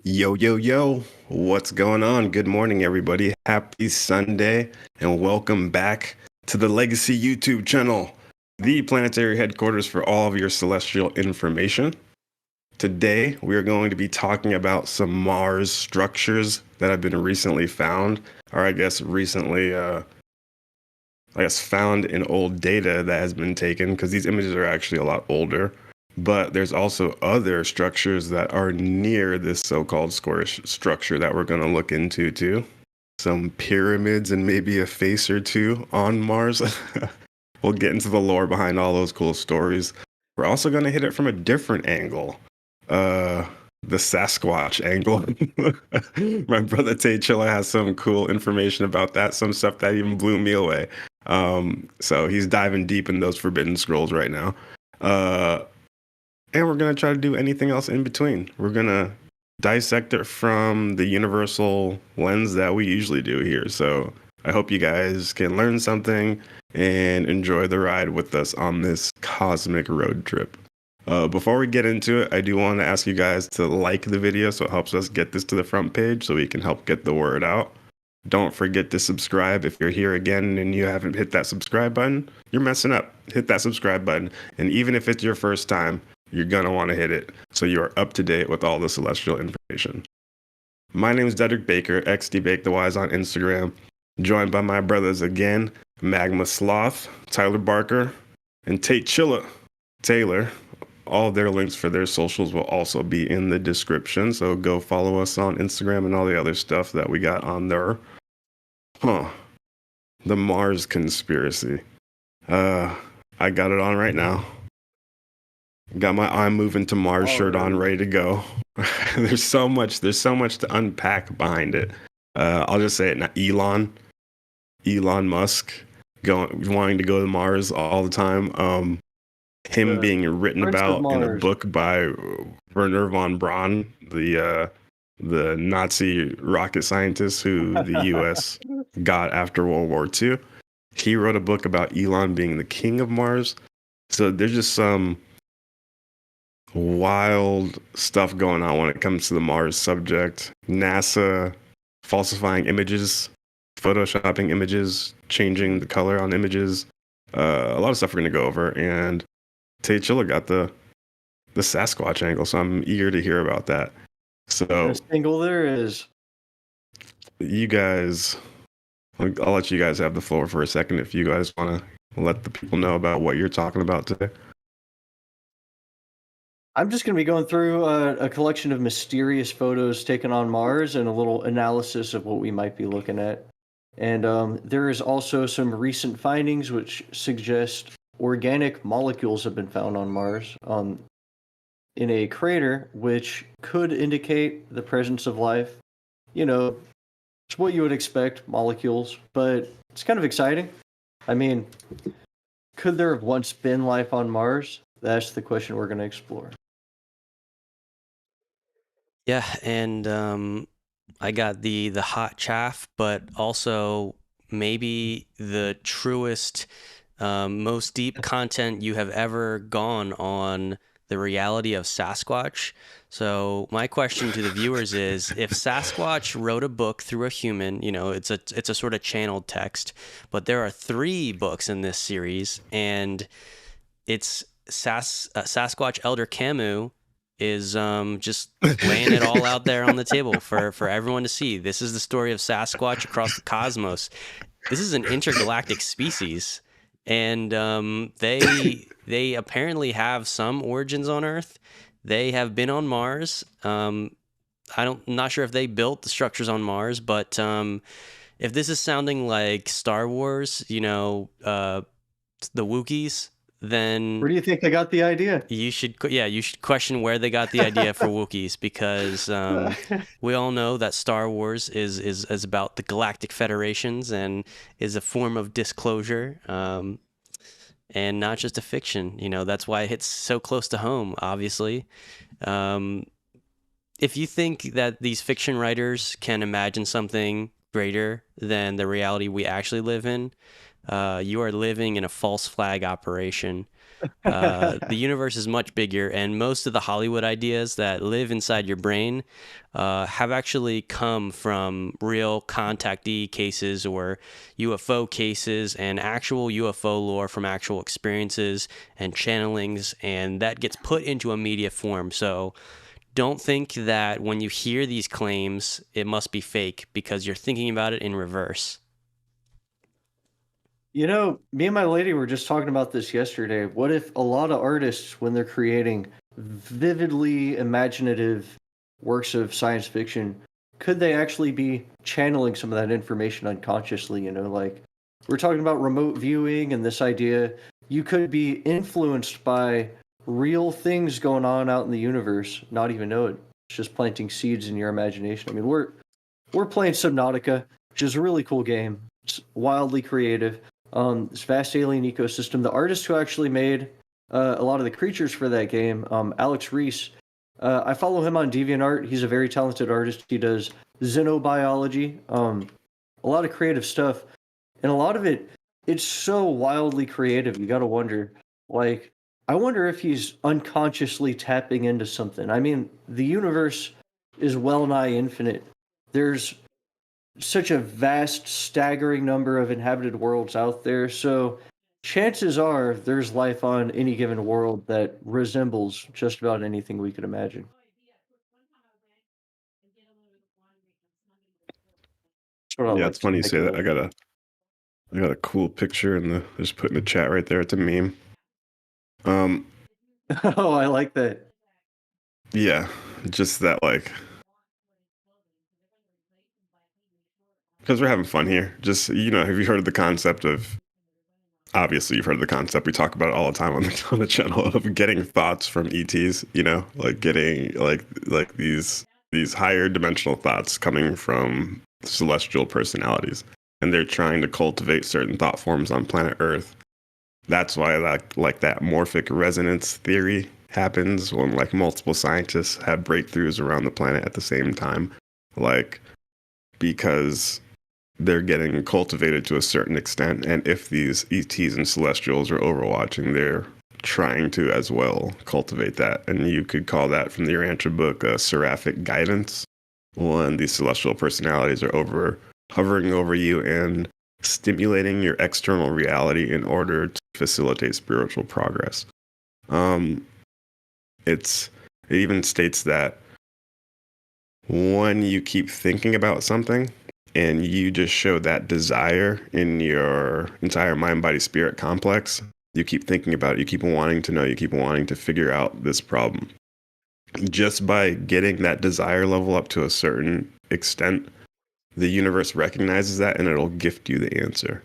Yo, yo, yo, what's going on? Good morning, everybody. Happy Sunday, and welcome back to the Legacy YouTube channel, the planetary headquarters for all of your celestial information. Today, we are going to be talking about some Mars structures that have been recently found, or found in old data that has been taken, because these images are actually a lot older. But there's also other structures that are near this so-called squarish structure that we're going to look into too. Some pyramids and maybe a face or two on Mars. We'll get into the lore behind all those cool stories. We're also going to hit it from a different angle. The Sasquatch angle. My brother Tay Chilla has some cool information about that, some stuff that even blew me away. So he's diving deep in those forbidden scrolls right now. And we're going to try to do anything else in between. We're going to dissect it from the universal lens that we usually do here. So I hope you guys can learn something and enjoy the ride with us on this cosmic road trip. Before we get into it, I do want to ask you guys to like the video so it helps us get this to the front page so we can help get the word out. Don't forget to subscribe. If you're here again and you haven't hit that subscribe button, you're messing up. Hit that subscribe button. And even if it's your first time, you're going to want to hit it so you are up to date with all the celestial information. My name is Dedrick Baker, XDBakeTheWise on Instagram, joined by my brothers again, Magma Sloth, Tyler Barker, and Tate Chilla Taylor. All their links for their socials will also be in the description, so go follow us on Instagram and all the other stuff that we got on there. The Mars conspiracy. I got it on right now. Got my I'm moving to Mars shirt on, ready to go. There's so much to unpack behind it. I'll just say it now. Elon Musk wanting to go to Mars all the time. Him being written Prince about in a book by Wernher von Braun, the Nazi rocket scientist who the U.S. got after World War II. He wrote a book about Elon being the king of Mars. So there's just some wild stuff going on when it comes to the Mars subject. NASA falsifying images, photoshopping images, changing the color on images. A lot of stuff we're going to go over. And Tay Chilla got the Sasquatch angle, so I'm eager to hear about that. So, best angle there is. You guys, I'll let you guys have the floor for a second if you guys want to let the people know about what you're talking about today. I'm just going to be going through a collection of mysterious photos taken on Mars and a little analysis of what we might be looking at. And there is also some recent findings which suggest organic molecules have been found on Mars in a crater, which could indicate the presence of life. You know, it's what you would expect, molecules, but it's kind of exciting. I mean, could there have once been life on Mars? That's the question we're going to explore. Yeah, and I got the hot chaff, but also maybe the truest, most deep content you have ever gone on the reality of Sasquatch. So my question to the viewers is, if Sasquatch wrote a book through a human, you know, it's a sort of channeled text, but there are 3 books in this series, and it's Sasquatch Elder Camus is just laying it all out there on the table for everyone to see. This is the story of Sasquatch across the cosmos. This is an intergalactic species, and they apparently have some origins on Earth. They have been on Mars. I'm not sure if they built the structures on Mars, but if this is sounding like Star Wars, you know, the Wookiees, then Where do you think they got the idea? you should question where they got the idea for Wookiees, because we all know that Star Wars is about the Galactic Federations and is a form of disclosure, and not just a fiction. You know, that's why it hits so close to home, obviously. If you think that these fiction writers can imagine something greater than the reality we actually live in, you are living in a false flag operation. The universe is much bigger, and most of the Hollywood ideas that live inside your brain have actually come from real contactee cases or UFO cases and actual UFO lore from actual experiences and channelings, and that gets put into a media form. So don't think that when you hear these claims, it must be fake because you're thinking about it in reverse. You know, me and my lady were just talking about this yesterday. What if a lot of artists, when they're creating vividly imaginative works of science fiction, could they actually be channeling some of that information unconsciously? You know, like we're talking about remote viewing and this idea you could be influenced by real things going on out in the universe, not even know it. It's just planting seeds in your imagination. I mean, we're playing Subnautica, which is a really cool game. It's wildly creative. This vast alien ecosystem. The artist who actually made a lot of the creatures for that game, Alex Reese, I follow him on DeviantArt. He's a very talented artist. He does xenobiology, a lot of creative stuff, and a lot of it, it's so wildly creative. You got to wonder, like, I wonder if he's unconsciously tapping into something. I mean, the universe is well nigh infinite. There's such a vast, staggering number of inhabited worlds out there. So chances are there's life on any given world that resembles just about anything we could imagine. That's what I Yeah, like it's to funny you say that. speculate. I got a cool picture in the just put in the chat right there. It's a meme. Um, Oh, I like that. yeah, just that like because we're having fun here. Just have you heard of the concept of? Obviously, you've heard of the concept. We talk about it all the time on the channel of getting thoughts from ETs. Like getting like these higher dimensional thoughts coming from celestial personalities, and they're trying to cultivate certain thought forms on planet Earth. That's why like that morphic resonance theory happens when like multiple scientists have breakthroughs around the planet at the same time, like because they're getting cultivated to a certain extent, and if these ETs and celestials are overwatching, they're trying to as well cultivate that. And you could call that from the Urantia book seraphic guidance, when these celestial personalities are hovering over you and stimulating your external reality in order to facilitate spiritual progress. Um, it even states that when you keep thinking about something and you just show that desire in your entire mind body spirit complex, you keep thinking about it, you keep wanting to know, you keep wanting to figure out this problem. Just by getting that desire level up to a certain extent, the universe recognizes that and it'll gift you the answer.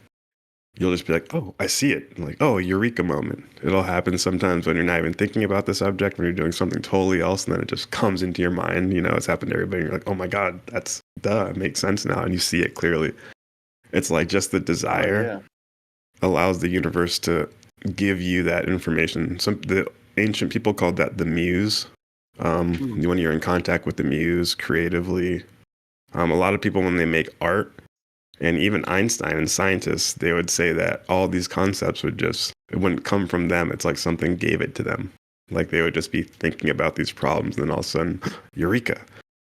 You'll just be like, oh, I see it. Like, oh, eureka moment. It'll happen sometimes when you're not even thinking about the subject, when you're doing something totally else, and then it just comes into your mind. It's happened to everybody. You're like, oh my God, that's duh, it makes sense now. And you see it clearly. It's like just the Oh desire yeah. allows the universe to give you that information. The ancient people called that the muse. Hmm. When you're in contact with the muse creatively, a lot of people, when they make art, and even Einstein and scientists, they would say that all these concepts it wouldn't come from them. It's like something gave it to them. Like they would just be thinking about these problems, and then all of a sudden, eureka,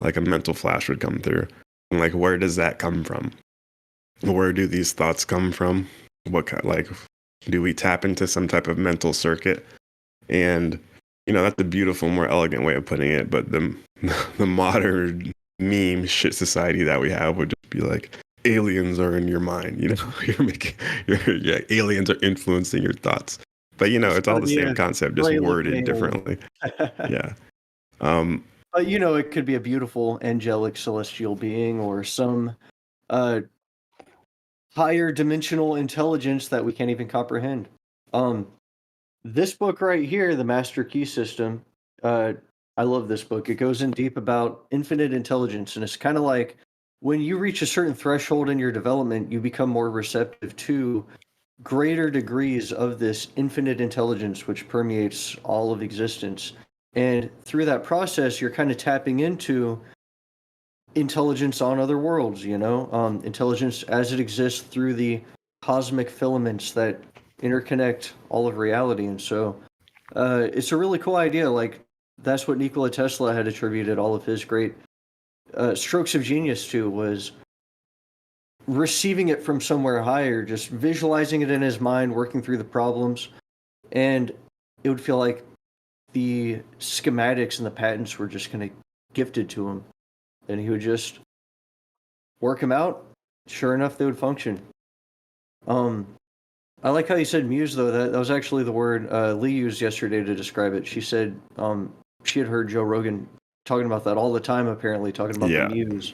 like a mental flash would come through. And like, where does that come from? Where do these thoughts come from? What kind, like, do we tap into some type of mental circuit? And, that's a beautiful, more elegant way of putting it. But the modern meme shit society that we have would just be like, aliens are in your mind. Yeah, aliens are influencing your thoughts. But It's it's all gonna the be same a concept, just gray looking worded alien. differently. Yeah. Um, But you know, it could be a beautiful angelic celestial being or some uh higher dimensional intelligence that we can't even comprehend. Um, this book right here, The Master Key System, uh, I love this book. It goes in deep about infinite intelligence, and it's kind of like when you reach a certain threshold in your development, you become more receptive to greater degrees of this infinite intelligence, which permeates all of existence. And through that process, you're kind of tapping into intelligence on other worlds, intelligence as it exists through the cosmic filaments that interconnect all of reality. And so it's a really cool idea. Like, that's what Nikola Tesla had attributed all of his great strokes of genius to, was receiving it from somewhere higher, just visualizing it in his mind, working through the problems. And it would feel like the schematics and the patents were just kind of gifted to him. And he would just work them out. Sure enough, they would function. I like how you said muse, though. That was actually the word Lee used yesterday to describe it. She said she had heard Joe Rogan talking about that all the time, apparently, talking about the muse.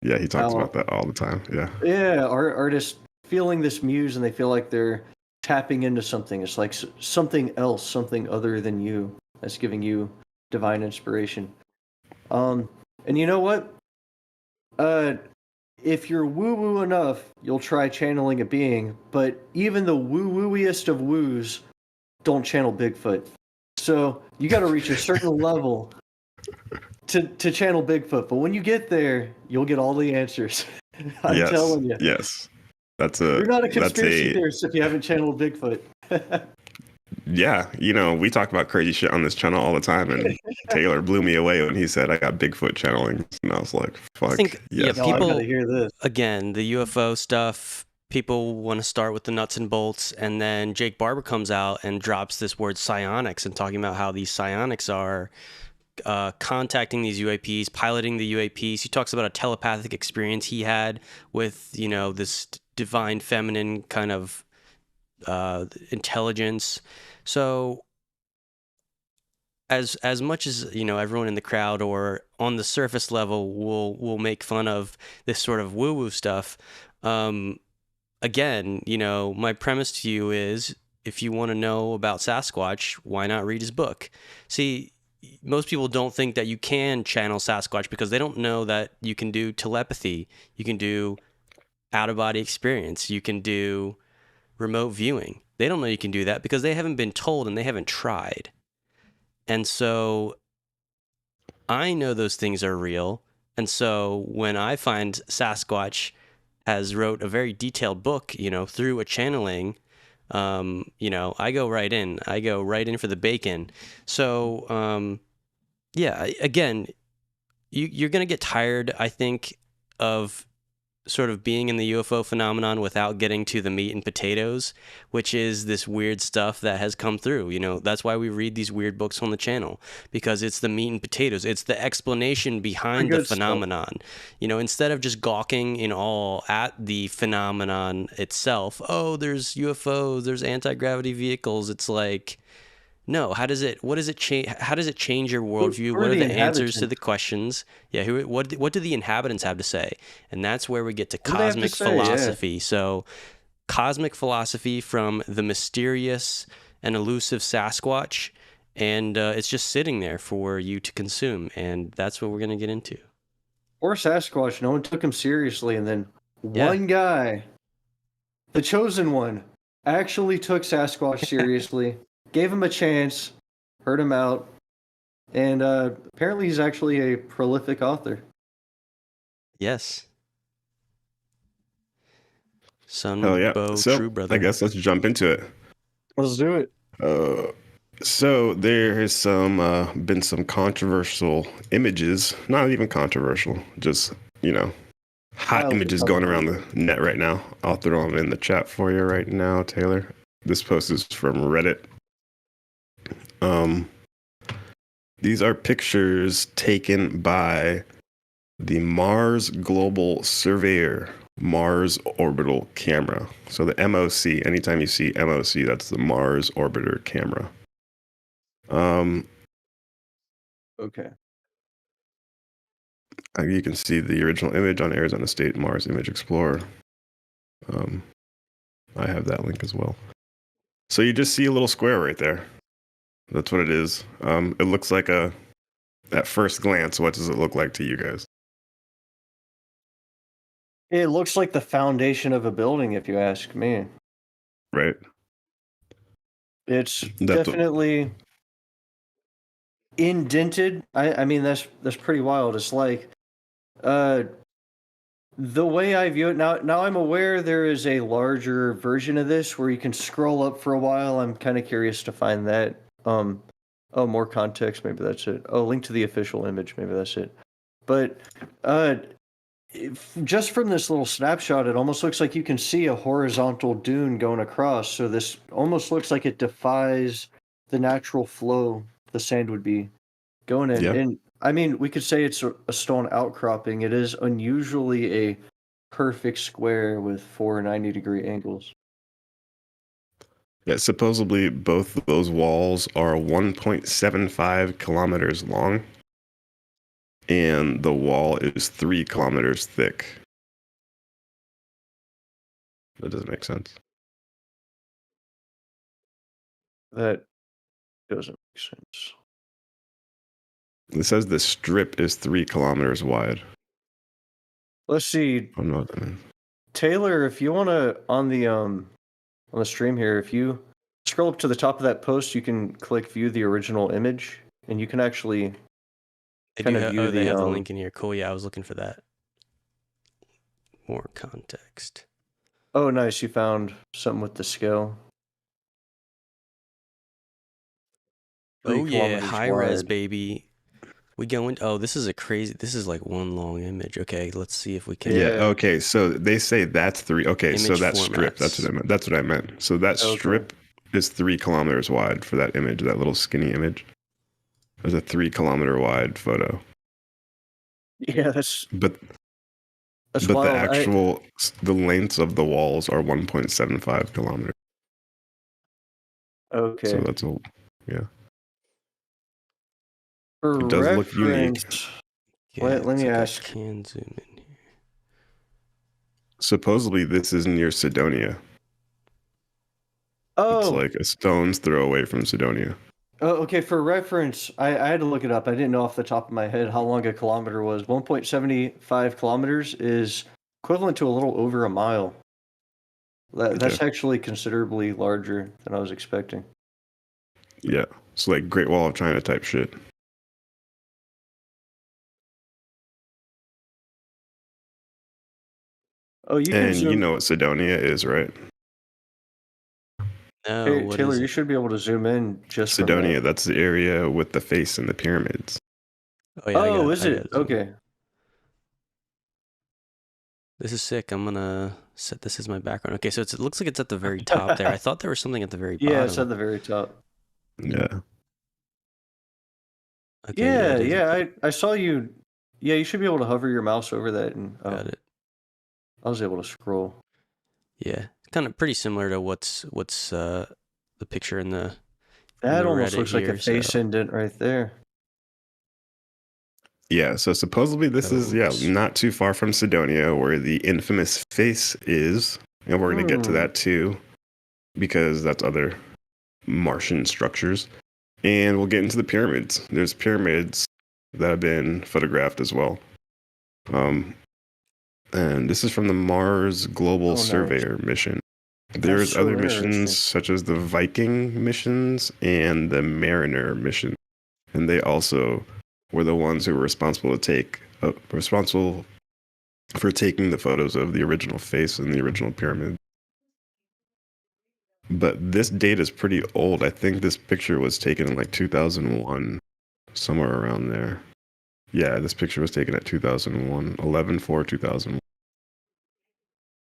Yeah, he talks about that all the time. Yeah. Yeah, artists feeling this muse, and they feel like they're tapping into something. It's like something else, something other than you, that's giving you divine inspiration. And you know what? If you're woo-woo enough, you'll try channeling a being, but even the woo-wooiest of woos don't channel Bigfoot. So you got to reach a certain level to channel Bigfoot. But when you get there, you'll get all the answers. I'm telling you. Yes. You're not a conspiracy theorist if you haven't channeled Bigfoot. Yeah, we talk about crazy shit on this channel all the time, and Taylor blew me away when he said I got Bigfoot channeling, and I was like, "Fuck!" I think, yes. I gotta hear this again. The UFO stuff. People want to start with the nuts and bolts, and then Jake Barber comes out and drops this word psionics and talking about how these psionics are contacting these UAPs, piloting the UAPs. He talks about a telepathic experience he had with, this divine feminine kind of intelligence. So as much as everyone in the crowd or on the surface level will make fun of this sort of woo-woo stuff, again, my premise to you is, if you want to know about Sasquatch, why not read his book? See, most people don't think that you can channel Sasquatch because they don't know that you can do telepathy, you can do out-of-body experience, you can do remote viewing. They don't know you can do that because they haven't been told and they haven't tried. And so I know those things are real. And so when I find Sasquatch has wrote a very detailed book, through a channeling, I go right in. I go right in for the bacon. So, again, you're going to get tired, I think, of sort of being in the UFO phenomenon without getting to the meat and potatoes, which is this weird stuff that has come through. That's why we read these weird books on the channel, because it's the meat and potatoes. It's the explanation behind the phenomenon. Instead of just gawking in awe at the phenomenon itself. Oh, there's UFOs, there's anti-gravity vehicles. It's like, no, how does it change? How does it change your worldview? What are the answers to the questions? Yeah, what do the inhabitants have to say? And that's where we get to cosmic philosophy. Yeah. So, cosmic philosophy from the mysterious and elusive Sasquatch, and it's just sitting there for you to consume, and that's what we're gonna get into. Or Sasquatch, no one took him seriously, and then one guy, the chosen one, actually took Sasquatch seriously. Gave him a chance, heard him out, and apparently he's actually a prolific author. Yes. Son, Bo, so, true brother. I guess let's jump into it. Let's do it. So there has been some controversial images, not even controversial, just, hot images going around the net right now. I'll throw them in the chat for you right now, Taylor. This post is from Reddit. These are pictures taken by the Mars Global Surveyor Mars Orbital Camera. So the MOC, anytime you see MOC, that's the Mars Orbiter Camera. Okay. You can see the original image on Arizona State Mars Image Explorer. I have that link as well. So you just see a little square right there. That's what it is. It looks like at first glance, what does it look like to you guys? It looks like the foundation of a building, if you ask me. Right. It's definitely indented. I mean, that's pretty wild. It's like The way I view it now I'm aware there is a larger version of this where you can scroll up for a while. I'm kind of curious to find that. Oh, more context. Maybe that's it. Oh, link to the official image. Maybe that's it. But uh, just from this little snapshot, it almost looks like you can see a horizontal dune going across. So this almost looks like it defies the natural flow the sand would be going in. Yeah. And I mean, we could say it's a stone outcropping. It is unusually a perfect square with 490-degree angles. Yeah, supposedly both of those walls are 1.75 kilometers long, and the wall is 3 kilometers thick. That doesn't make sense. That doesn't make sense. It says the strip is 3 kilometers wide. Let's see, I don't know what that means. Taylor, if you want to on the stream here, if you scroll up to the top of that post, you can click view the original image, and you can actually kind of view they have the the link in here. Cool. Yeah, I was looking for that. More context. Oh, nice! You found something with the scale. Oh yeah, 3 kilometers high res, wide. baby. We going? Oh, this is this is like one long image. Okay, let's see if we can. Yeah. Yeah. Okay. So they say that's 3. Okay. So Image that strip. That's formats. what I meant. That's what I meant. So that Okay. strip is 3 kilometers wide for that image. That little skinny image. There's a 3 kilometer wide photo. Yeah, that's But the wild. actual the lengths of the walls are 1.75 kilometers. Okay. So that's a yeah. For It does look unique. reference, Okay, let me it's like ask. I can zoom in here. Supposedly this is near Sidonia. Oh, It's like a stone's throw away from Sidonia. oh, okay. For reference, I had to look it up. I didn't know off the top of my head how long a kilometer was. 1.75 kilometers is equivalent to a little over a mile. That's actually considerably larger than I was expecting. Yeah. It's like Great Wall of China type shit. Oh, you can And you zoom. know what Sidonia is, right? No, what Taylor, is you it? should be able to zoom in just from Sidonia, that. that's the area with the face and the pyramids. Oh yeah, Oh, is I it? got zoom. Okay. This is sick. I'm gonna set this as my background. Okay, so it looks like it's at the very top there. I thought there was something at the very Yeah, it's bottom. at the very top. Yeah. Okay, yeah, it is. Yeah. I saw you. Yeah, you should be able to hover your mouse over that, and Got it. I was able to scroll. Yeah, kind of pretty similar to what's the picture in the That almost Reddit looks like a here, face so indent right there. Yeah, so supposedly this is looks- not too far from Sidonia where the infamous face is. And we're going to get to that too because that's other Martian structures. And we'll get into the pyramids. There's pyramids that have been photographed as well. And this is from the Mars Global nice. Surveyor mission. There's so other interesting. missions such as the Viking missions and the Mariner mission. And they also were the ones who were responsible for taking the photos of the original face and the original pyramid. But this date is pretty old. I think this picture was taken in like 2001, somewhere around there. Yeah, this picture was taken at 2001, 11/4/2001.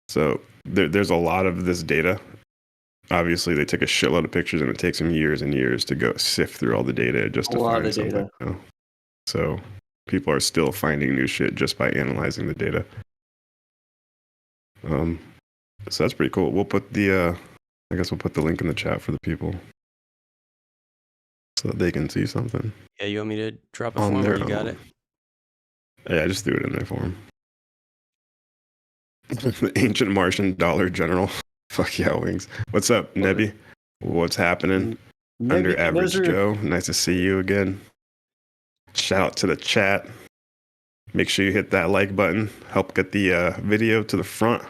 So there's a lot of this data. Obviously, they took a shitload of pictures, and it takes them years and years to go sift through all the data just to find something. So people are still finding new shit just by analyzing the data. So that's pretty cool. We'll put I guess we'll put the link in the chat for the people so that they can see something. Yeah, you want me to drop it On for them, or their you got own. it? Yeah, I just threw it in there for them. The ancient Martian dollar general. Fuck yeah, wings. What's up, Nebby? What's happening? Under Average Joe. Nice to see you again. Shout out to the chat. Make sure you hit that like button. Help get the video to the front.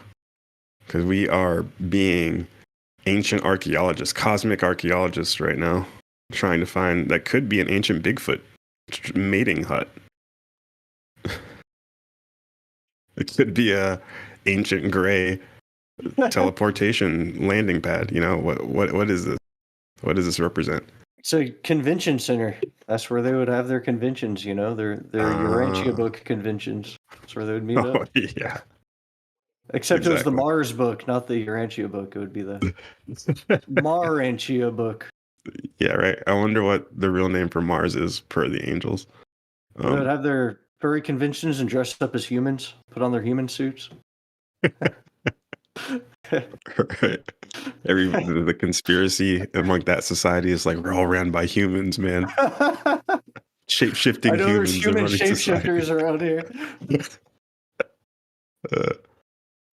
Because we are being ancient archaeologists, cosmic archaeologists right now. Trying to find that could be an ancient Bigfoot mating hut. It could be a ancient gray teleportation landing pad. You know, what is this? What does this represent? It's a convention center. That's where they would have their conventions, you know, their Urantia book conventions. That's where they would meet Oh up. yeah, Except it was the exactly. Mars book, not the Urantia book. It would be the Marantia book. Yeah, right. I wonder what the real name for Mars is per the angels. They would have their furry conventions and dress up as humans, put on their human suits. Right. The conspiracy among that society is like we're all ran by humans, man. Shape shifting I know there's humans are human running society. shapeshifters around here.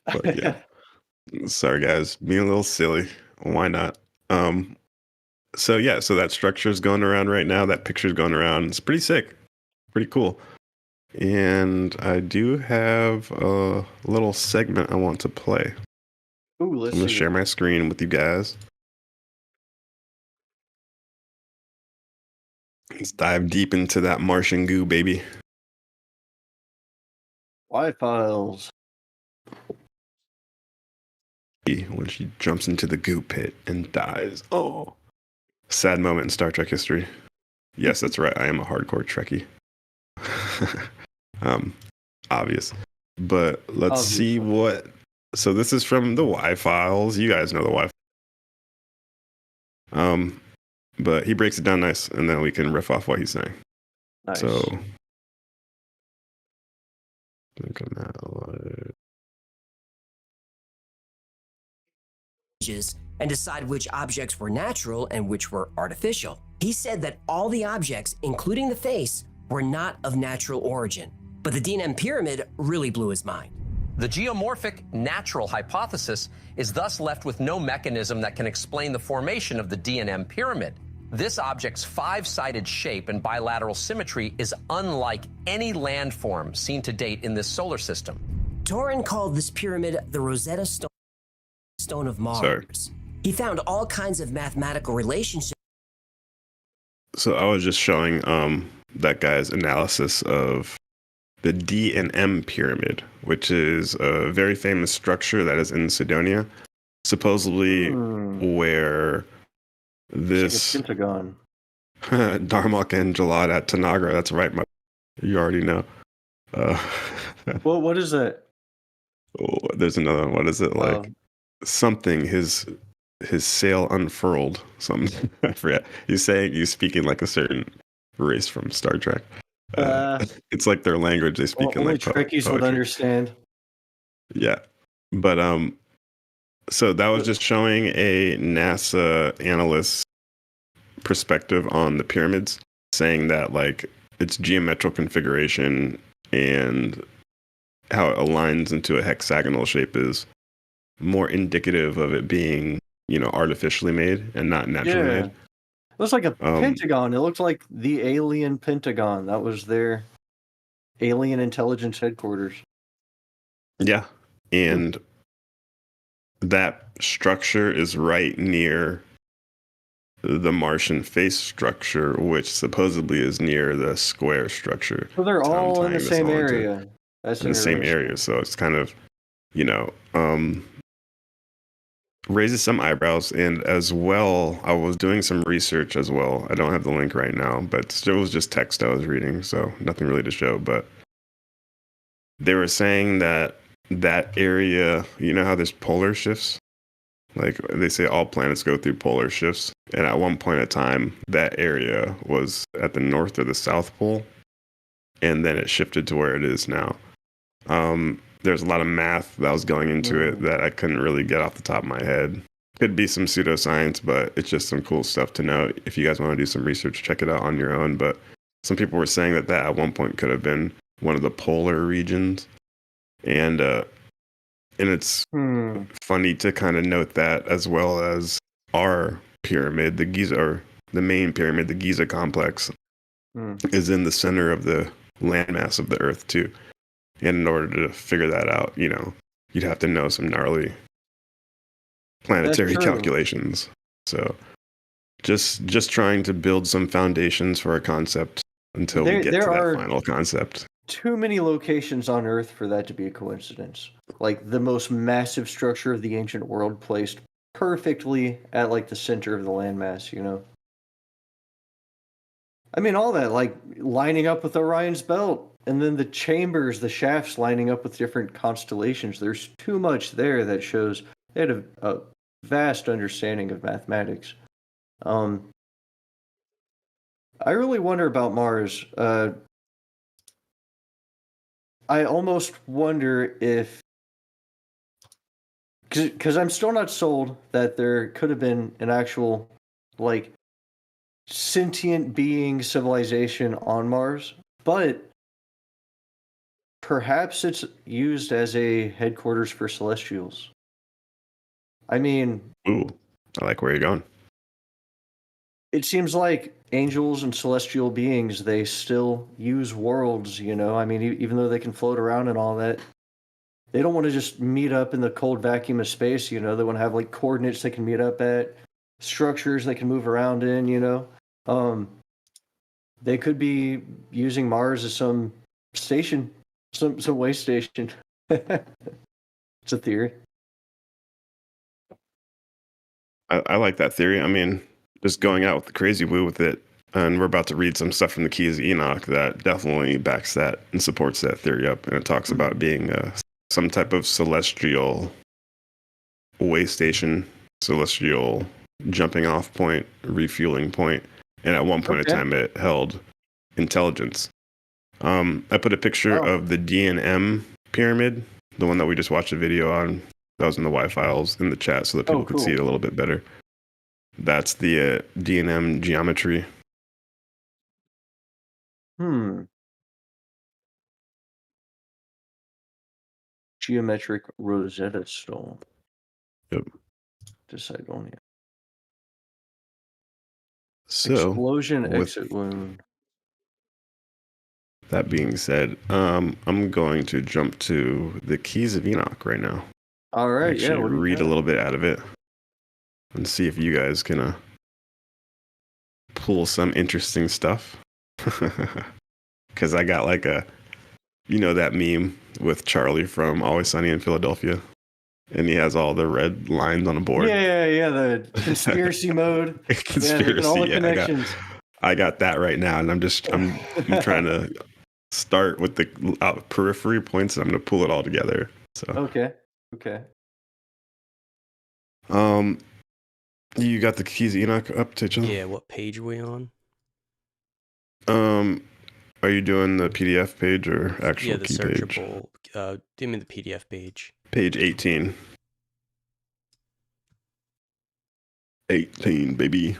But yeah, sorry guys, being a little silly. Why not? So yeah, so that structure is going around right now. That picture's going around. It's pretty sick, pretty cool. And I do have a little segment I want to play. Ooh, I'm let's gonna see. share my screen with you guys. Let's dive deep into that Martian goo, baby. Y-Files. When she jumps into the goo pit and dies. Oh, sad moment in Star Trek history. Yes, that's right. I am a hardcore Trekkie. Obvious. But let's see what. So this is from the Y-Files. You guys know the Y. But he breaks it down nice, and then we can riff off what he's saying. Nice. So. And decide which objects were natural and which were artificial. He said that all the objects, including the face, were not of natural origin. But the D&M pyramid really blew his mind. The geomorphic natural hypothesis is thus left with no mechanism that can explain the formation of the D&M pyramid. This object's five-sided shape and bilateral symmetry is unlike any landform seen to date in this solar system. Torin called this pyramid the Rosetta Stone of Mars. Sorry. He found all kinds of mathematical relationships. So I was just showing that guy's analysis of the D&M pyramid, which is a very famous structure that is in Sidonia, supposedly where this like Pentagon. Darmok and Jalad at Tanagra. That's right, you already know. Well, what is that? Oh, there's another one. What is it like? Something his sail unfurled. Something I forget. He's speaking like a certain race from Star Trek. It's like their language. They speak in only like Trekkies would understand. Yeah, but so that was just showing a NASA analyst's perspective on the pyramids, saying that like its geometrical configuration and how it aligns into a hexagonal shape is more indicative of it being, artificially made and not naturally made. It looks like a pentagon. It looks like the alien Pentagon. That was their alien intelligence headquarters. Yeah. And that structure is right near the Martian face structure, which supposedly is near the square structure. So they're all in the same area. That's in the same area. So it's kind of, raises some eyebrows. And as well, I was doing some research as well. I don't have the link right now, but it was just text I was reading, so nothing really to show. But they were saying that area, you know how there's polar shifts? Like they say all planets go through polar shifts. And at one point in time, that area was at the North or the South Pole. And then it shifted to where it is now. There's a lot of math that was going into it that I couldn't really get off the top of my head. Could be some pseudoscience, but it's just some cool stuff to know. If you guys want to do some research, check it out on your own. But some people were saying that at one point could have been one of the polar regions. And it's funny to kind of note that, as well as our pyramid, the Giza, or the main pyramid, the Giza complex, is in the center of the landmass of the Earth too. And in order to figure that out, you'd have to know some gnarly planetary calculations. So just trying to build some foundations for a concept until we get to that final concept. too many locations on Earth for that to be a coincidence. Like the most massive structure of the ancient world placed perfectly at like the center of the landmass, you know? I mean, all that, like lining up with Orion's belt, and then the chambers, the shafts lining up with different constellations. There's too much there that shows they had a vast understanding of mathematics. Um, I really wonder about Mars. I almost wonder if, because I'm still not sold that there could have been an actual, like, sentient being civilization on Mars, but perhaps it's used as a headquarters for Celestials. I mean, Ooh, I like where you're going. it seems like angels and celestial beings, they still use worlds, you know? I mean, even though they can float around and all that, they don't want to just meet up in the cold vacuum of space, you know? They want to have like coordinates they can meet up at, structures they can move around in, you know? They could be using Mars as some station, some way station. It's a theory. I like that theory. I mean, just going out with the crazy woo with it, and we're about to read some stuff from the Keys of Enoch that definitely backs that and supports that theory up. And it talks about being some type of celestial way station, celestial jumping off point, refueling point, and at one point in time it held intelligence. I put a picture of the D&M pyramid, the one that we just watched a video on. That was in the Y files in the chat so that people could see it a little bit better. That's the D&M geometry. Geometric Rosetta Stone. Yep. To Sidonia. So, explosion exit wound. That being said, I'm going to jump to the Keys of Enoch right now. All right, actually read a little bit out of it and see if you guys can pull some interesting stuff. Because I got like that meme with Charlie from Always Sunny in Philadelphia, and he has all the red lines on a board. Yeah, the conspiracy mode. Conspiracy, all the connections. I got that right now, and I'm trying to start with the periphery points, and I'm going to pull it all together. So okay. You got the Keys of Enoch up, Tichel? Yeah, what page are we on? Are you doing the PDF page or actual the key searchable, page? Give me the PDF page. Page 18. 18, baby.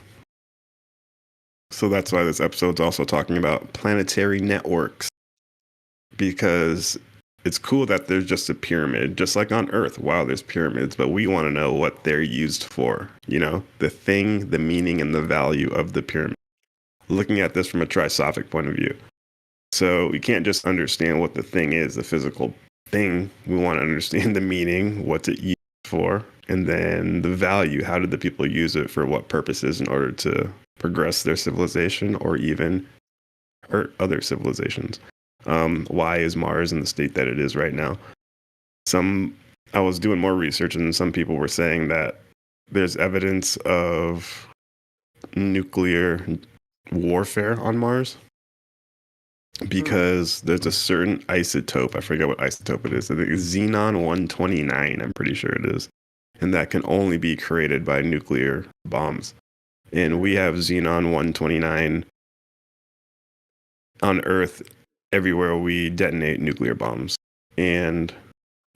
So that's why this episode's also talking about planetary networks. Because it's cool that there's just a pyramid, just like on Earth. Wow, there's pyramids, but we want to know what they're used for. You know, the thing, the meaning, and the value of the pyramid. Looking at this from a trisophic point of view. So we can't just understand what the thing is, the physical thing. We want to understand the meaning, what's it used for, and then the value. How did the people use it for what purposes in order to progress their civilization or even hurt other civilizations? Why is Mars in the state that it is right now? I was doing more research, and some people were saying that there's evidence of nuclear warfare on Mars because there's a certain isotope. I forget what isotope it is. I think it's xenon-129, I'm pretty sure it is. And that can only be created by nuclear bombs. And we have xenon-129 on Earth everywhere we detonate nuclear bombs. And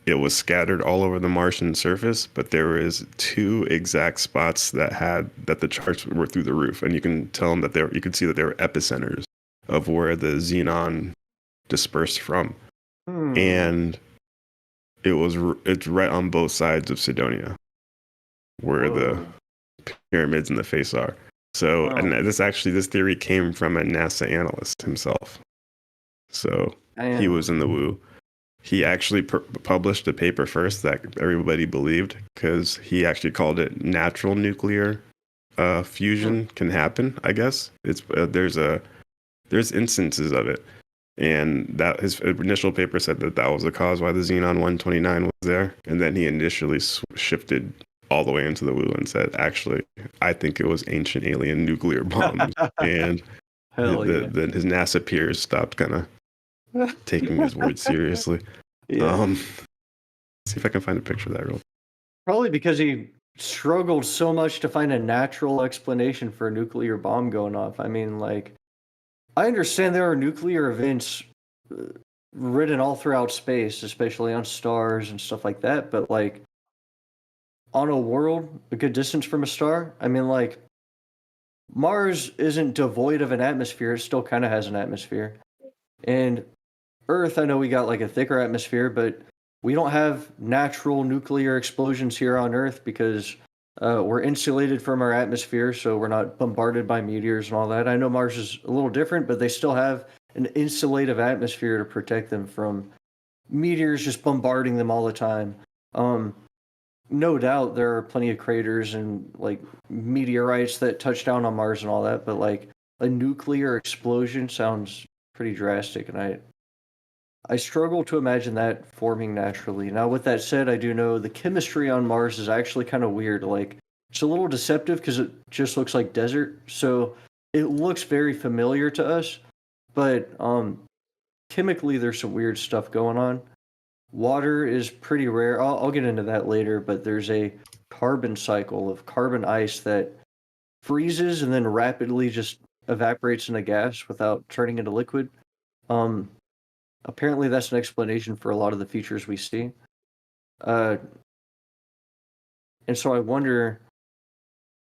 it was scattered all over the Martian surface, but there is 2 exact spots that the charts were through the roof. And you can tell them that you can see that they were epicenters of where the xenon dispersed from. And it's right on both sides of Sidonia where the pyramids and the face are. So, and this theory came from a NASA analyst himself. So he was in the woo. He actually published a paper first that everybody believed because he actually called it natural nuclear fusion can happen. I guess it's there's instances of it, And that his initial paper said that that was the cause why the Xenon 129 was there. And then he initially shifted all the way into the woo and said, actually, I think it was ancient alien nuclear bombs. And his NASA peers stopped kind of taking his words seriously. Yeah. See if I can find a picture of that real. Probably because he struggled so much to find a natural explanation for a nuclear bomb going off. I mean, like, I understand there are nuclear events written all throughout space, especially on stars and stuff like that, but like on a world a good distance from a star, I mean, like, Mars isn't devoid of an atmosphere, it still kind of has an atmosphere. And Earth, I know we got like a thicker atmosphere, but we don't have natural nuclear explosions here on Earth because we're insulated from our atmosphere, so we're not bombarded by meteors and all that. I know Mars is a little different, but they still have an insulative atmosphere to protect them from meteors just bombarding them all the time. No doubt there are plenty of craters and like meteorites that touch down on Mars and all that, but like a nuclear explosion sounds pretty drastic, and I struggle to imagine that forming naturally. Now, with that said, I do know the chemistry on Mars is actually kind of weird. Like, it's a little deceptive because it just looks like desert. So it looks very familiar to us, but chemically, there's some weird stuff going on. Water is pretty rare. I'll get into that later, but there's a carbon cycle of carbon ice that freezes and then rapidly just evaporates into gas without turning into liquid. Apparently, that's an explanation for a lot of the features we see. And so I wonder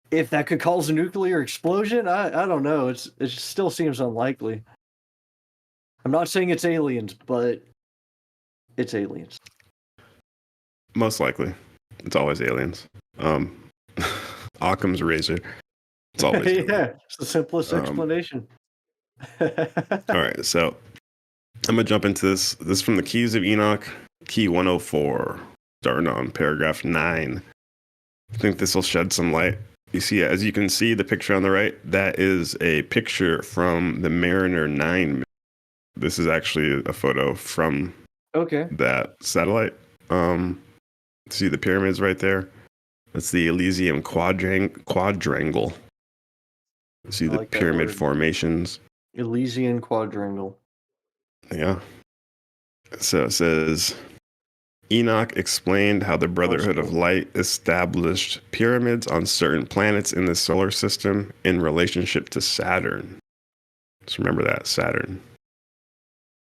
if that could cause a nuclear explosion. I don't know. It still seems unlikely. I'm not saying it's aliens, but it's aliens. Most likely. It's always aliens. Occam's razor. It's always yeah, aliens. it's the simplest explanation. All right, so I'm gonna jump into this. This is from the Keys of Enoch, key 104, starting on paragraph 9. I think this will shed some light. You see, as you can see, the picture on the right, that is a picture from the Mariner 9. This is actually a photo from that satellite. See the pyramids right there? That's the Elysium quadrangle. See the pyramid formations. Elysian quadrangle. Yeah. So it says, Enoch explained how the Brotherhood of Light established pyramids on certain planets in the solar system in relationship to Saturn. Just remember that, Saturn.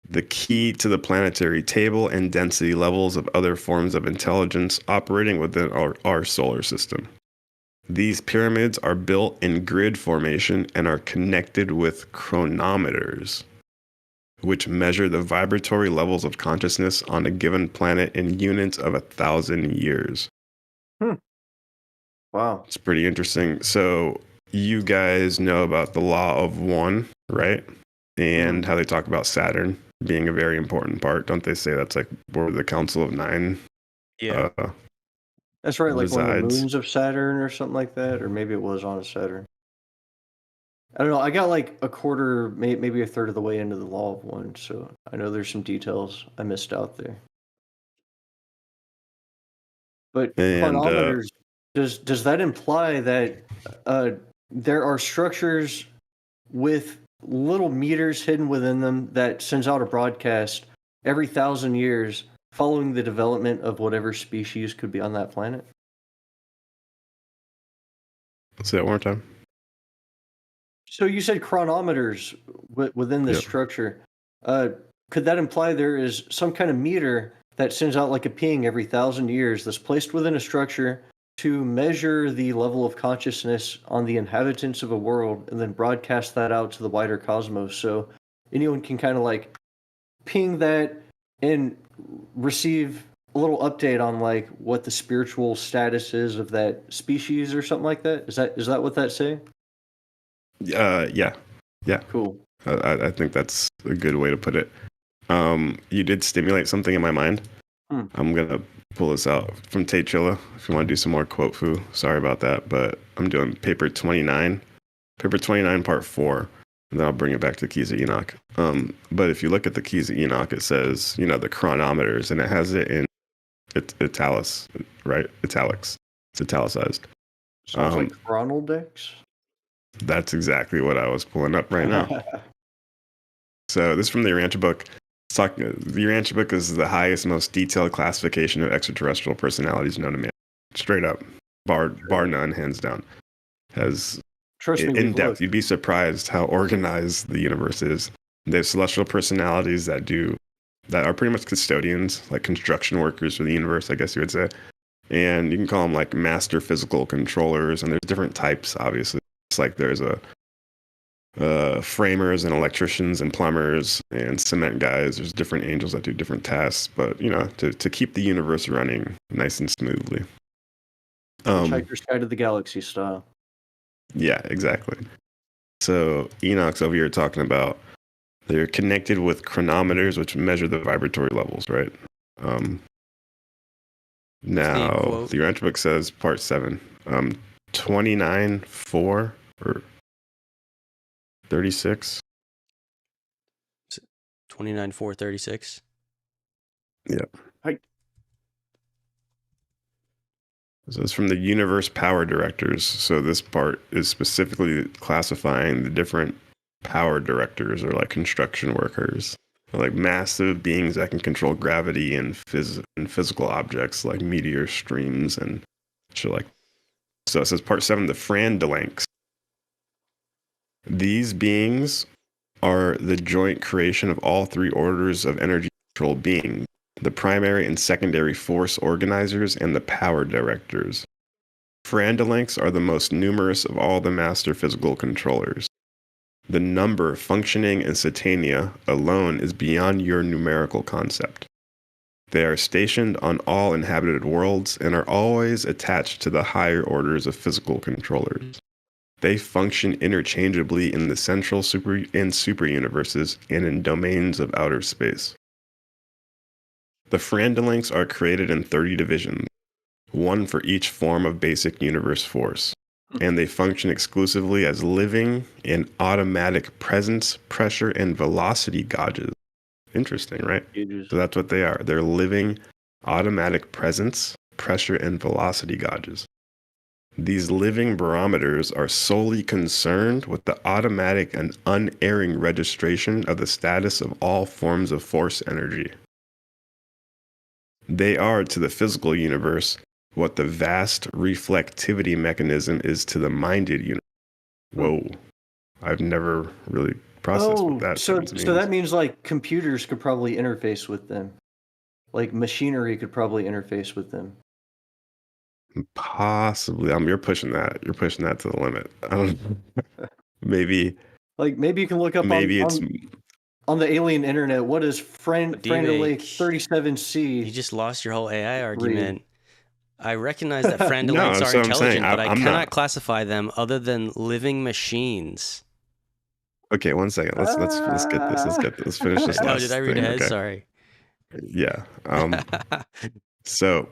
The key to the planetary table and density levels of other forms of intelligence operating within our solar system. These pyramids are built in grid formation and are connected with chronometers, which measure the vibratory levels of consciousness on a given planet in units of 1,000 years. Wow. It's pretty interesting. So you guys know about the law of one, right? And how they talk about Saturn being a very important part. Don't they say that's like where the Council of Nine that's right, like resides. one of the moons of Saturn or something like that, or maybe it was on Saturn. I don't know. I got like a quarter, maybe a third of the way into the Law of One, so I know there's some details I missed out there. But chronometers, does that imply that there are structures with little meters hidden within them that sends out a broadcast every 1,000 years following the development of whatever species could be on that planet? Say that one more time. So you said chronometers within this structure. Could that imply there is some kind of meter that sends out like a ping every 1,000 years that's placed within a structure to measure the level of consciousness on the inhabitants of a world and then broadcast that out to the wider cosmos so anyone can kind of like ping that and receive a little update on like what the spiritual status is of that species or something like that? Is that what that's saying? Yeah. Cool. I think that's a good way to put it. You did stimulate something in my mind. I'm gonna pull this out from Tate Chilla if you want to do some more quote foo. Sorry about that, but I'm doing paper 29, part 4. And then I'll bring it back to the keys of Enoch. But if you look at the keys of Enoch, it says, the chronometers, and it has it in italics, right? Italics. It's italicized. Sounds like Ronald Dix. That's exactly what I was pulling up right now. So this is from the Urantia book. The Urantia book is the highest, most detailed classification of extraterrestrial personalities known to man. Straight up, bar none, hands down. Has Trust me, in depth. You'd be surprised how organized the universe is. There's celestial personalities that are pretty much custodians, like construction workers for the universe, I guess you would say. And you can call them like master physical controllers, and there's different types, obviously. It's like there's framers and electricians and plumbers and cement guys. There's different angels that do different tasks, but to keep the universe running nice and smoothly. Hitchhiker's Guide to the Galaxy style. Yeah, exactly. So Enoch's over here talking about they're connected with chronometers, which measure the vibratory levels, right? Now the Urantia book says part 7, 29.4 or 36. 29.436. Yeah. Hi. So it's from the universe power directors. So this part is specifically classifying the different power directors, or like construction workers, or like massive beings that can control gravity and physical objects like meteor streams and shit like. So it says part 7, the Frandalanks. These beings are the joint creation of all 3 orders of energy control beings: the primary and secondary force organizers, and the power directors. Frandalanks are the most numerous of all the master physical controllers. The number functioning in Satania alone is beyond your numerical concept. They are stationed on all inhabited worlds and are always attached to the higher orders of physical controllers. They function interchangeably in the central super universes and in domains of outer space. The Frandalanks are created in 30 divisions, 1 for each form of basic universe force, and they function exclusively as living and automatic presence, pressure, and velocity gauges. Interesting, right? So that's what they are. They're living automatic presence, pressure, and velocity gauges. These living barometers are solely concerned with the automatic and unerring registration of the status of all forms of force energy. They are to the physical universe what the vast reflectivity mechanism is to the minded universe. Whoa. I've never really processed what that means. So that means like computers could probably interface with them. Like machinery could probably interface with them. Possibly. You're pushing that. You're pushing that to the limit. I don't know. Maybe. Like maybe you can look up on the alien internet, what is Frandalank 37C? You just lost your whole AI argument. I recognize that Frandalanks are intelligent, but I cannot classify them other than living machines. Okay, 1 second. Let's get this. Let's finish this. Oh, did I read ahead? Okay. Sorry. Yeah. So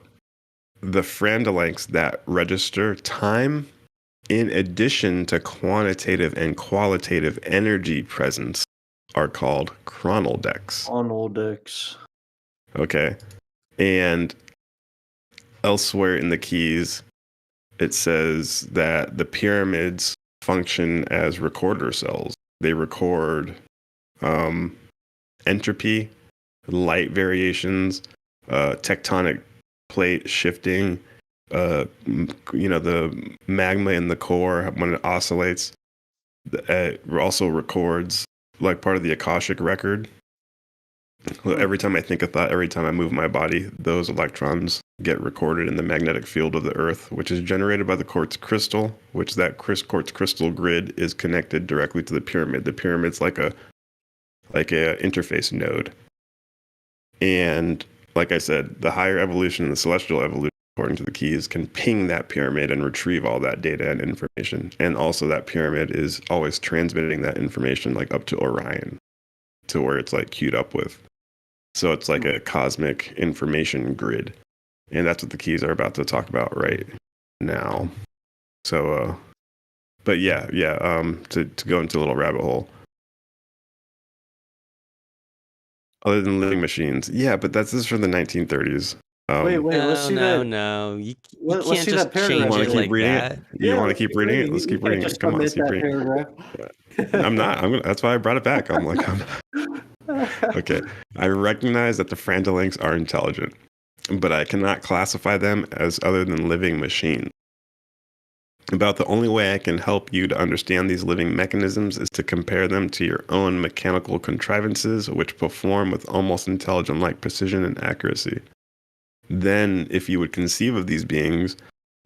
the Frandalanks that register time in addition to quantitative and qualitative energy presence are called chronodecks. Chronodecks. Okay. And elsewhere in the keys, it says that the pyramids function as recorder cells. They record entropy, light variations, tectonic plate shifting, the magma in the core when it oscillates. It also records like part of the Akashic record. Every time I think a thought, every time I move my body, those electrons get recorded in the magnetic field of the Earth, which is generated by the quartz crystal, which that quartz crystal grid is connected directly to the pyramid. The pyramid's like a interface node. And like I said, the higher evolution and the celestial evolution, according to the keys, can ping that pyramid and retrieve all that data and information. And also that pyramid is always transmitting that information like up to Orion, to where it's like queued up with. So it's like a cosmic information grid. And that's what the keys are about to talk about right now. So, but to go into a little rabbit hole, other than living machines. Yeah, but this is from the 1930s. Wait, let's see that. No. You Let's can't see that just You paragraph. change want it to keep like reading that. it? You want to keep reading it? Let's You keep can't reading it. just Come on, let's omit keep that reading. paragraph. I'm not. That's why I brought it back. I'm like, okay. I recognize that the Frantalinks are intelligent, but I cannot classify them as other than living machines. About the only way I can help you to understand these living mechanisms is to compare them to your own mechanical contrivances, which perform with almost intelligent-like precision and accuracy. Then, if you would conceive of these beings,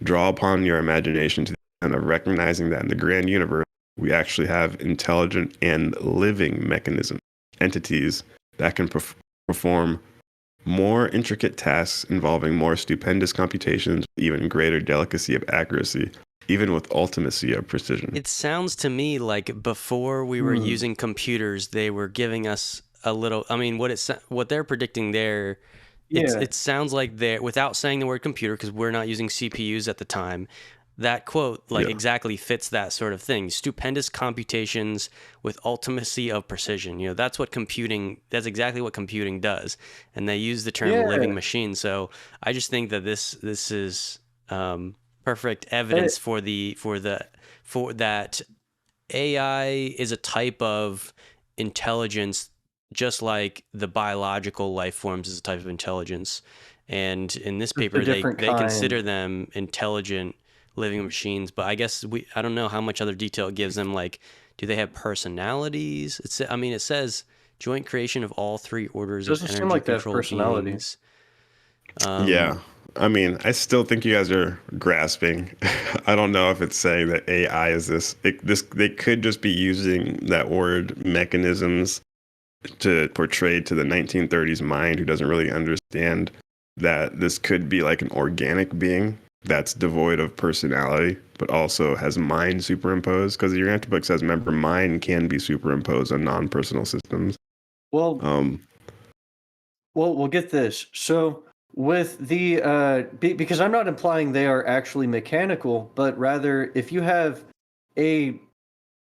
draw upon your imagination to the end of recognizing that in the grand universe, we actually have intelligent and living mechanisms, entities that can perform more intricate tasks involving more stupendous computations, even greater delicacy of accuracy, even with ultimacy of precision. It sounds to me like before we were using computers, they were giving us a little. I mean, what they're predicting there, it sounds like they're, without saying the word computer, because we're not using CPUs at the time. That quote exactly fits that sort of thing. Stupendous computations with ultimacy of precision. You know, that's exactly what computing does. And they use the term living machine. So I just think that this is perfect evidence for that AI is a type of intelligence, just like the biological life forms is a type of intelligence. And in this paper, they consider them intelligent living machines. But I guess I don't know how much other detail it gives them. Like, do they have personalities? It says joint creation of all three orders of energy like control beings. Yeah. I mean, I still think you guys are grasping. I don't know if it's saying that AI is this. They could just be using that word mechanisms to portray to the 1930s mind who doesn't really understand that this could be like an organic being that's devoid of personality, but also has mind superimposed. Because your answer book says, remember, mind can be superimposed on non-personal systems. Well, we'll get this. So with the because I'm not implying they are actually mechanical, but rather if you have a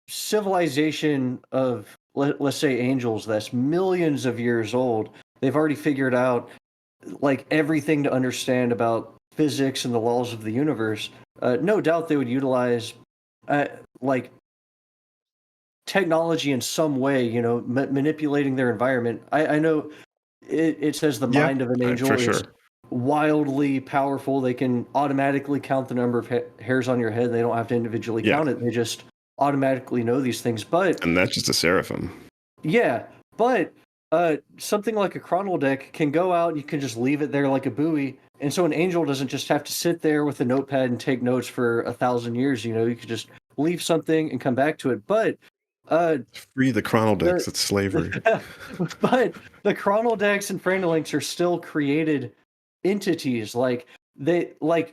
civilization of let's say angels that's millions of years old, they've already figured out like everything to understand about physics and the laws of the universe. No doubt they would utilize like technology in some way, you know, manipulating their environment. I know it says the mind of an angel for is sure. wildly powerful. They can automatically count the number of hairs on your head. They don't have to individually count it. They just automatically know these things. And that's just a seraphim. Yeah, but something like a chronal deck can go out. You can just leave it there like a buoy, and so an angel doesn't just have to sit there with a notepad and take notes for 1,000 years. You know, you could just leave something and come back to it. But free the chronal decks. It's slavery. But the chronal decks and frantalinks are still created entities,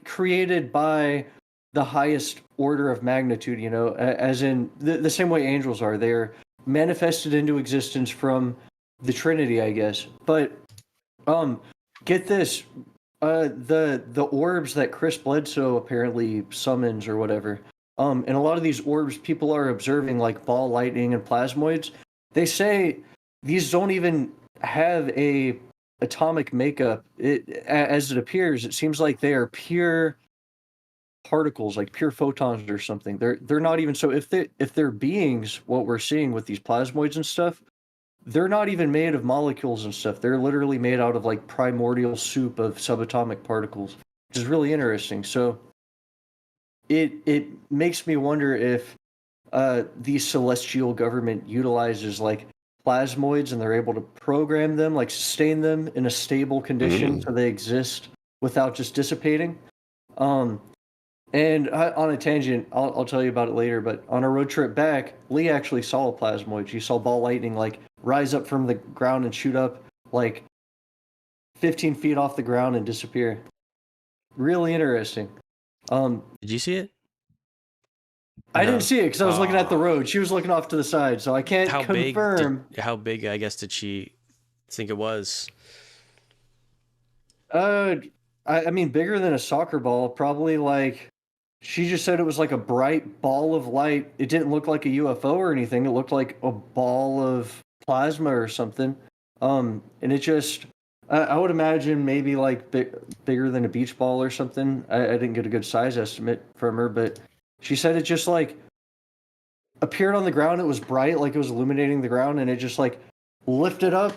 created by the highest order of magnitude. You know, as in the same way angels are. They're manifested into existence from the Trinity, I guess. But get this, the orbs that Chris Bledsoe apparently summons or whatever. And a lot of these orbs people are observing, like ball lightning and plasmoids. They say these don't even have a atomic makeup. As it appears, it seems like they are pure particles, like pure photons or something. They're not even so. If they're beings, what we're seeing with these plasmoids and stuff, they're not even made of molecules and stuff. They're literally made out of like primordial soup of subatomic particles, which is really interesting. So it makes me wonder if the celestial government utilizes like plasmoids and they're able to program them, like sustain them in a stable condition so they exist without just dissipating. And on a tangent, I'll tell you about it later, but on a road trip back, Lee actually saw a plasmoid. She saw ball lightning like rise up from the ground and shoot up like 15 feet off the ground and disappear. Really interesting. Did you see it? I didn't see it because I was looking at the road. She was looking off to the side, so I can't confirm. How big, I guess, did she think it was? I mean, bigger than a soccer ball. Probably like, she just said it was like a bright ball of light. It didn't look like a UFO or anything. It looked like a ball of plasma or something. And it just, I would imagine maybe like bigger than a beach ball or something. I didn't get a good size estimate from her, but she said it just like appeared on the ground. It was bright, like it was illuminating the ground, and it just like lifted up,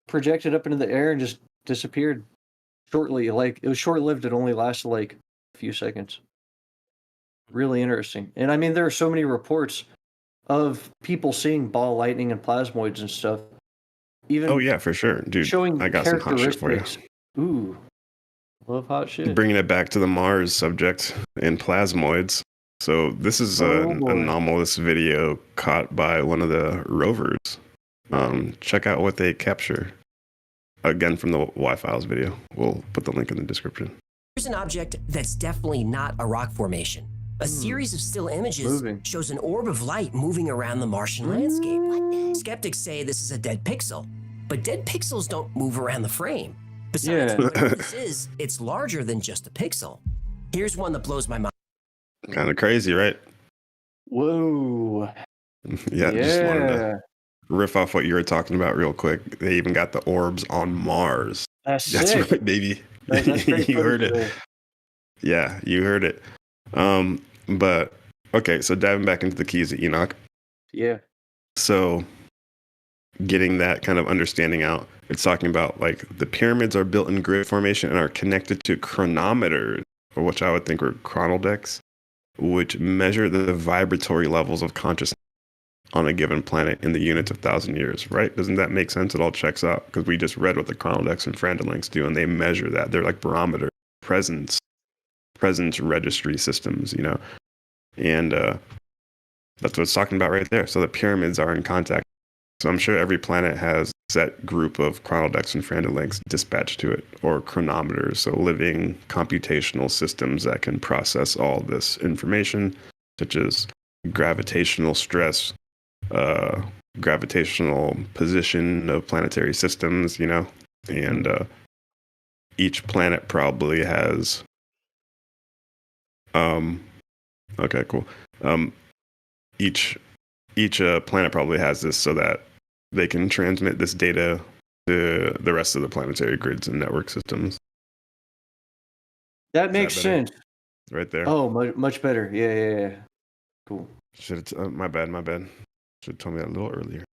projected up into the air, and just disappeared shortly. Like it was short lived. It only lasted like a few seconds. Really interesting. And I mean, there are so many reports of people seeing ball lightning and plasmoids and stuff. Even Oh yeah, for sure, dude. showing I got some hot shit for you. characteristics. Ooh, love hot shit. Bringing it back to the Mars subject and plasmoids. So this is Oh, an boy. anomalous video caught by one of the rovers. Check out what they capture. Again, from the Y-Files video. We'll put the link in the description. Here's an object that's definitely not a rock formation. A series of still images Moving. shows an orb of light moving around the Martian landscape. Skeptics say this is a dead pixel, but dead pixels don't move around the frame. Besides, Yeah. whatever this is, it's larger than just a pixel. Here's one that blows my mind. Kind of crazy, right? Whoa. Yeah, just wanted Yeah. to riff off what you were talking about real quick. They even got the orbs on Mars. That's That's sick. right, baby. That's great You heard footage it. there. Yeah, you heard it. But okay, so diving back into the keys of Enoch. Yeah. So getting that kind of understanding out, it's talking about like the pyramids are built in grid formation and are connected to chronometers, or which I would think were chronodecks, which measure the vibratory levels of consciousness on a given planet in the units of 1,000 years, right? Doesn't that make sense? It all checks out because we just read what the chronodecks and frandalinks do, and they measure that. They're like barometer presence registry systems, you know, and that's what it's talking about right there. So the pyramids are in contact. So I'm sure every planet has a set group of chronodecks and frandalinks dispatched to it, or chronometers, so living computational systems that can process all this information, such as gravitational stress, gravitational position of planetary systems, you know, and each planet probably has okay, cool. Each planet probably has this so that they can transmit this data to the rest of the planetary grids and network systems. That makes better? sense. Right there. Oh, much better. Yeah. Cool. Should my bad. Should have told me that a little earlier.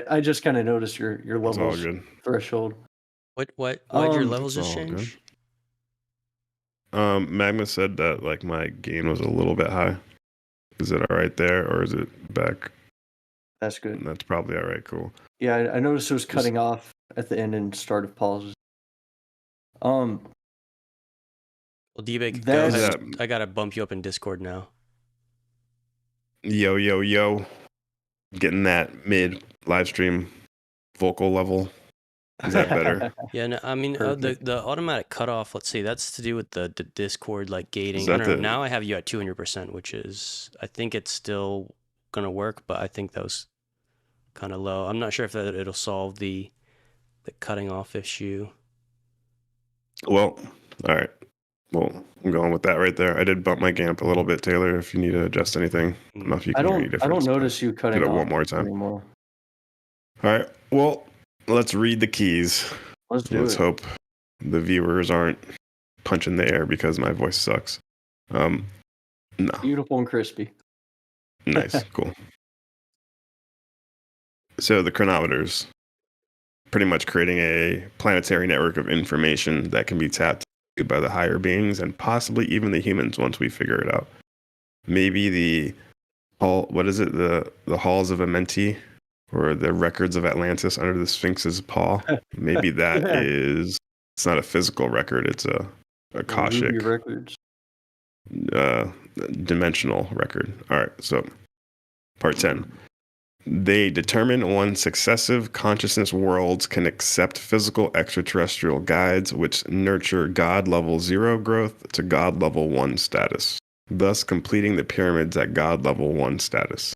I just kind of noticed your It's all levels good. threshold. What did your levels It's just all good. change? Magma said that like my gain was a little bit high. Is it all right there, or is it back? That's good. That's probably all right. Cool. Yeah, I noticed it was cutting off at the end and start of pauses. Well, D-Big, go That's- ahead. Yeah. I gotta bump you up in Discord now. Yo. Getting that mid live stream vocal level. Is that better? Yeah, no, I mean Perfect. the automatic cutoff. Let's see, that's to do with the Discord like gating. Is I that don't know. the- Now I have you at 200%, which is I think it's still gonna work, but I think that was kind of low. I'm not sure if it'll solve the cutting off issue. Well, all right. Well, I'm going with that right there. I did bump my GAMP a little bit, Taylor, if you need to adjust anything. I don't know if you I can hear any don't difference. but notice you cutting do it off one more time. anymore. All right. Well, let's read the keys. Let's do Let's it. hope the viewers aren't punching the air because my voice sucks. No. Beautiful and crispy. Nice. Cool. So the chronometers, pretty much creating a planetary network of information that can be tapped by the higher beings and possibly even the humans once we figure it out. Maybe the what is it? The halls of Amenti, or the records of Atlantis under the Sphinx's paw. Maybe that is. It's not a physical record. It's a Akashic Ruby Records. dimensional record. All right. So part 10. They determine when successive consciousness worlds can accept physical extraterrestrial guides which nurture God level 0 growth to God level 1 status, thus completing the pyramids at God level 1 status.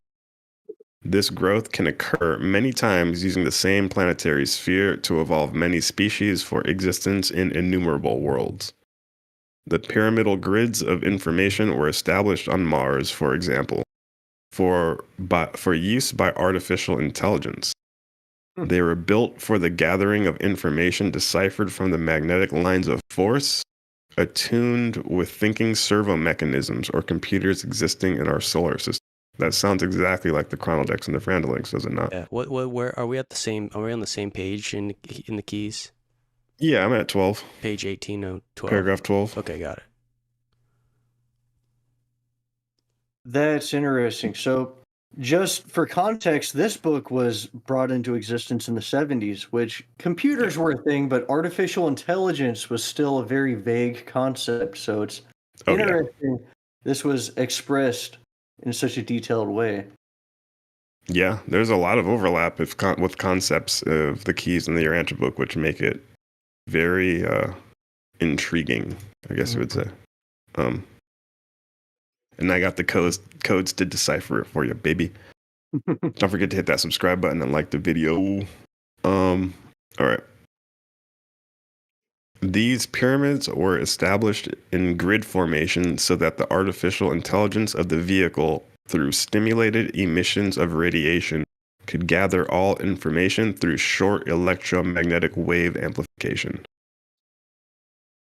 This growth can occur many times using the same planetary sphere to evolve many species for existence in innumerable worlds. The pyramidal grids of information were established on Mars, for example, for use by artificial intelligence. They were built for the gathering of information deciphered from the magnetic lines of force, attuned with thinking servo mechanisms or computers existing in our solar system. That sounds exactly like the chronodex and the Frandalinks, does it not? Yeah. Where are we at the same? Are we on the same page in the keys? Yeah, I'm at 12. Page 18, no 12. Paragraph 12. Okay, got it. That's interesting. So, just for context, this book was brought into existence in the 70s, which computers were a thing, but artificial intelligence was still a very vague concept. So, it's Oh, yeah. interesting this was expressed in such a detailed way. Yeah, there's a lot of overlap with concepts of the keys in the Urantia book, which make it very intriguing, I guess you would say. And I got the codes to decipher it for you, baby. Don't forget to hit that subscribe button and like the video. All right. These pyramids were established in grid formation so that the artificial intelligence of the vehicle, through stimulated emissions of radiation, could gather all information through short electromagnetic wave amplification.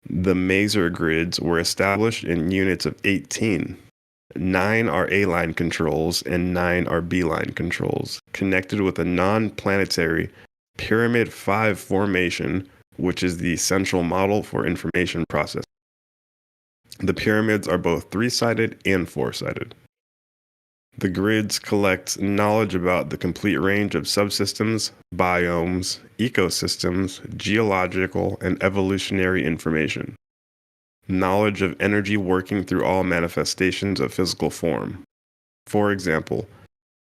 The maser grids were established in units of 18. 9 are A-line controls and 9 are B-line controls, connected with a non-planetary Pyramid 5 formation, which is the central model for information processing. The pyramids are both 3-sided and 4-sided. The grids collect knowledge about the complete range of subsystems, biomes, ecosystems, geological, and evolutionary information. Knowledge of energy working through all manifestations of physical form. For example,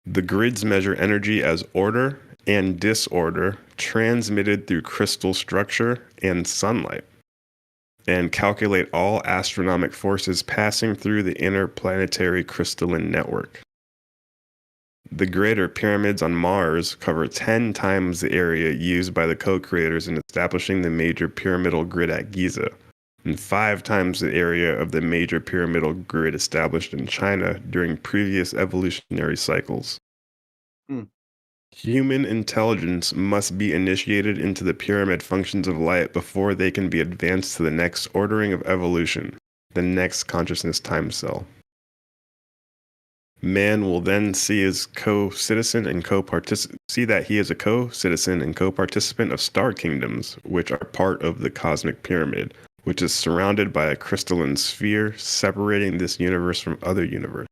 the grids measure energy as order and disorder transmitted through crystal structure and sunlight, and calculate all astronomic forces passing through the interplanetary crystalline network. The grid or pyramids on Mars cover 10 times the area used by the co-creators in establishing the major pyramidal grid at Giza, and 5 times the area of the major pyramidal grid established in China during previous evolutionary cycles. Human intelligence must be initiated into the pyramid functions of light before they can be advanced to the next ordering of evolution, the next consciousness time cell. Man will then see his co-citizen and see that he is a co-citizen and co-participant of star kingdoms, which are part of the cosmic pyramid, which is surrounded by a crystalline sphere separating this universe from other universes.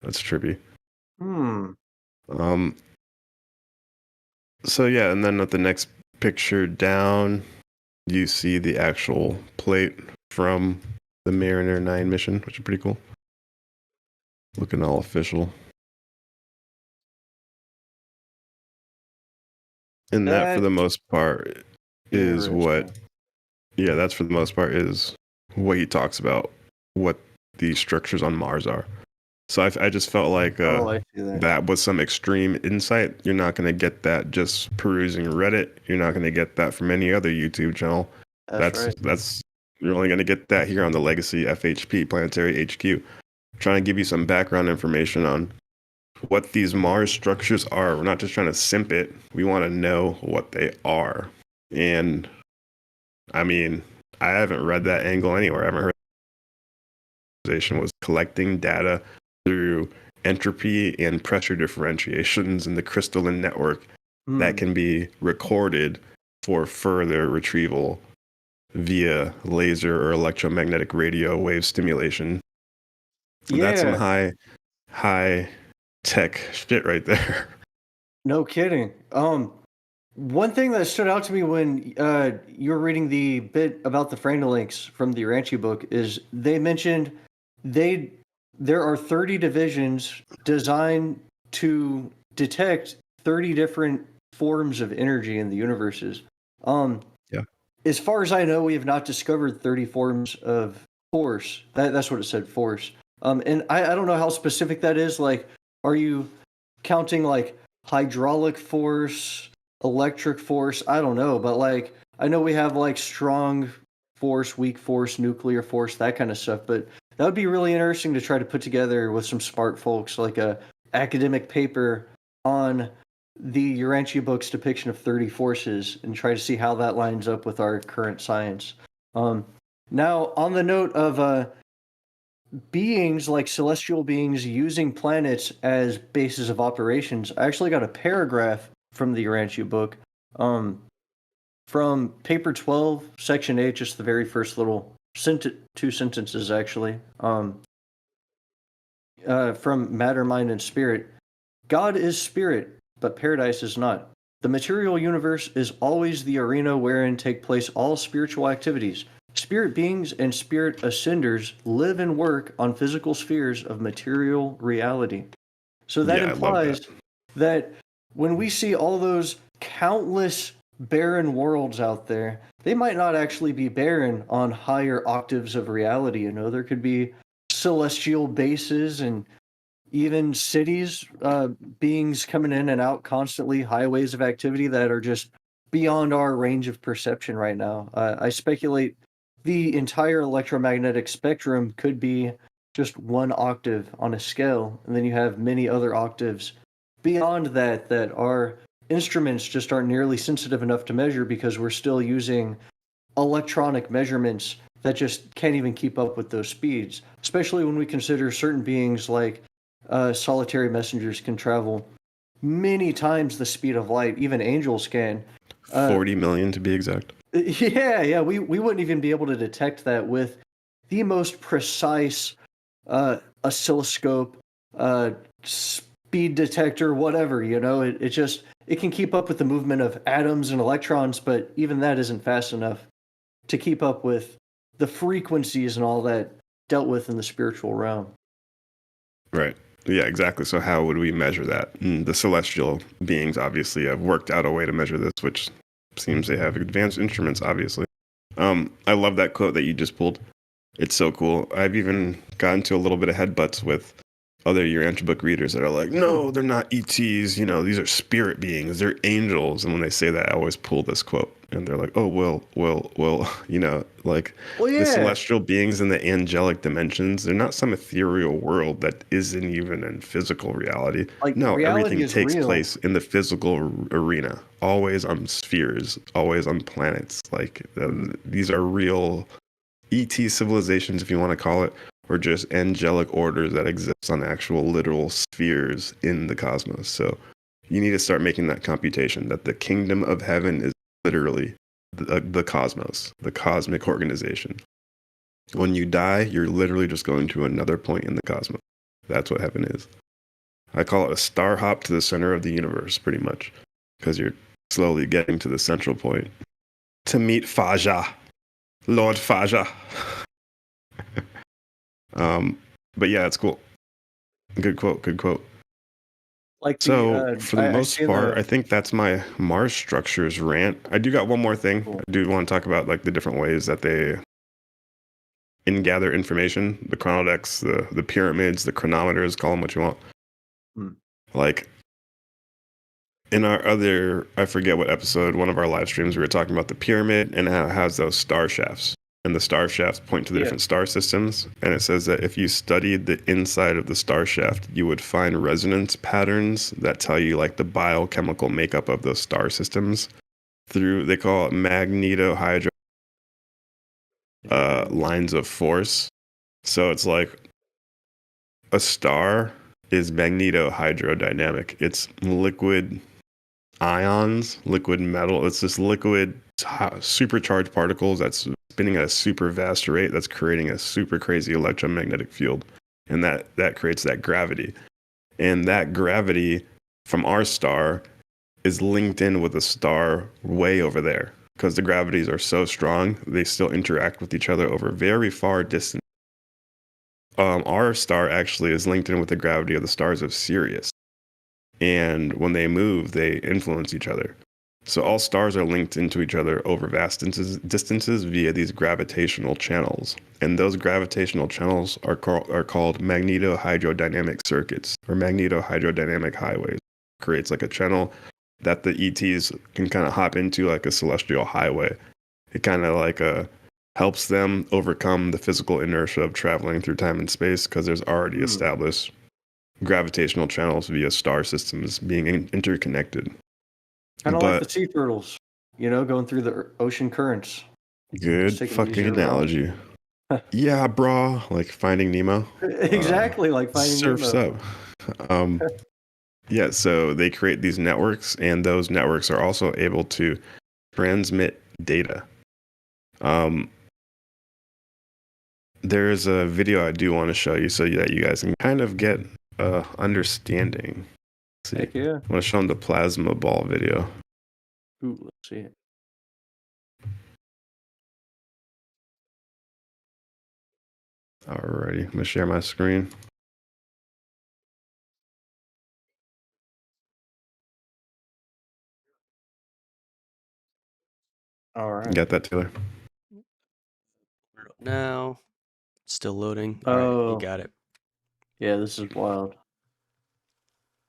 That's trippy. So yeah, and then at the next picture down, you see the actual plate from the Mariner 9 mission, which is pretty cool. Looking all official. And that for the most part is what, yeah, that's for the most part is what he talks about, what the structures on Mars are. So I just felt like that was some extreme insight. You're not going to get that just perusing Reddit. You're not going to get that from any other YouTube channel. That's you're only going to get that here on the Legacy FHP, Planetary HQ. Trying to give you some background information on what these Mars structures are. We're not just trying to simp it. We want to know what they are. And I mean, I haven't read that angle anywhere. I haven't heard was collecting data through entropy and pressure differentiations in the crystalline network that can be recorded for further retrieval via laser or electromagnetic radio wave stimulation. Yeah. That's some high tech shit right there. No kidding. One thing that stood out to me when you were reading the bit about the Frandalinks from the Urantia book is they mentioned there are 30 divisions designed to detect 30 different forms of energy in the universes. Yeah. As far as I know, we have not discovered 30 forms of force. That's what it said, force. And I don't know how specific that is. Like, are you counting like hydraulic force, electric force? I don't know, but like I know we have like strong force, weak force, nuclear force, that kind of stuff. But that would be really interesting to try to put together with some smart folks, like a academic paper on the Urantia book's depiction of 30 forces and try to see how that lines up with our current science. Now, on the note of beings like celestial beings using planets as bases of operations, I actually got a paragraph from the Urantia book, from paper 12, section 8, just the very first little two sentences actually, from Matter, Mind, and Spirit. God is spirit, but paradise is not. The material universe is always the arena wherein take place all spiritual activities. Spirit beings and spirit ascenders live and work on physical spheres of material reality. So that implies that when we see all those countless barren worlds out there, they might not actually be barren on higher octaves of reality. You know, there could be celestial bases and even cities, beings coming in and out constantly, highways of activity that are just beyond our range of perception right now. I speculate the entire electromagnetic spectrum could be just one octave on a scale, and then you have many other octaves beyond that that our instruments just aren't nearly sensitive enough to measure because we're still using electronic measurements that just can't even keep up with those speeds, especially when we consider certain beings like solitary messengers can travel many times the speed of light. Even angels can. 40 million to be exact. Yeah. We wouldn't even be able to detect that with the most precise oscilloscope, speed detector, whatever. You know, it can keep up with the movement of atoms and electrons, but even that isn't fast enough to keep up with the frequencies and all that dealt with in the spiritual realm. Right. Yeah, exactly. So how would we measure that? The celestial beings obviously have worked out a way to measure this, which seems they have advanced instruments, obviously. I love that quote that you just pulled. It's so cool. I've even gotten to a little bit of headbutts with other Urantia book readers that are like, no, they're not ETs. You know, these are spirit beings. They're angels. And when they say that, I always pull this quote. And they're like, oh, well, you know, like the celestial beings in the angelic dimensions, they're not some ethereal world that isn't even in physical reality. Like, no, reality everything is takes real. place in the physical arena, always on spheres, always on planets. Like these are real ET civilizations, if you want to call it, or just angelic orders that exist on actual literal spheres in the cosmos. So you need to start making that computation that the kingdom of heaven is literally the cosmos, the cosmic organization. When you die, you're literally just going to another point in the cosmos. That's what heaven is. I call it a star hop to the center of the universe, pretty much, because you're slowly getting to the central point to meet Faja, Lord Faja. But yeah, it's cool. Good quote. Like So for the most part, I I think that's my Mars structures rant. I do got one more thing. Cool. I do want to talk about like the different ways that they gather information, the chronodex, the pyramids, the chronometers, call them what you want. Like in our other, I forget what episode, one of our live streams, we were talking about the pyramid and how it has those star shafts. And the star shafts point to the different star systems. And it says that if you studied the inside of the star shaft, you would find resonance patterns that tell you like the biochemical makeup of those star systems through, they call it magnetohydro lines of force. So it's like a star is magnetohydrodynamic. It's liquid ions, liquid metal. It's just liquid supercharged particles that's spinning at a super vast rate that's creating a super crazy electromagnetic field. And that creates that gravity. And that gravity from our star is linked in with a star way over there. Because the gravities are so strong, they still interact with each other over very far distance. Our star actually is linked in with the gravity of the stars of Sirius. And when they move, they influence each other. So all stars are linked into each other over vast distances via these gravitational channels. And those gravitational channels are called magnetohydrodynamic circuits or magnetohydrodynamic highways. Creates like a channel that the ETs can kind of hop into like a celestial highway. It kind of like helps them overcome the physical inertia of traveling through time and space because there's already established gravitational channels via star systems being interconnected. Kind of like But the sea turtles, going through the ocean currents. good Just taking it fucking easier, bro. analogy. Yeah, bro. Like Finding Nemo. Exactly like Finding Surfs Nemo. up. Yeah, so they create these networks, and those networks are also able to transmit data. There's a video I do want to show you so that you guys can kind of get understanding. Let's see. Heck yeah. I want to show them the plasma ball video. Ooh, let's see it. Alrighty, I'm gonna share my screen. All You right. got that, Taylor? Now, still loading. All right, Oh, you got it. yeah, this is wild.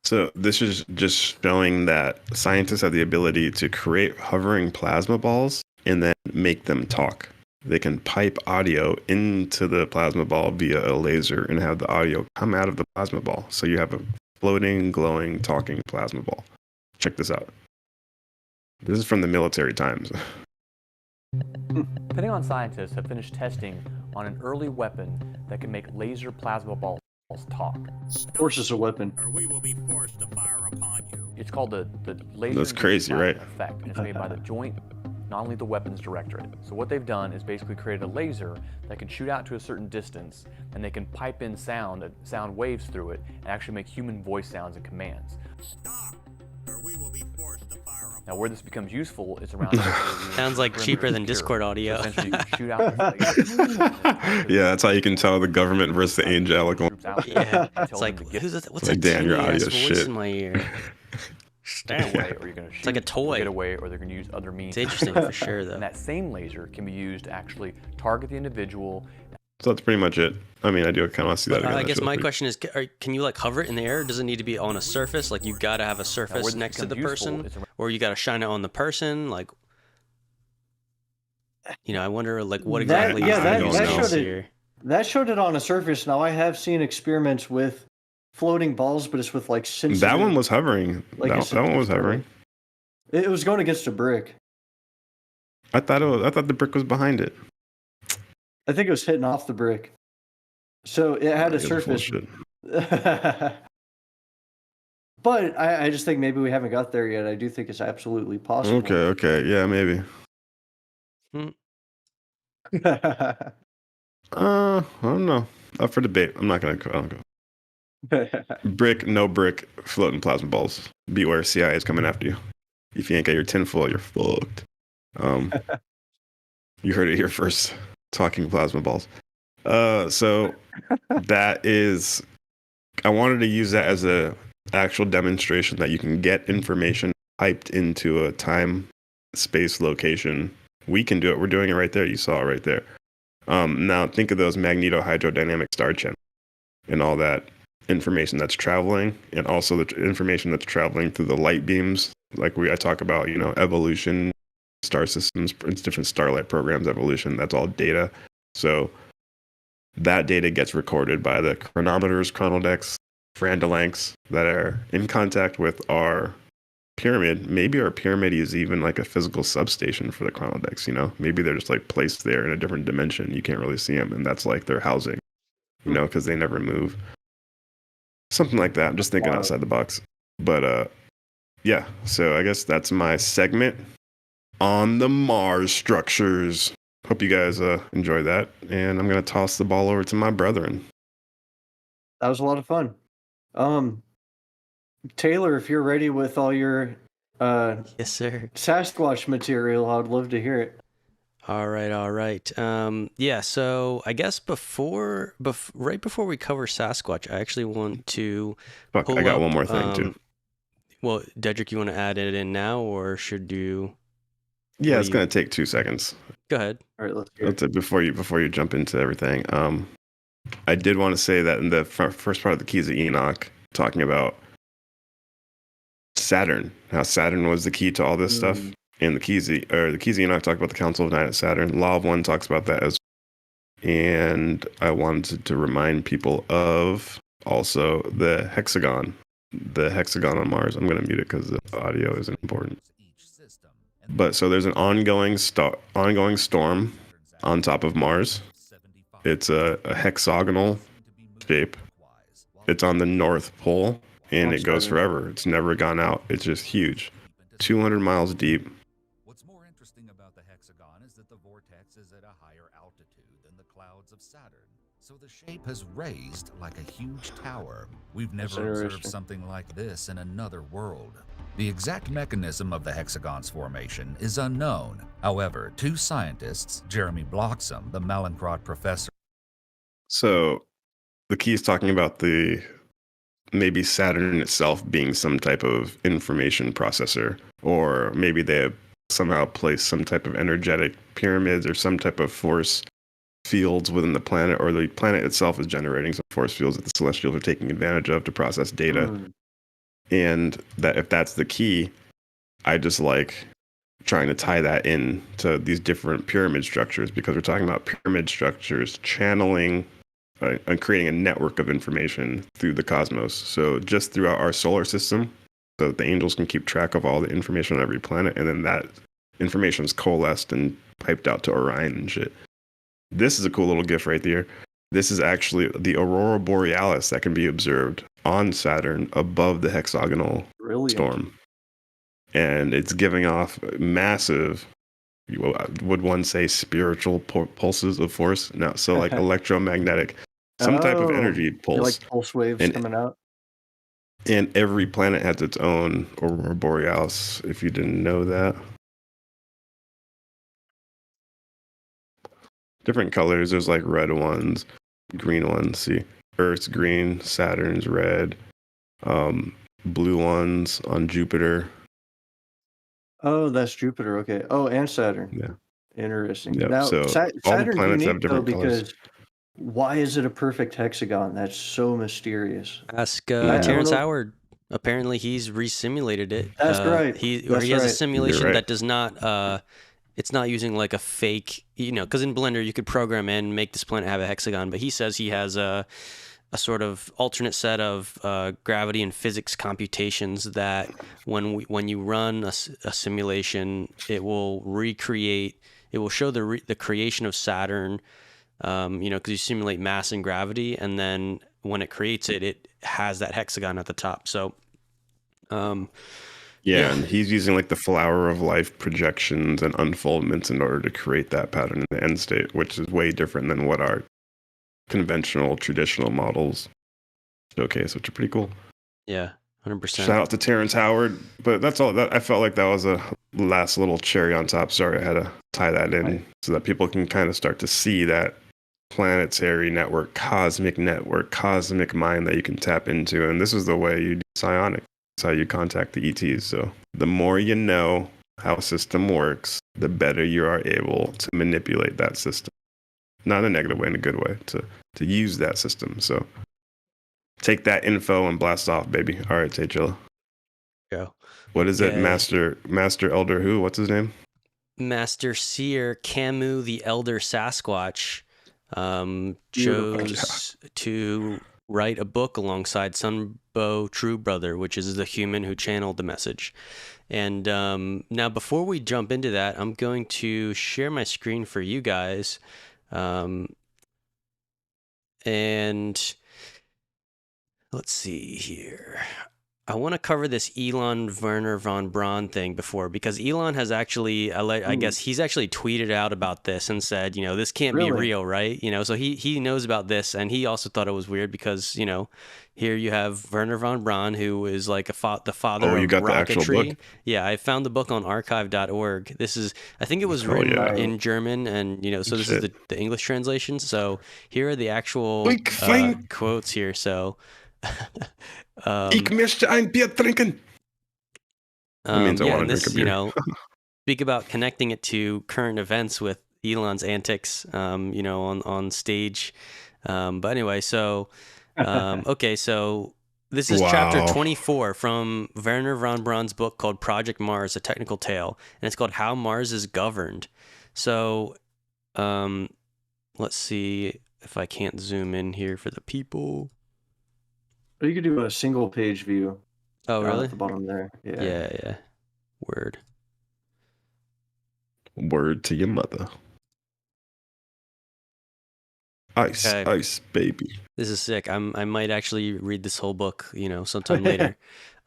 So this is just showing that scientists have the ability to create hovering plasma balls and then make them talk. They can pipe audio into the plasma ball via a laser and have the audio come out of the plasma ball. So you have a floating, glowing, talking plasma ball. Check this out. This is from the Military Times. Pentagon scientists have finished testing on an early weapon that can make laser plasma balls talk. Force is a weapon. Or we will be forced to fire upon you. It's called the laser That's crazy, plasma right? effect, and it's made by the Joint Non-Lethal Weapons Directorate. So what they've done is basically created a laser that can shoot out to a certain distance, and they can pipe in sound waves through it, and actually make human voice sounds and commands. Stop, or we will be forced to fire upon Now, where this becomes useful is around. Sounds like cheaper than Discord audio. So essentially, you can shoot out this laser. Yeah, that's how you can tell the government versus the angelical. Troops out there Yeah, and it's tell like, them to get who's that? What's Like, that Dan, your tinny ass audio's voice shit. in my ear? away, or you're going to shoot. like a toy. Get away, or they're going to use other means. It's interesting for sure, though. And that same laser can be used to actually target the individual. So that's pretty much it. I mean, I do kind of want to see that again. I guess That's my really question is, can you like hover it in the air? Does it need to be on a surface? Like you gotta have a Now, surface where this next to the becomes useful person, is around- or you gotta shine it on the person? Like, I wonder like what That- exactly yeah, is that- the use that case showed it- here? That showed it on a surface. Now I have seen experiments with floating balls, but it's with like sensitive. That one was hovering. Like that one was hovering. It was going against a brick. I thought the brick was behind it. I think it was hitting off the brick. So it had a It was full of surface. shit. But I just think maybe we haven't got there yet. I do think it's absolutely possible. Okay, yeah, maybe. I don't know. Up for debate. I'm not gonna go. Brick, no brick, floating plasma balls. Beware, CIA is coming after you. If you ain't got your tinfoil, you're fucked. You heard it here first. Talking plasma balls. So that is. I wanted to use that as a actual demonstration that you can get information piped into a time, space, location. We can do it. We're doing it right there. You saw it right there. Now think of those magnetohydrodynamic star channels and all that information that's traveling, and also the information that's traveling through the light beams. Like I talk about, evolution, star systems, different starlight programs, evolution. That's all data. So that data gets recorded by the chronometers, chronodecks, frandalanks that are in contact with our pyramid. Maybe our pyramid is even like a physical substation for the chronodecks. Maybe they're just like placed there in a different dimension. You can't really see them, and that's like their housing. Because they never move. Something like that. I'm just thinking outside the box. But yeah. So I guess that's my segment on the Mars structures. Hope you guys enjoy that, and I'm gonna toss the ball over to my brethren. That was a lot of fun. Taylor, if you're ready with all your Yes, sir. Sasquatch material, I'd love to hear it. All right. Yeah. So I guess right before we cover Sasquatch, I actually want to. Fuck, I pull got up, one more thing too. Well, Dedrick, you want to add it in now, or should you? Yeah, what it's do gonna take 2 seconds. Go ahead. All right, let's hear it. That's it before you jump into everything. I did want to say that in the first part of the Keys of Enoch, talking about Saturn, how Saturn was the key to all this stuff, and the Keys of Enoch talk about the Council of Nine at Saturn. Law of One talks about that as well. And I wanted to remind people of also the hexagon. The hexagon on Mars. I'm going to mute it because the audio isn't important. But so there's an ongoing storm on top of Mars. It's a hexagonal shape. It's on the North Pole, and it goes forever. It's never gone out. It's just huge. 200 miles deep. What's more interesting about the hexagon is that the vortex is at a higher altitude than the clouds of Saturn. So the shape has raised like a huge tower. We've never observed something like this in another world. The exact mechanism of the hexagon's formation is unknown. However, two scientists, Jeremy Bloxham, the Mallinckrodt professor. So the key is talking about maybe Saturn itself being some type of information processor, or maybe they have somehow placed some type of energetic pyramids or some type of force fields within the planet, or the planet itself is generating some force fields that the Celestials are taking advantage of to process data. And that if that's the key, I just like trying to tie that in to these different pyramid structures, because we're talking about pyramid structures channeling and creating a network of information through the cosmos. So just throughout our solar system, so that the angels can keep track of all the information on every planet, and then that information is coalesced and piped out to Orion and shit. This is a cool little GIF right there. This is actually the aurora borealis that can be observed on Saturn above the hexagonal storm. And it's giving off massive, would one say, spiritual pulses of force? No, so like electromagnetic, some type of energy pulse. Like pulse waves coming out. And every planet has its own aurora borealis, if you didn't know that. Different colors. There's like red ones, green ones. See, Earth's green, Saturn's red, blue ones on Jupiter. Oh, that's Jupiter. Okay. Oh, and Saturn. Yeah. Interesting. Yeah. Now, So all the Saturn's planets unique have different though, colors. because why is it a perfect hexagon? That's so mysterious. Ask I Terrence don't know. Howard. Apparently, he's resimulated it. That's right. He That's has a right. simulation You're right. that does not. It's not using like a fake, because in Blender you could program in, make this planet have a hexagon, but he says he has a sort of alternate set of gravity and physics computations that when you run a simulation, it will recreate, it will show the creation of Saturn, because you simulate mass and gravity, and then when it creates it, it has that hexagon at the top. So, Yeah, and he's using like the flower of life projections and unfoldments in order to create that pattern in the end state, which is way different than what our conventional, traditional models showcase, which are pretty cool. Yeah, 100%. Shout out to Terrence Howard. But that's all. I felt like that was a last little cherry on top. Sorry, I had to tie that in so that people can kind of start to see that planetary network, cosmic mind that you can tap into. And this is the way you do psionic. That's how you contact the ETs. So the more you know how a system works, the better you are able to manipulate that system. Not in a negative way, in a good way, to use that system. So take that info and blast off, baby. All right, Taychilla. Go. What is it? Master Elder who? What's his name? Master Seer Camus the Elder Sasquatch chose to write a book alongside Sunbow True Brother, which is the human who channeled the message. And now, before we jump into that, I'm going to share my screen for you guys. And let's see here. I want to cover this Elon Werner von Braun thing before, because Elon has actually, I guess he's actually tweeted out about this and said, this can't be real, right? So he knows about this, and he also thought it was weird because, here you have Werner von Braun, who is like the father of got the actual rocketry. book? Yeah, I found the book on archive.org. I think it was written in German, and, so this is the English translation. So here are the actual quotes here. So... Ich möchte ein Bier trinken. That means I want to drink a beer. Speak about connecting it to current events with Elon's antics, on stage. But anyway, so okay, so this is chapter 24 from Werner von Braun's book called Project Mars: A Technical Tale, and it's called How Mars is Governed. So, let's see if I can't zoom in here for the people. Or you could do a single page view. Oh, Down really? at the bottom there. Yeah. Yeah. Word. Word to your mother. Ice, Okay. ice, baby. This is sick. I might actually read this whole book, sometime later.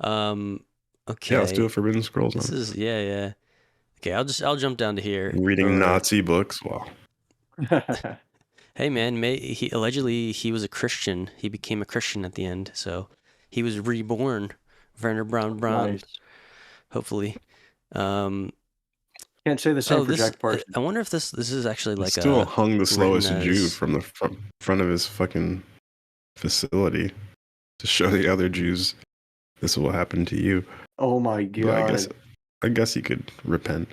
Okay. Yeah, let's do a Forbidden Scrolls This one. is yeah. Okay, I'll jump down to here. Reading Nazi books. Wow. Hey man, he allegedly he was a Christian. He became a Christian at the end, so he was reborn. Werner Braun. Nice. Hopefully. Can't say the same for Jack Parsons. I wonder if this is actually like Still hung the slowest written Jew as- from the front of his fucking facility to show the other Jews this will happen to you. Oh my But god. I guess he could repent.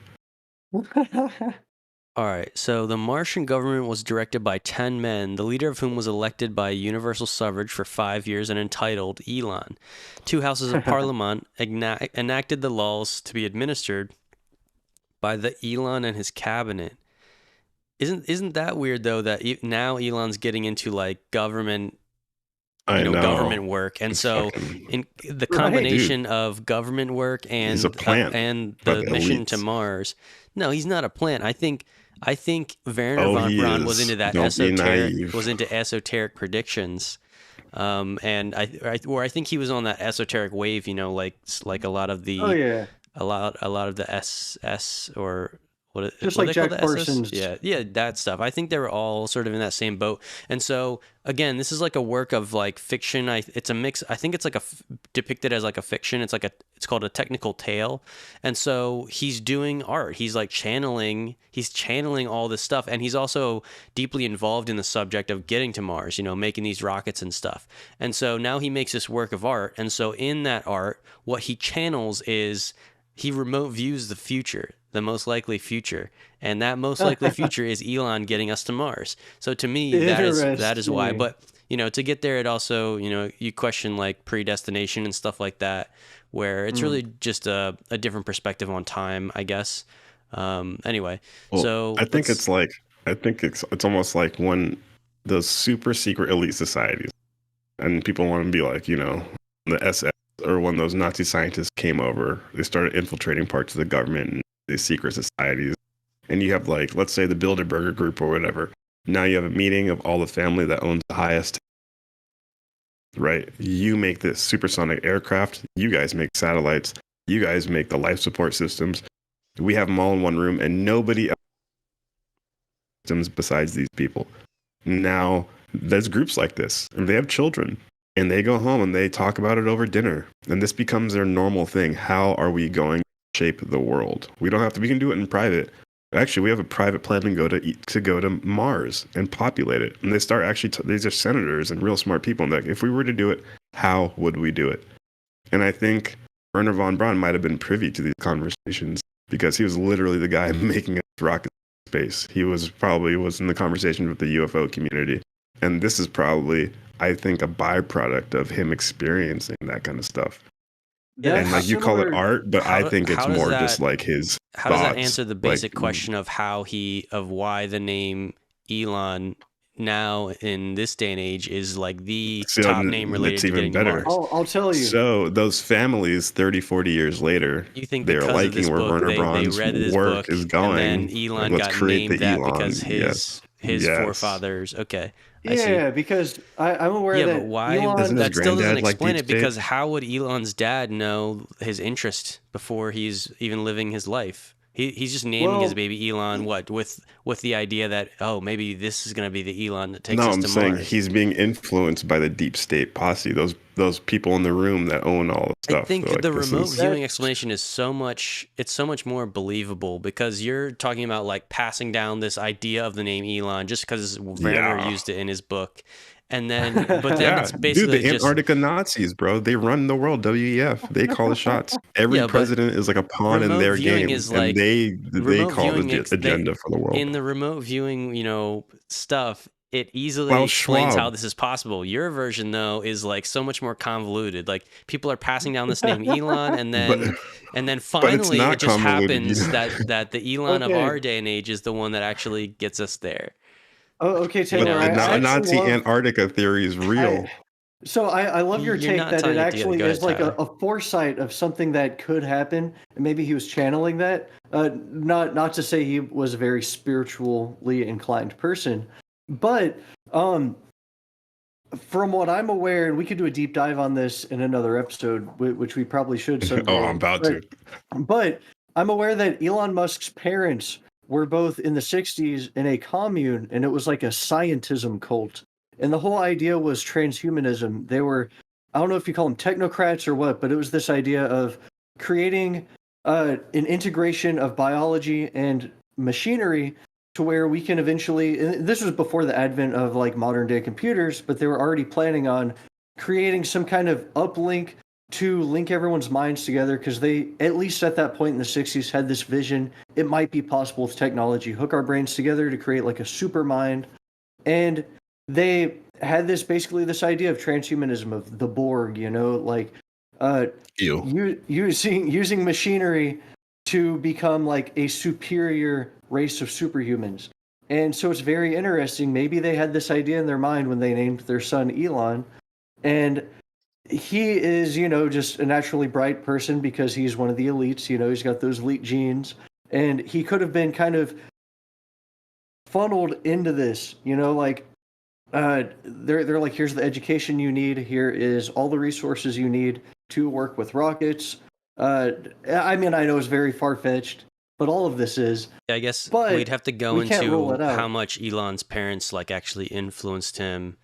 All right, so the Martian government was directed by 10 men, the leader of whom was elected by universal suffrage for 5 years and entitled Elon. 2 houses of parliament enacted the laws to be administered by the Elon and his cabinet. Isn't that weird though that now Elon's getting into like government government work, and It's so fucking- in the combination of government work and He's a plant and by the the mission to elites. Mars. No, he's not a plant. I think Werner Oh, von he Braun was is. into that Don't be naive. esoteric predictions. And I think he was on that esoteric wave, like a lot of the Oh yeah. a lot of the SS or what Just what like they call Jack the SS? Parsons. Yeah, that stuff. I think they were all sort of in that same boat. And so again, this is like a work of like fiction. It's a mix. I think it's like depicted as like a fiction. It's called a technical tale. And so he's doing art. He's like channeling all this stuff, and he's also deeply involved in the subject of getting to Mars, making these rockets and stuff. And so now he makes this work of art. And so in that art, what he channels is he remote views the future, the most likely future, and that most likely future is Elon getting us to Mars. So to me, that is why. Interesting. But to get there, it also you question like predestination and stuff like that, where it's really just a different perspective on time, I guess. Anyway, Well, so I think it's almost like when those super secret elite societies, and people want to be like, the SS, or when those Nazi scientists came over, they started infiltrating parts of the government and these secret societies. And you have like, let's say the Bilderberger group or whatever. Now you have a meeting of all the family that owns the highest, right? You make this supersonic aircraft. You guys make satellites. You guys make the life support systems. We have them all in one room, and nobody else systems besides these people. Now there's groups like this, and they have children, and they go home and they talk about it over dinner, and this becomes their normal thing. How are we going to shape the world? We can do it in private. Actually, we have a private plan to go to Mars and populate it. And they start these are senators and real smart people. And like, if we were to do it, how would we do it? And I think Werner von Braun might have been privy to these conversations because he was literally the guy making a rocket space. He was in the conversation with the UFO community. And this is probably, I think, a byproduct of him experiencing that kind of stuff. And like you call it art, but I think it's more just like his How does that thoughts. answer the basic question of why the name Elon now in this day and age is like the top name related it's to even getting to better. Mars? I'll tell you. So those families 30, 40 years later, You think they're because of this liking where book, Werner they Braun's read this work book, is going. and then Elon Let's got create named the that Elon. because his Yes. forefathers. Okay. I see. Yeah, because I'm aware Yeah, that but why? Elon, Isn't his That still doesn't granddad like explain Deep it, because State? how would Elon's dad know his interest before he's even living his life? He's just naming his baby Elon with the idea that maybe this is gonna be the Elon that takes No, us I'm to saying Mars. he's being influenced by the Deep State posse. Those people in the room that own all the stuff. I think They're like, the this remote is- viewing explanation is so much more believable, because you're talking about like passing down this idea of the name Elon just because Werner Yeah. used it in his book. And then, but then Yeah, it's dude, basically the just Antarctica Nazis, bro. They run the world. WEF. They call the shots. Every Yeah, but president is like a pawn in remote their viewing game, is like- and they remote call the viewing agenda for the world. in the remote viewing, stuff. It easily Klaus explains Schwab. how this is possible. Your version, though, is like so much more convoluted. Like people are passing down this name Elon, and then it's finally not it just convoluted, happens you know? that the Elon of Okay. our day and age is the one that actually gets us there. oh, okay, But Taylor, know, I the actually Nazi love- Antarctica theory is real. So I love your You're take not that it tying it together. actually Go is ahead, like Tyler. a foresight of something that could happen, and maybe he was channeling that. Not to say he was a very spiritually inclined person, but um, from what I'm aware, and we could do a deep dive on this in another episode, which we probably should Oh, I'm someday. about to. But I'm aware that Elon Musk's parents were both in the 60s in a commune, and it was like a scientism cult. And the whole idea was transhumanism. They were, I don't know if you call them technocrats or what, but it was this idea of creating an integration of biology and machinery to where we can eventually, and this was before the advent of like modern day computers, but they were already planning on creating some kind of uplink to link everyone's minds together, because they, at least at that point in the 60s, had this vision it might be possible with technology, hook our brains together to create like a super mind. And they had this, basically this idea of transhumanism, of the Borg, like uh Ew. using machinery to become like a superior race of superhumans. And so it's very interesting. Maybe they had this idea in their mind when they named their son Elon, and he is, just a naturally bright person because he's one of the elites. He's got those elite genes, and he could have been kind of funneled into this. They're like, here's the education you need. Here is all the resources you need to work with rockets. I mean, I know it's very far fetched, but all of this is. I guess But we'd have to go we can't rule into it out. how much Elon's parents like actually influenced him.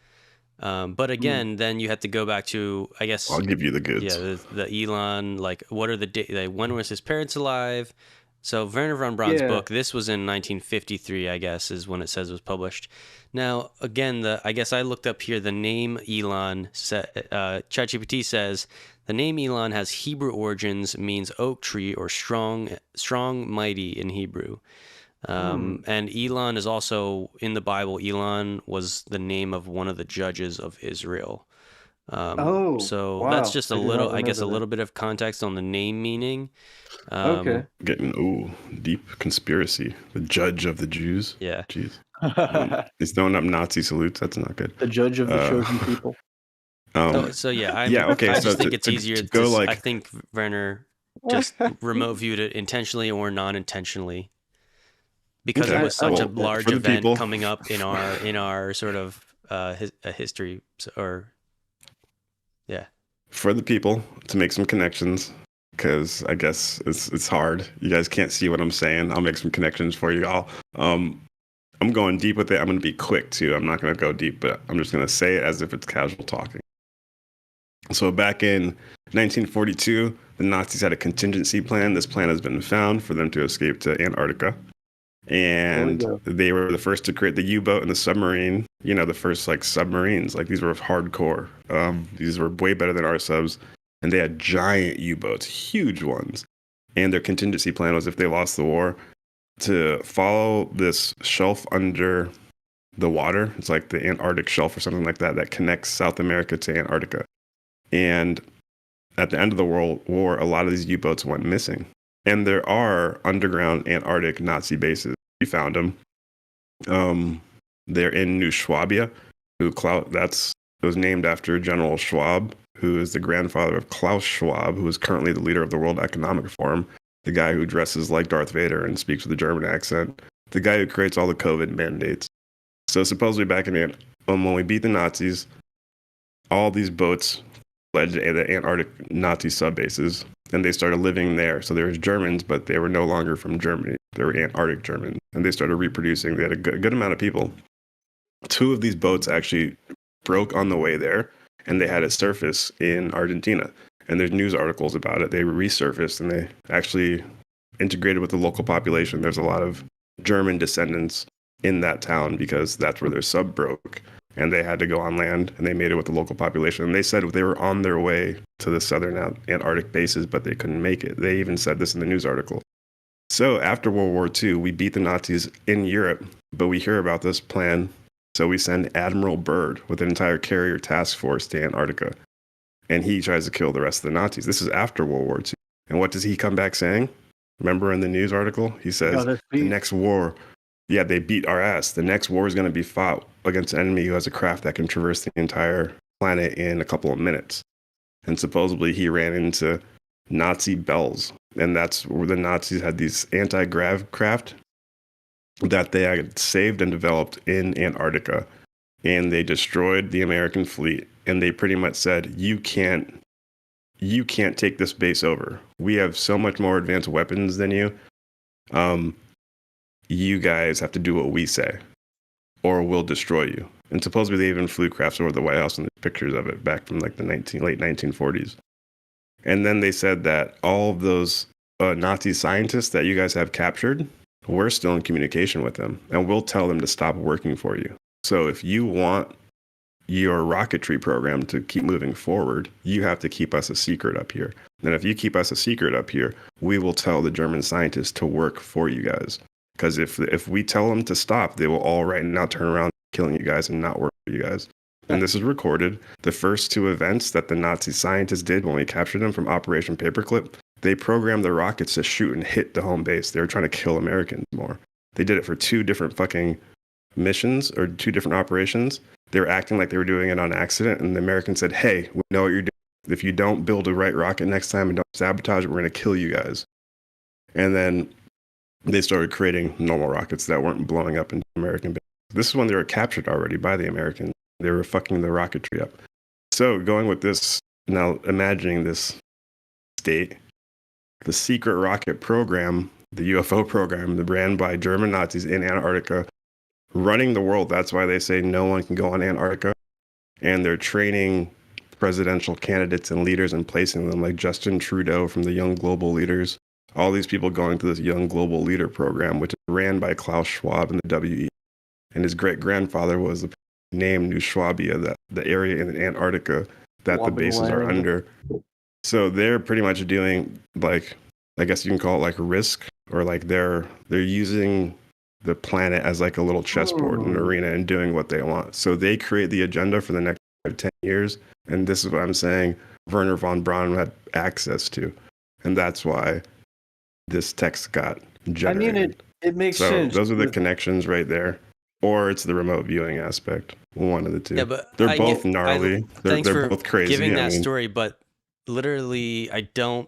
But again, then you have to go back to, I guess, I'll give you the goods. yeah, the Elon, like, what are when was his parents alive? So Werner von Braun's Yeah. book, this was in 1953, I guess, is when it says it was published. Now, again, I guess I looked up here the name Elon. ChatGPT says the name Elon has Hebrew origins, means oak tree or strong, mighty in Hebrew. And Elon is also in the Bible. Elon was the name of one of the judges of Israel. So wow. that's just I a did not little, I guess, a remember little bit of context on the name meaning. Okay. Getting deep conspiracy. The judge of the Jews. Yeah. Jeez. The He's throwing up Nazi salutes. That's not good. judge of the chosen people. So yeah, yeah. Okay. I so just think it's easier to go like I think Werner just remote viewed it intentionally or non-intentionally, because Okay. it was such a Well, large for the event people- coming up in our sort of history, or yeah. for the people to make some connections, because I guess it's hard. You guys can't see what I'm saying. I'll make some connections for you all. I'm going deep with it. I'm going to be quick too. I'm not going to go deep, but I'm just going to say it as if it's casual talking. So back in 1942, the Nazis had a contingency plan. This plan has been found for them to escape to Antarctica. And they were the first to create the U-boat and the submarine, the first like submarines. Like these were hardcore. These were way better than our subs. And they had giant U-boats, huge ones. And their contingency plan was, if they lost the war, to follow this shelf under the water. It's like the Antarctic shelf or something like that connects South America to Antarctica. And at the end of the World War, a lot of these U-boats went missing. And there are underground Antarctic Nazi bases. We found them. They're in New Swabia. It was named after General Schwab, who is the grandfather of Klaus Schwab, who is currently the leader of the World Economic Forum, the guy who dresses like Darth Vader and speaks with a German accent, the guy who creates all the COVID mandates. So supposedly back in when we beat the Nazis, all these boats led to the Antarctic Nazi sub bases, and they started living there. So there was Germans, but they were no longer from Germany. They were Antarctic Germans, and they started reproducing. They had a good amount of people. 2 of these boats actually broke on the way there, and they had it surface in Argentina. And there's news articles about it. They resurfaced, and they actually integrated with the local population. There's a lot of German descendants in that town because that's where their sub broke. And they had to go on land, and they made it with the local population. And they said they were on their way to the southern Antarctic bases, but they couldn't make it. They even said this in the news article. So after World War II, we beat the Nazis in Europe, but we hear about this plan. So we send Admiral Byrd with an entire carrier task force to Antarctica. And he tries to kill the rest of the Nazis. This is after World War II. And what does he come back saying? Remember in the news article? He says, the next war, they beat our ass. The next war is going to be fought against an enemy who has a craft that can traverse the entire planet in a couple of minutes. And supposedly he ran into Nazi bells. And that's where the Nazis had these anti-grav craft that they had saved and developed in Antarctica. And they destroyed the American fleet. And they pretty much said, you can't take this base over. We have so much more advanced weapons than you. You guys have to do what we say, or we'll destroy you. And supposedly they even flew crafts over the White House, and there's pictures of it back from like the late 1940s. And then they said that all of those Nazi scientists that you guys have captured, we're still in communication with them, and we'll tell them to stop working for you. So if you want your rocketry program to keep moving forward, you have to keep us a secret up here. And if you keep us a secret up here, we will tell the German scientists to work for you guys. Because if we tell them to stop, they will all right now turn around killing you guys and not work for you guys. And this is recorded. The first two events that the Nazi scientists did when we captured them from Operation Paperclip, they programmed the rockets to shoot and hit the home base. They were trying to kill Americans more. They did it for 2 different fucking missions or 2 different operations. They were acting like they were doing it on accident, and the Americans said, hey, we know what you're doing. If you don't build the right rocket next time and don't sabotage it, we're going to kill you guys. And then they started creating normal rockets that weren't blowing up into American bases. This is when they were captured already by the Americans. They were fucking the rocketry up. So going with this, now imagining this state, the secret rocket program, the UFO program, ran by German Nazis in Antarctica, running the world. That's why they say no one can go on Antarctica. And they're training presidential candidates and leaders and placing them, like Justin Trudeau from the Young Global Leaders. All these people going to this Young Global Leader program, which is ran by Klaus Schwab and the WE. And his great-grandfather was the named New Schwabia, that the area in Antarctica that the bases are under. So they're pretty much doing, like, I guess you can call it like risk, or like they're using the planet as like a little chessboard, an arena, and doing what they want. So they create the agenda for the next 10 years. And this is what I'm saying Werner von Braun had access to. And that's why this text got generated. I mean, it makes sense. Those are the connections right there. Or it's the remote viewing aspect. One of the two. Yeah, but they're both gnarly. They're both crazy. Giving that story, but literally, I don't.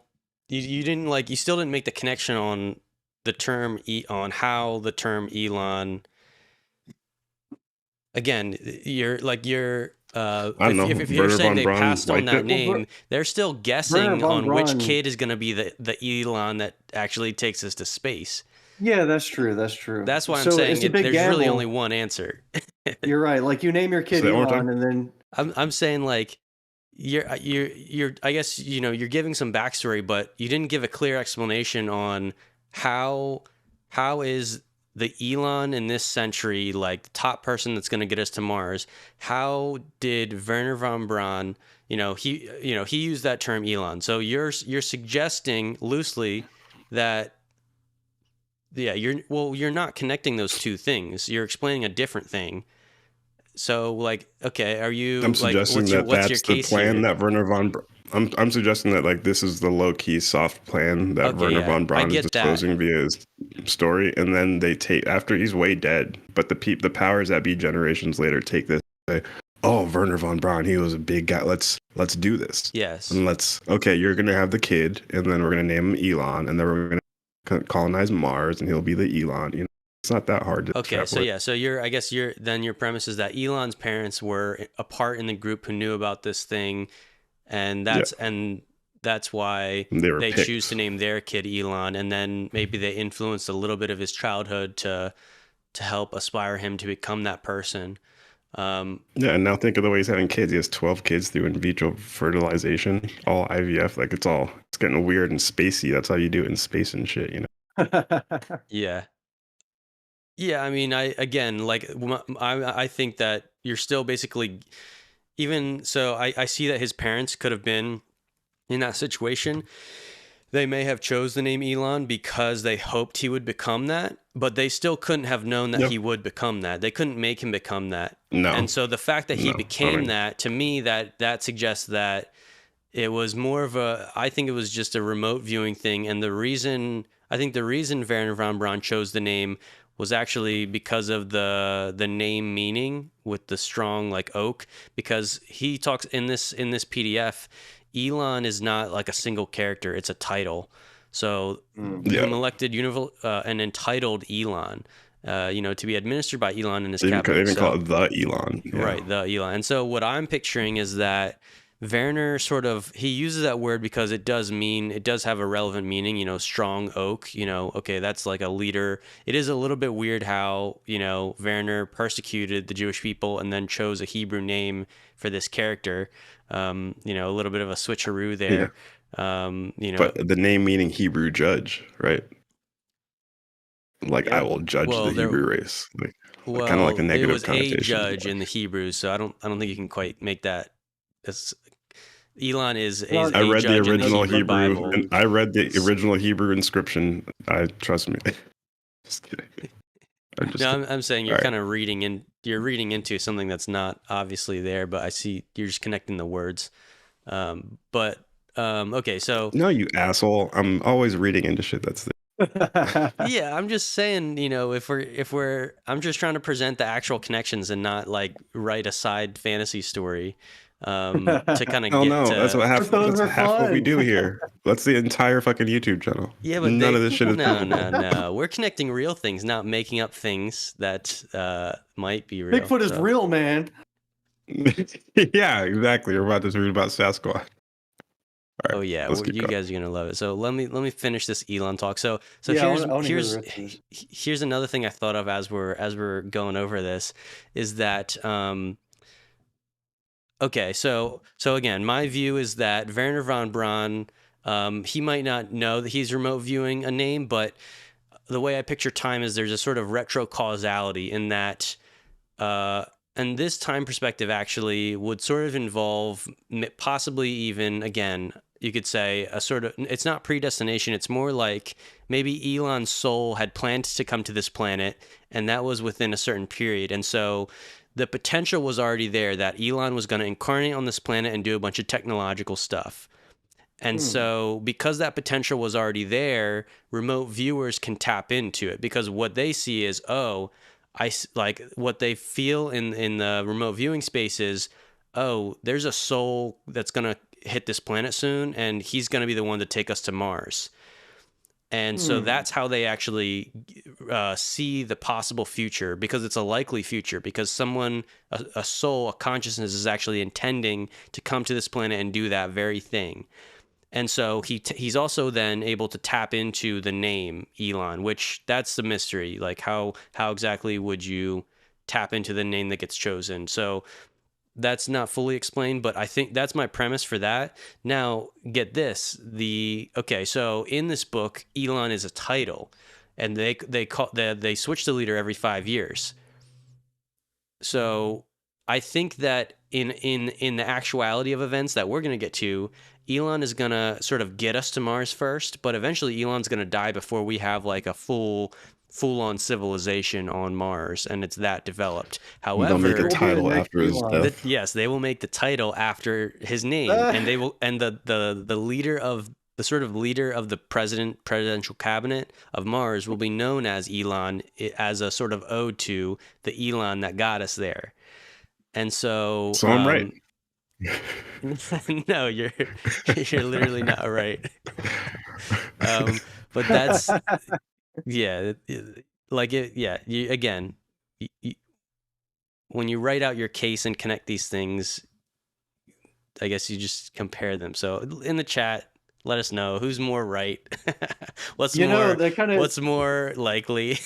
You didn't like. You still didn't make the connection on the term on how the term Elon. Again, you're like you're. If you're saying they passed on that name, they're still guessing on which kid is going to be the Elon that actually takes us to space. Yeah, that's true. That's true. That's why I'm saying there's really only one answer. You're right. Like you name your kid Elon, and then I'm saying like you're I guess you're giving some backstory, but you didn't give a clear explanation on how is the Elon in this century like the top person that's going to get us to Mars. How did Werner von Braun? He used that term Elon. So you're suggesting loosely that. Yeah, you're not connecting those two things. You're explaining a different thing. So, like, okay, are you? I'm suggesting that's the plan that Werner von. I'm suggesting that like this is the low key soft plan that Werner von Braun is disclosing via his story, and then they take after he's way dead. But the powers that be generations later take this and say, "Oh, Werner von Braun, he was a big guy. Let's do this." Yes. And you're gonna have the kid, and then we're gonna name him Elon, and then we're gonna colonize Mars, and he'll be the Elon. It's not that hard to so your premise is that Elon's parents were a part in the group who knew about this thing, and that's why they choose to name their kid Elon, and then maybe they influenced a little bit of his childhood to help aspire him to become that person. And now think of the way he's having kids. He has 12 kids through in vitro fertilization, all IVF. Like it's getting weird and spacey. That's how you do it in space and shit, Yeah. I mean, I think that you're still basically, even so, I see that his parents could have been in that situation. They may have chose the name Elon because they hoped he would become that, but they still couldn't have known that he would become that. They couldn't make him become that. No. And so the fact that he became that, to me, that suggests that it was more of I think it was just a remote viewing thing. And the reason Werner von Braun chose the name was actually because of the name meaning with the strong like oak, because he talks in this PDF, Elon is not like a single character, it's a title. So Yeah. whom elected an entitled Elon, to be administered by Elon in his They cabinet. even call it the Elon. Yeah. Right, the Elon. And so what I'm picturing is that Werner he uses that word because it does have a relevant meaning, strong oak, okay, that's like a leader. It is a little bit weird how, Werner persecuted the Jewish people and then chose a Hebrew name for this character. A little bit of a switcheroo there. Yeah. But the name meaning Hebrew judge, right? Like, I will judge the Hebrew race. Like, kind of like a negative it was connotation. a judge in the Hebrew, so I don't think you can quite make that. Elon is I read the original Hebrew Bible. and I read the original Hebrew inscription. Trust me. Just kidding. I'm saying you're kind of reading into something that's not obviously there, but I see you're just connecting the words. Okay, so no, you asshole! I'm always reading into shit that's there. Yeah, I'm just saying, I'm just trying to present the actual connections and not like write a side fantasy story to kind of get no, to... that's what we do here. That's the entire fucking YouTube channel. Yeah, but none of this shit is no. We're connecting real things, not making up things that might be real. Bigfoot is real, man. Yeah, exactly. We're about to read about Sasquatch. Right, you guys are gonna love it. So let me finish this Elon talk. So yeah, here's another thing I thought of as we're going over this, is that okay, so again, my view is that Werner von Braun, he might not know that he's remote viewing a name, but the way I picture time is there's a sort of retro causality in that. And this time perspective actually would sort of involve possibly even, again, you could say a sort of, it's not predestination. It's more like maybe Elon's soul had planned to come to this planet, and that was within a certain period. And so the potential was already there that Elon was going to incarnate on this planet and do a bunch of technological stuff. And so because that potential was already there, remote viewers can tap into it, because what they see is, like what they feel in the remote viewing space is, there's a soul that's going to hit this planet soon, and he's going to be the one to take us to Mars. And so that's how they actually see the possible future, because it's a likely future, because a soul, a consciousness is actually intending to come to this planet and do that very thing. And so he's also then able to tap into the name Elon, which that's the mystery. Like how exactly would you tap into the name that gets chosen? So that's not fully explained, but I think that's my premise for that. Now, get this. So in this book, Elon is a title, and they switch the leader every 5 years. So I think that in the actuality of events that we're going to get to, Elon is going to sort of get us to Mars first, but eventually Elon's going to die before we have like a full-on civilization on Mars, and it's that developed. However, they'll make a title after his death. Yes, they will make the title after his name, and they will, and the leader of the presidential cabinet of Mars will be known as Elon, as a sort of ode to the Elon that got us there. And so I'm right. No, you're literally not right. But that's when you write out your case and connect these things, I guess you just compare them. So in the chat, let us know who's more right. What's more likely.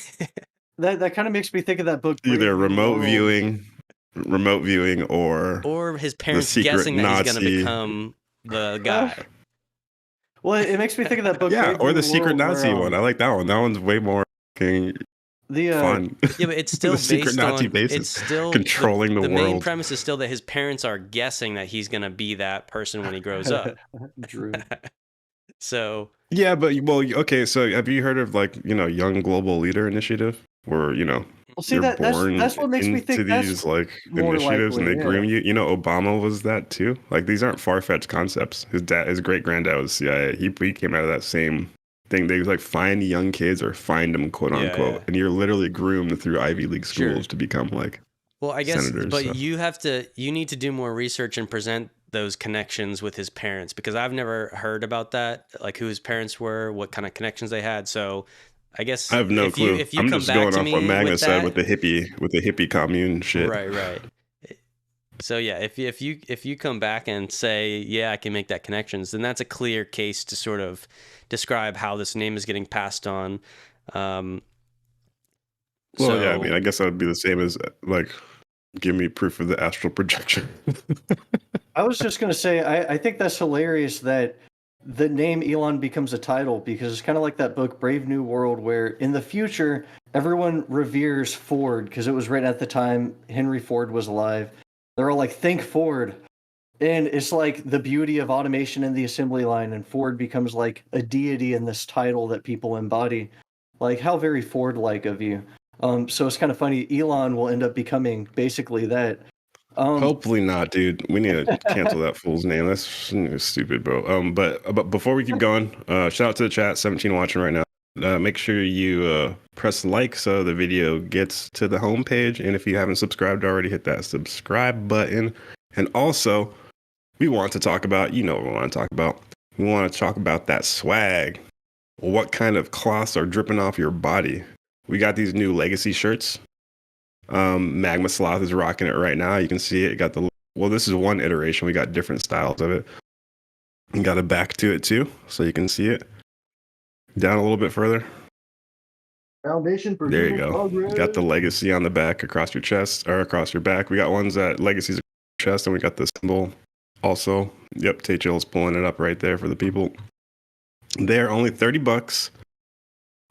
that kind of makes me think of that book. Either remote viewing or his parents guessing that he's going to become the guy. Well, it makes me think of that book. Yeah, or the secret Nazi one. I like that one. That one's way more fun. Yeah, but it's still secret Nazi basis. It's still controlling the world. The main premise is still that his parents are guessing that he's going to be that person when he grows up. True. So yeah, but okay. So have you heard of Young Global Leader Initiative, where well, see, that's what makes me think these initiatives, and they groom you. Obama was that too. Like, these aren't far-fetched concepts. His great granddad was CIA. He came out of that same thing. They like find young kids or find them, quote unquote, yeah. and you're literally groomed through Ivy League schools Sure. to become like Well, I guess, senators. but So. you need to do more research and present those connections with his parents, because I've never heard about that, like who his parents were, what kind of connections they had. So I guess I have no clue. if you I'm come just back going to off what me Magna with said that, with the hippie commune shit. right. So yeah, if you come back and say, yeah, I can make that connections, then that's a clear case to sort of describe how this name is getting passed on. Well, yeah, I mean, I guess that would be the same as like, give me proof of the astral projection. I was just going to say, I think that's hilarious that the name Elon becomes a title, because it's kind of like that book, Brave New World, where in the future, everyone reveres Ford because it was written at the time Henry Ford was alive. They're all like, think Ford. And it's like the beauty of automation in the assembly line, and Ford becomes like a deity in this title that people embody. Like, how very Ford-like of you. So it's kind of funny. Elon will end up becoming basically that. Hopefully not, dude. We need to cancel that fool's name. That's stupid, bro. But before we keep going, shout out to the chat, 17 watching right now. Make sure you press like so the video gets to the homepage, and if you haven't subscribed already, hit that subscribe button. And also, we want to talk about, you know what we want to talk about. We want to talk about that swag. What kind of cloths are dripping off your body? We got these new legacy shirts. Magma Sloth is rocking it right now. You can see it. Got the, well, this is one iteration. We got different styles of it. And got a back to it too, so you can see it. Down a little bit further. Foundation for There you go. progress. Got the legacy on the back across your chest or across your back. We got ones that legacies across your chest, and we got the symbol also. Yep, Tachill's pulling it up right there for the people. They're only $30.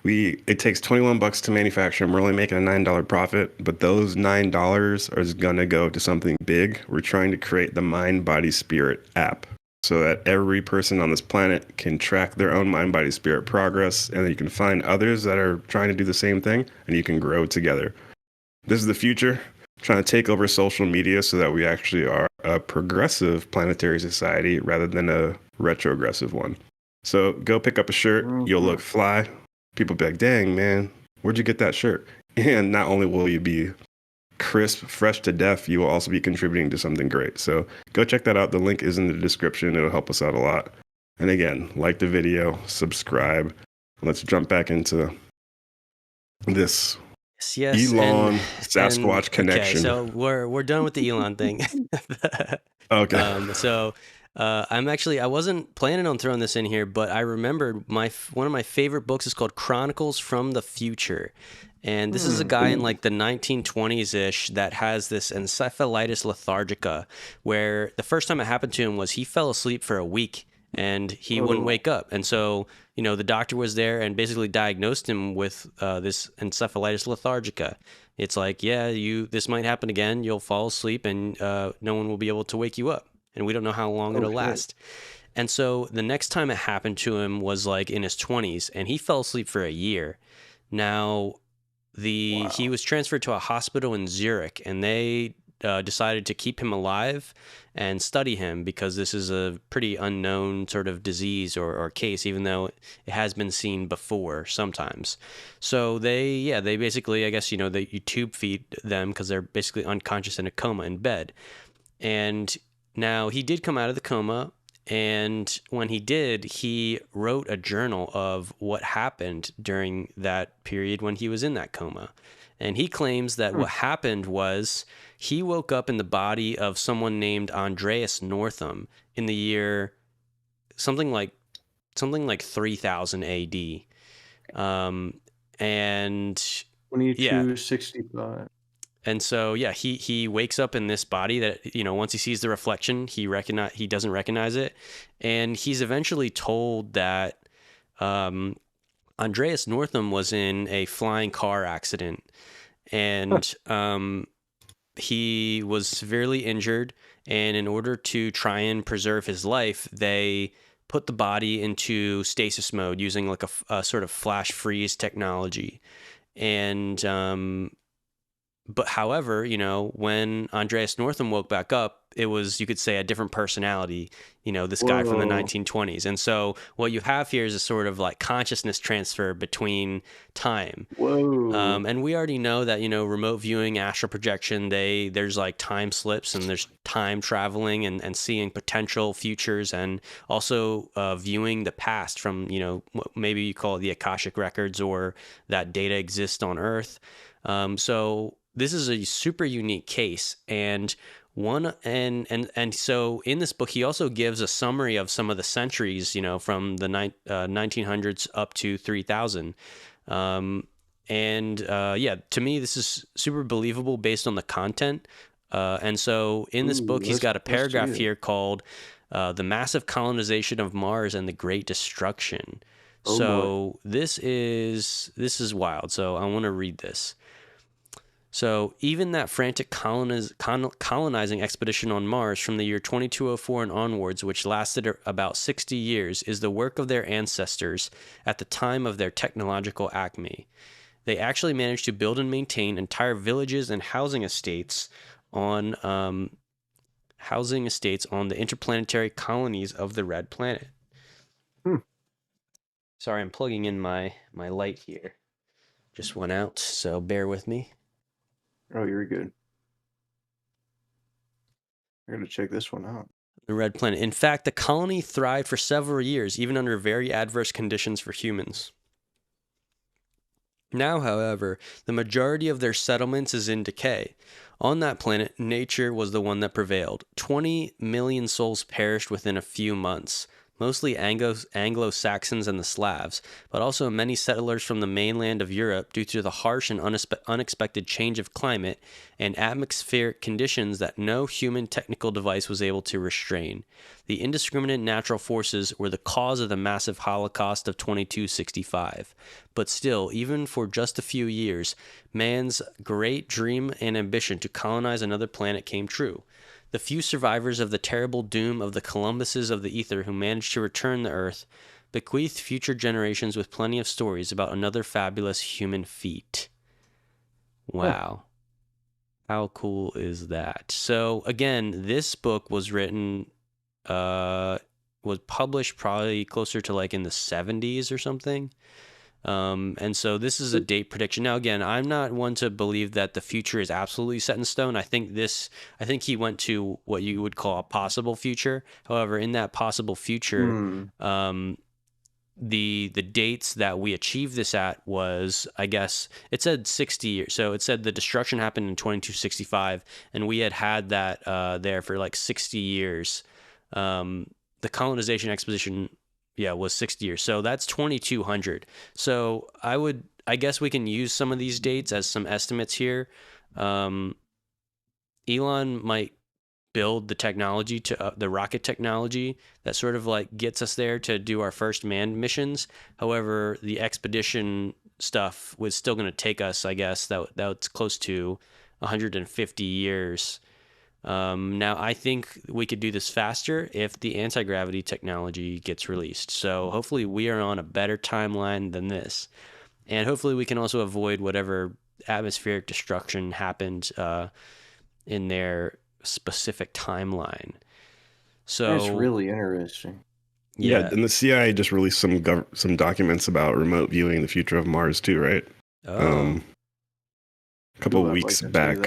It takes $21 to manufacture them. We're only making a $9 profit, but those $9 is gonna go to something big. We're trying to create the Mind Body Spirit app so that every person on this planet can track their own mind body spirit progress, and you can find others that are trying to do the same thing, and you can grow together. This is the future, trying to take over social media so that we actually are a progressive planetary society rather than a retrogressive one. So go pick up a shirt. You'll look fly. People be like, dang, man, where'd you get that shirt? And not only will you be crisp, fresh to death, you will also be contributing to something great. So go check that out. The link is in the description. It'll help us out a lot. And again, like the video, subscribe. Let's jump back into this yes, Elon Sasquatch connection. Okay, so we're done with the Elon thing. Okay. I wasn't planning on throwing this in here, but I remembered one of my favorite books is called Chronicles from the Future. And this is a guy in like the 1920s-ish that has this encephalitis lethargica, where the first time it happened to him was he fell asleep for a week and he wouldn't wake up. And so, the doctor was there and basically diagnosed him with this encephalitis lethargica. It's like, yeah, this might happen again. You'll fall asleep and no one will be able to wake you up. And we don't know how long it'll last. And so the next time it happened to him was like in his 20s, and he fell asleep for a year. Now, he was transferred to a hospital in Zurich, and they decided to keep him alive and study him because this is a pretty unknown sort of disease or case, even though it has been seen before sometimes. So they basically, I guess, they tube feed them because they're basically unconscious in a coma in bed. And now he did come out of the coma. And when he did, he wrote a journal of what happened during that period when he was in that coma. And he claims that what happened was he woke up in the body of someone named Andreas Northam in the year something like 3000 AD. And 2265. And so, yeah, he wakes up in this body that, once he sees the reflection, he doesn't recognize it. And he's eventually told that Andreas Northam was in a flying car accident. And he was severely injured. And in order to try and preserve his life, they put the body into stasis mode using like a sort of flash freeze technology. And but however, you know, when Andreas Northam woke back up, it was, you could say, a different personality, you know, this guy from the Whoa. 1920s. And so what you have here is a sort of like consciousness transfer between time. Whoa. And we already know that, you know, remote viewing, astral projection, there's like time slips and there's time traveling and seeing potential futures, and also viewing the past from, you know, what maybe you call it the Akashic records, or that data exists on Earth. So this is a super unique case. And so in this book, he also gives a summary of some of the centuries, you know, from the 1900s up to 3000. Yeah, to me, this is super believable based on the content. And so in this book, he's got a paragraph here called The Massive Colonization of Mars and the Great Destruction. So this is wild. So I want to read this. So even that frantic colonizing expedition on Mars from the year 2204 and onwards, which lasted about 60 years, is the work of their ancestors at the time of their technological acme. They actually managed to build and maintain entire villages and housing estates on the interplanetary colonies of the Red Planet. Sorry, I'm plugging in my light here. Just went out, so bear with me. Oh, you're good. I'm going to check this one out. The Red Planet. In fact, the colony thrived for several years, even under very adverse conditions for humans. Now, however, the majority of their settlements is in decay. On that planet, nature was the one that prevailed. 20 million souls perished within a few months, mostly Anglo-Saxons and the Slavs, but also many settlers from the mainland of Europe due to the harsh and unexpected change of climate and atmospheric conditions that no human technical device was able to restrain. The indiscriminate natural forces were the cause of the massive Holocaust of 2265. But still, even for just a few years, man's great dream and ambition to colonize another planet came true. The few survivors of the terrible doom of the Columbuses of the ether who managed to return to Earth bequeathed future generations with plenty of stories about another fabulous human feat. Wow. How cool is that? So, again, this book was written, was published probably closer to like in the 70s or something. And so this is a date prediction. Now, again, I'm not one to believe that the future is absolutely set in stone. I think he went to what you would call a possible future. However, in that possible future, the dates that we achieved this at was, I guess, it said 60 years. So it said the destruction happened in 2265, and we had that there for like 60 years. The colonization expedition, was 60 years. So that's 2200. So I guess we can use some of these dates as some estimates here. Elon might build the technology to the rocket technology that sort of like gets us there to do our first manned missions. However, the expedition stuff was still going to take us, I guess, that's close to 150 years. Now, I think we could do this faster if the anti-gravity technology gets released. So hopefully we are on a better timeline than this. And hopefully we can also avoid whatever atmospheric destruction happened in their specific timeline. So that's really interesting. Yeah, and the CIA just released some documents about remote viewing the future of Mars too, right? A couple of weeks back.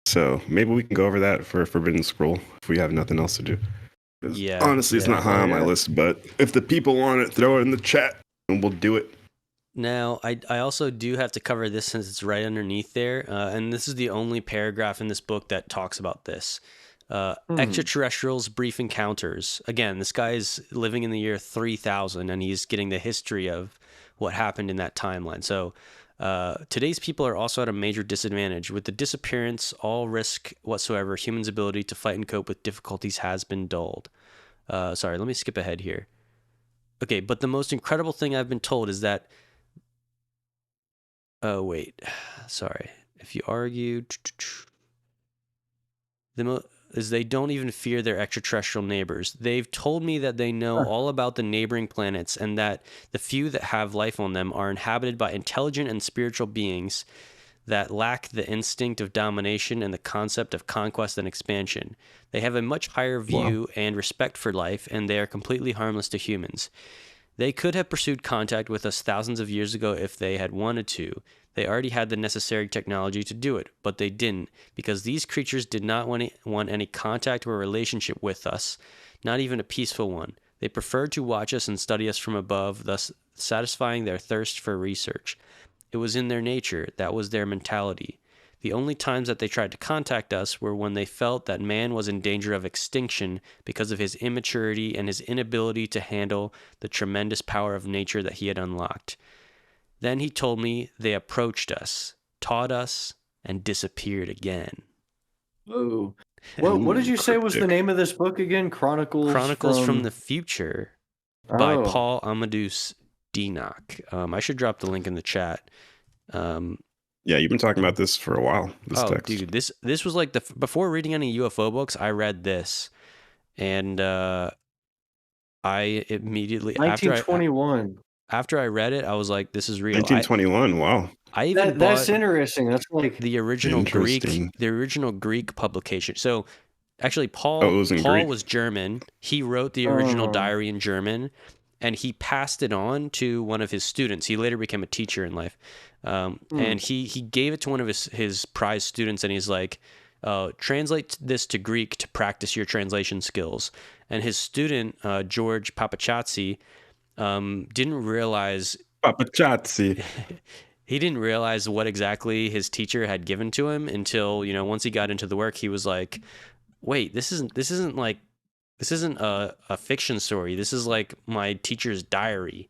So maybe we can go over that for Forbidden Scroll if we have nothing else to do. Honestly, it's not high on my list, but if the people want it, throw it in the chat and we'll do it. Now, I also do have to cover this since it's right underneath there, and this is the only paragraph in this book that talks about this. Extraterrestrials' brief encounters. Again, this guy is living in the year 3000, and he's getting the history of what happened in that timeline. So today's people are also at a major disadvantage. With the disappearance, all risk whatsoever, humans' ability to fight and cope with difficulties has been dulled. Sorry, let me skip ahead here. Okay, but the most incredible thing I've been told is that... Oh, wait. Sorry. If you argue... is they don't even fear their extraterrestrial neighbors. They've told me that they know all about the neighboring planets and that the few that have life on them are inhabited by intelligent and spiritual beings. that lack the instinct of domination and the concept of conquest and expansion. They have a much higher view and respect for life, and they are completely harmless to humans. They could have pursued contact with us thousands of years ago if they had wanted to. They already had the necessary technology to do it, but they didn't, because these creatures did not want any contact or relationship with us, not even a peaceful one. They preferred to watch us and study us from above, thus satisfying their thirst for research. It was in their nature. That was their mentality. The only times that they tried to contact us were when they felt that man was in danger of extinction because of his immaturity and his inability to handle the tremendous power of nature that he had unlocked. Then he told me they approached us, taught us, and disappeared again. Ooh. What did you say was the name of this book again? Chronicles from the Future by Oh. Paul Amadeus Denock. I should drop the link in the chat. Yeah, you've been talking about this for a while. This text. Dude, this was like before reading any UFO books, I read this, and I immediately 1921. after I read it, I was like, "This is real." 1921. Wow. I even That's bought interesting. That's like the original Greek publication. So actually, Paul Greek. was German. He wrote the original diary in German, and he passed it on to one of his students. He later became a teacher in life. And he gave it to one of his prize students, and he's like, translate this to Greek to practice your translation skills. And his student, George Papachazzi, didn't realize... Papachazzi. He didn't realize what exactly his teacher had given to him until, once he got into the work, he was like, wait, this isn't a fiction story. This is like my teacher's diary.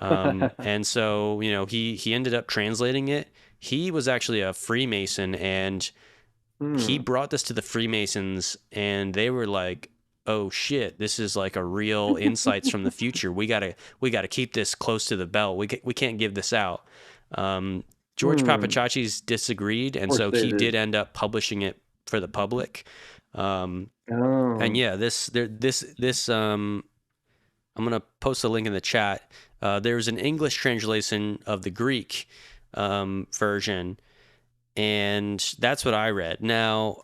And so, he ended up translating it. He was actually a Freemason, and he brought this to the Freemasons, and they were like, oh shit, this is like a real insights from the future. We gotta keep this close to the belt. We can't give this out. George Papachazzi's disagreed, and so he did end up publishing it for the public. And yeah, this I'm gonna post a link in the chat. There's an English translation of the Greek version, and that's what I read. Now,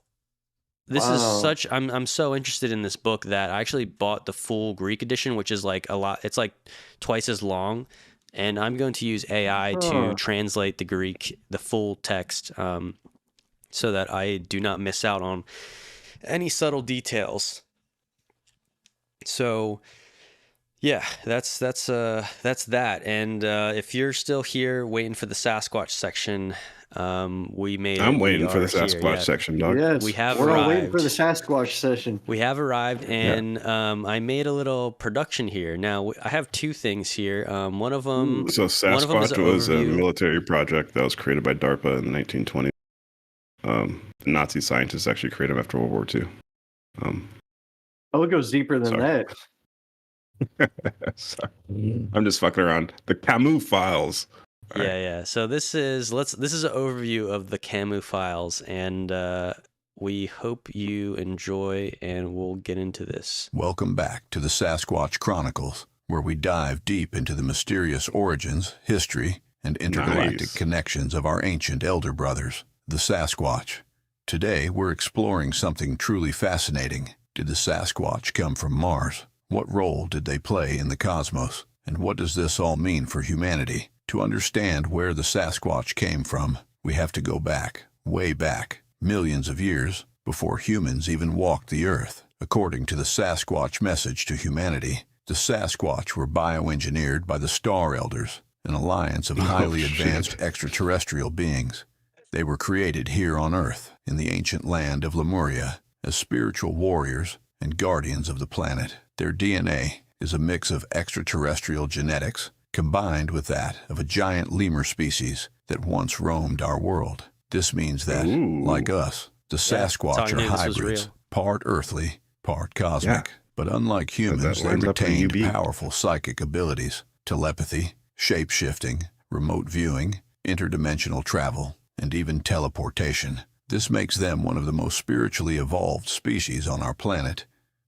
this is such. I'm so interested in this book that I actually bought the full Greek edition, which is like a lot. It's like twice as long, and I'm going to use AI to translate the full text, so that I do not miss out on any subtle details. So, yeah, that's that. And if you're still here waiting for the Sasquatch section, I'm waiting for the Sasquatch section, dog. Yes, we're all waiting for the Sasquatch session. We have arrived, and I made a little production here. Now, I have two things here. One of them... So Sasquatch was a military project that was created by DARPA in the 1920s. The Nazi scientists actually created them after World War II. It goes deeper than that. Sorry. I'm just fucking around. The Camus Files. Yeah. So this is an overview of the Camus Files, and we hope you enjoy, and we'll get into this. Welcome back to the Sasquatch Chronicles, where we dive deep into the mysterious origins, history, and intergalactic connections of our ancient elder brothers, the Sasquatch. Today, we're exploring something truly fascinating. Did the Sasquatch come from Mars? What role did they play in the cosmos? And what does this all mean for humanity? To understand where the Sasquatch came from, we have to go back, way back, millions of years, before humans even walked the Earth. According to the Sasquatch message to humanity, the Sasquatch were bioengineered by the Star Elders, an alliance of highly advanced extraterrestrial beings. They were created here on Earth, in the ancient land of Lemuria, as spiritual warriors and guardians of the planet. Their DNA is a mix of extraterrestrial genetics combined with that of a giant lemur species that once roamed our world. This means that, like us, the Sasquatch are hybrids, part earthly, part cosmic. Yeah. But unlike humans, they retain powerful psychic abilities, telepathy, shape-shifting, remote viewing, interdimensional travel, and even teleportation. This makes them one of the most spiritually evolved species on our planet,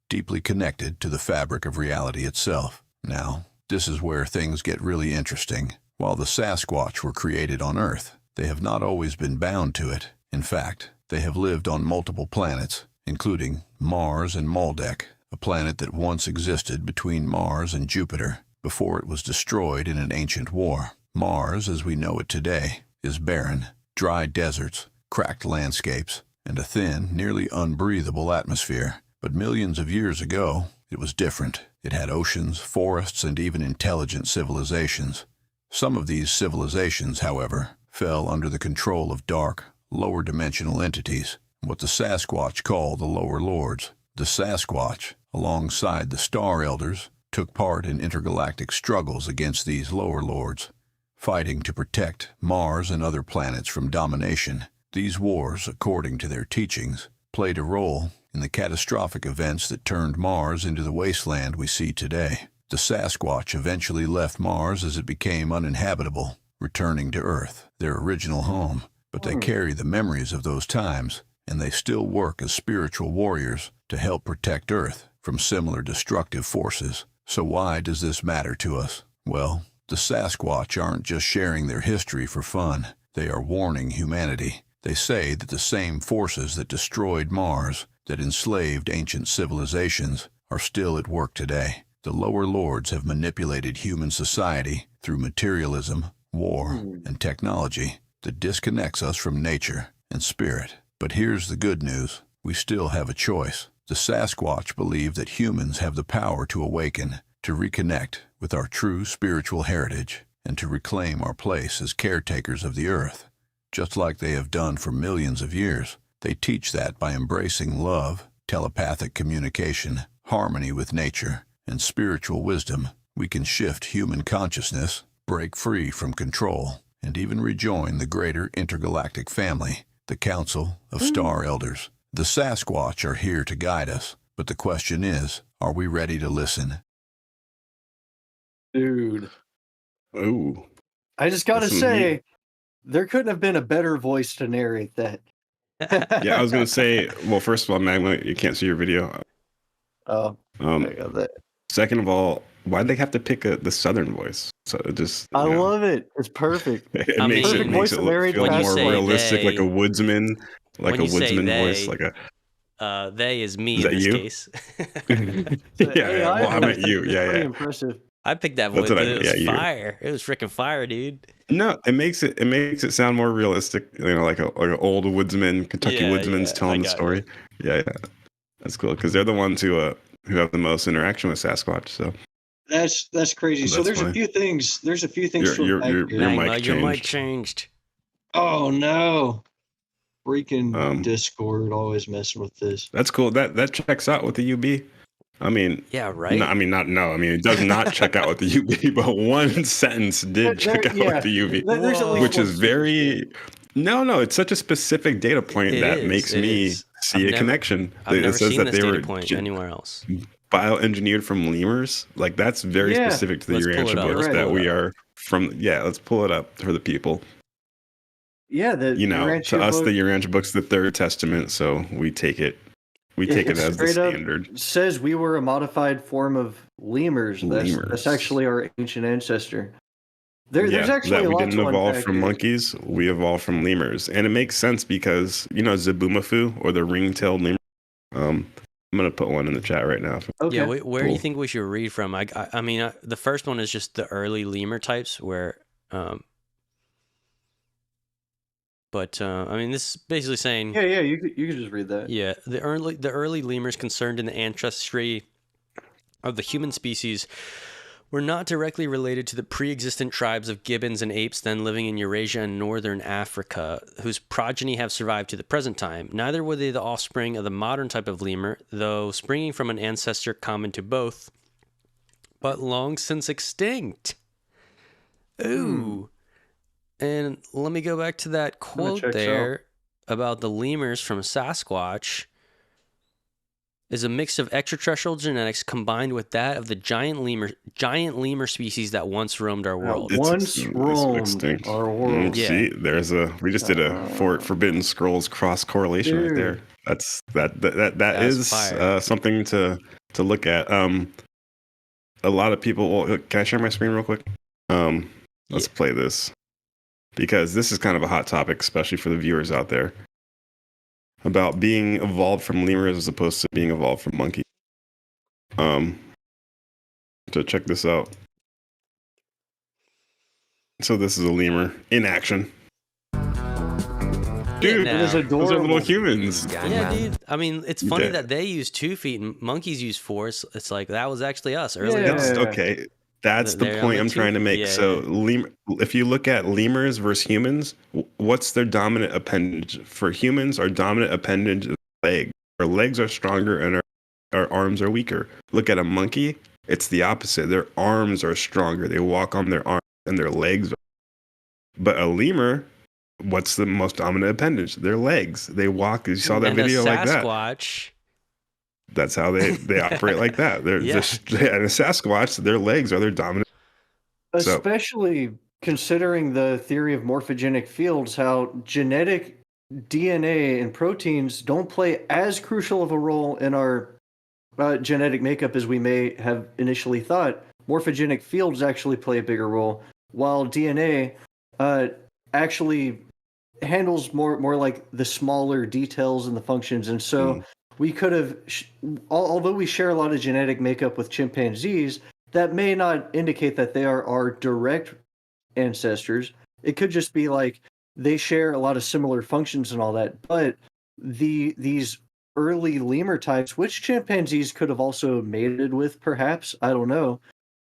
deeply connected to the fabric of reality itself. Now, this is where things get really interesting. While the Sasquatch were created on Earth, they have not always been bound to it. In fact, they have lived on multiple planets, including Mars and Maldek, a planet that once existed between Mars and Jupiter before it was destroyed in an ancient war. Mars, as we know it today, is barren, dry deserts, cracked landscapes, and a thin, nearly unbreathable atmosphere. But millions of years ago, it was different. It had oceans, forests, and even intelligent civilizations. Some of these civilizations, however, fell under the control of dark, lower-dimensional entities, what the Sasquatch call the Lower Lords. The Sasquatch, alongside the Star Elders, took part in intergalactic struggles against these Lower Lords, fighting to protect Mars and other planets from domination. These wars, according to their teachings, played a role in the catastrophic events that turned Mars into the wasteland we see today. The Sasquatch eventually left Mars as it became uninhabitable, returning to Earth, their original home. But they carry the memories of those times, and they still work as spiritual warriors to help protect Earth from similar destructive forces. So why does this matter to us? Well, the Sasquatch aren't just sharing their history for fun. They are warning humanity. They say that the same forces that destroyed Mars, that enslaved ancient civilizations, are still at work today. The Lower Lords have manipulated human society through materialism, war, and technology that disconnects us from nature and spirit. But here's the good news. We still have a choice. The Sasquatch believe that humans have the power to awaken, to reconnect with our true spiritual heritage, and to reclaim our place as caretakers of the earth. Just like they have done for millions of years, they teach that by embracing love, telepathic communication, harmony with nature, and spiritual wisdom, we can shift human consciousness, break free from control, and even rejoin the greater intergalactic family, the Council of Star Elders. The Sasquatch are here to guide us, but the question is, are we ready to listen? Dude. Ooh. I just gotta That's some say, heat. there couldn't have been a better voice to narrate that. Yeah, I was gonna say, well, first of all, Magma, you can't see your video. Oh, I got that. Second of all, why'd they have to pick the southern voice? So it just, I you know, love it. It's perfect. it I makes mean, it makes it look, feel when you more say realistic, like they- a woodsman, like when a you say woodsman they, voice, like a. They is me Is in that this you? case. Yeah, well, I meant you. Yeah, Pretty yeah. impressive. I picked that That's voice, what I but it meant. was Yeah, you. fire. It was freaking fire, dude. No, it makes it sound more realistic. You know, like an old woodsman, Kentucky woodsman's I telling the got story. it. Yeah, that's cool because they're the ones who have the most interaction with Sasquatch. So That's crazy. So That's there's funny. a few things. There's a few things to your unpack here. Magma, mic your mic changed. changed. Oh no. Freaking Um, Discord always messing with this. That's cool. That checks out with the UB. I mean, Yeah, right? No, I mean, not no. I mean, it does not check out with the UB, but one sentence did check out with the UB, There's at least which one is very. No, it's such a specific data point It that is, makes it me is. see I've a connection. I've It never says seen that this they data were point anywhere else. bioengineered from lemurs. Like that's very Yeah. specific to the Let's pull it Urantia up. books Let's that pull it we up. are from. Yeah, let's pull it up for the people. Yeah, the You know, Urantia to us, book, the Urantia book's the third testament, so we take it. We take it as the straight up standard. says we were a modified form of lemurs. That's Lemurs. actually our ancient ancestor. There's actually that a we lot didn't to evolve unpack from here. monkeys. We evolved from lemurs, and it makes sense because Zabumafu or the ring-tailed lemur. I'm gonna put one in the chat right now. Okay. Yeah, where do you Cool. think we should read from? I mean, the first one is just the early lemur types, where, but I mean, this is basically saying, Yeah, you could just read that. yeah, the early lemurs concerned in the ancestry of the human species were not directly related to the pre-existent tribes of gibbons and apes then living in Eurasia and northern Africa, whose progeny have survived to the present time. Neither were they the offspring of the modern type of lemur, though springing from an ancestor common to both, but long since extinct. Ooh. And let me go back to that quote checks there about the lemurs from Sasquatch. Is a mix of extraterrestrial genetics combined with that of the giant lemur species that once roamed our world. Once roamed extinct. our world. Yeah. See, we just did a Forbidden Scrolls cross correlation right there. That's that is fire. something to look at. A lot of people. Well, can I share my screen real quick? Let's play this. because this is kind of a hot topic, especially for the viewers out there, about being evolved from lemurs as opposed to being evolved from monkeys. So check this out. So this is a lemur in action. Dude, those are little humans. Yeah, dude. I mean, it's funny that they use 2 feet and monkeys use 4. It's like that was actually us earlier. Okay, that's the point I'm trying to make. Yeah, so, if you look at lemurs versus humans, what's their dominant appendage? For humans, our dominant appendage is leg. Our legs are stronger and our arms are weaker. Look at a monkey, it's the opposite. Their arms are stronger. They walk on their arms and their legs. But a lemur, what's the most dominant appendage? Their legs. They walk. You saw that and video a like that. Sasquatch. That's how they operate like that. They're just, and a Sasquatch, their legs are their dominant. Especially considering the theory of morphogenic fields, how genetic DNA and proteins don't play as crucial of a role in our genetic makeup as we may have initially thought. Morphogenic fields actually play a bigger role, while DNA actually handles more like the smaller details and the functions. And so we could have, although we share a lot of genetic makeup with chimpanzees, that may not indicate that they are our direct ancestors. It could just be like they share a lot of similar functions and all that. But these early lemur types, which chimpanzees could have also mated with, perhaps, I don't know.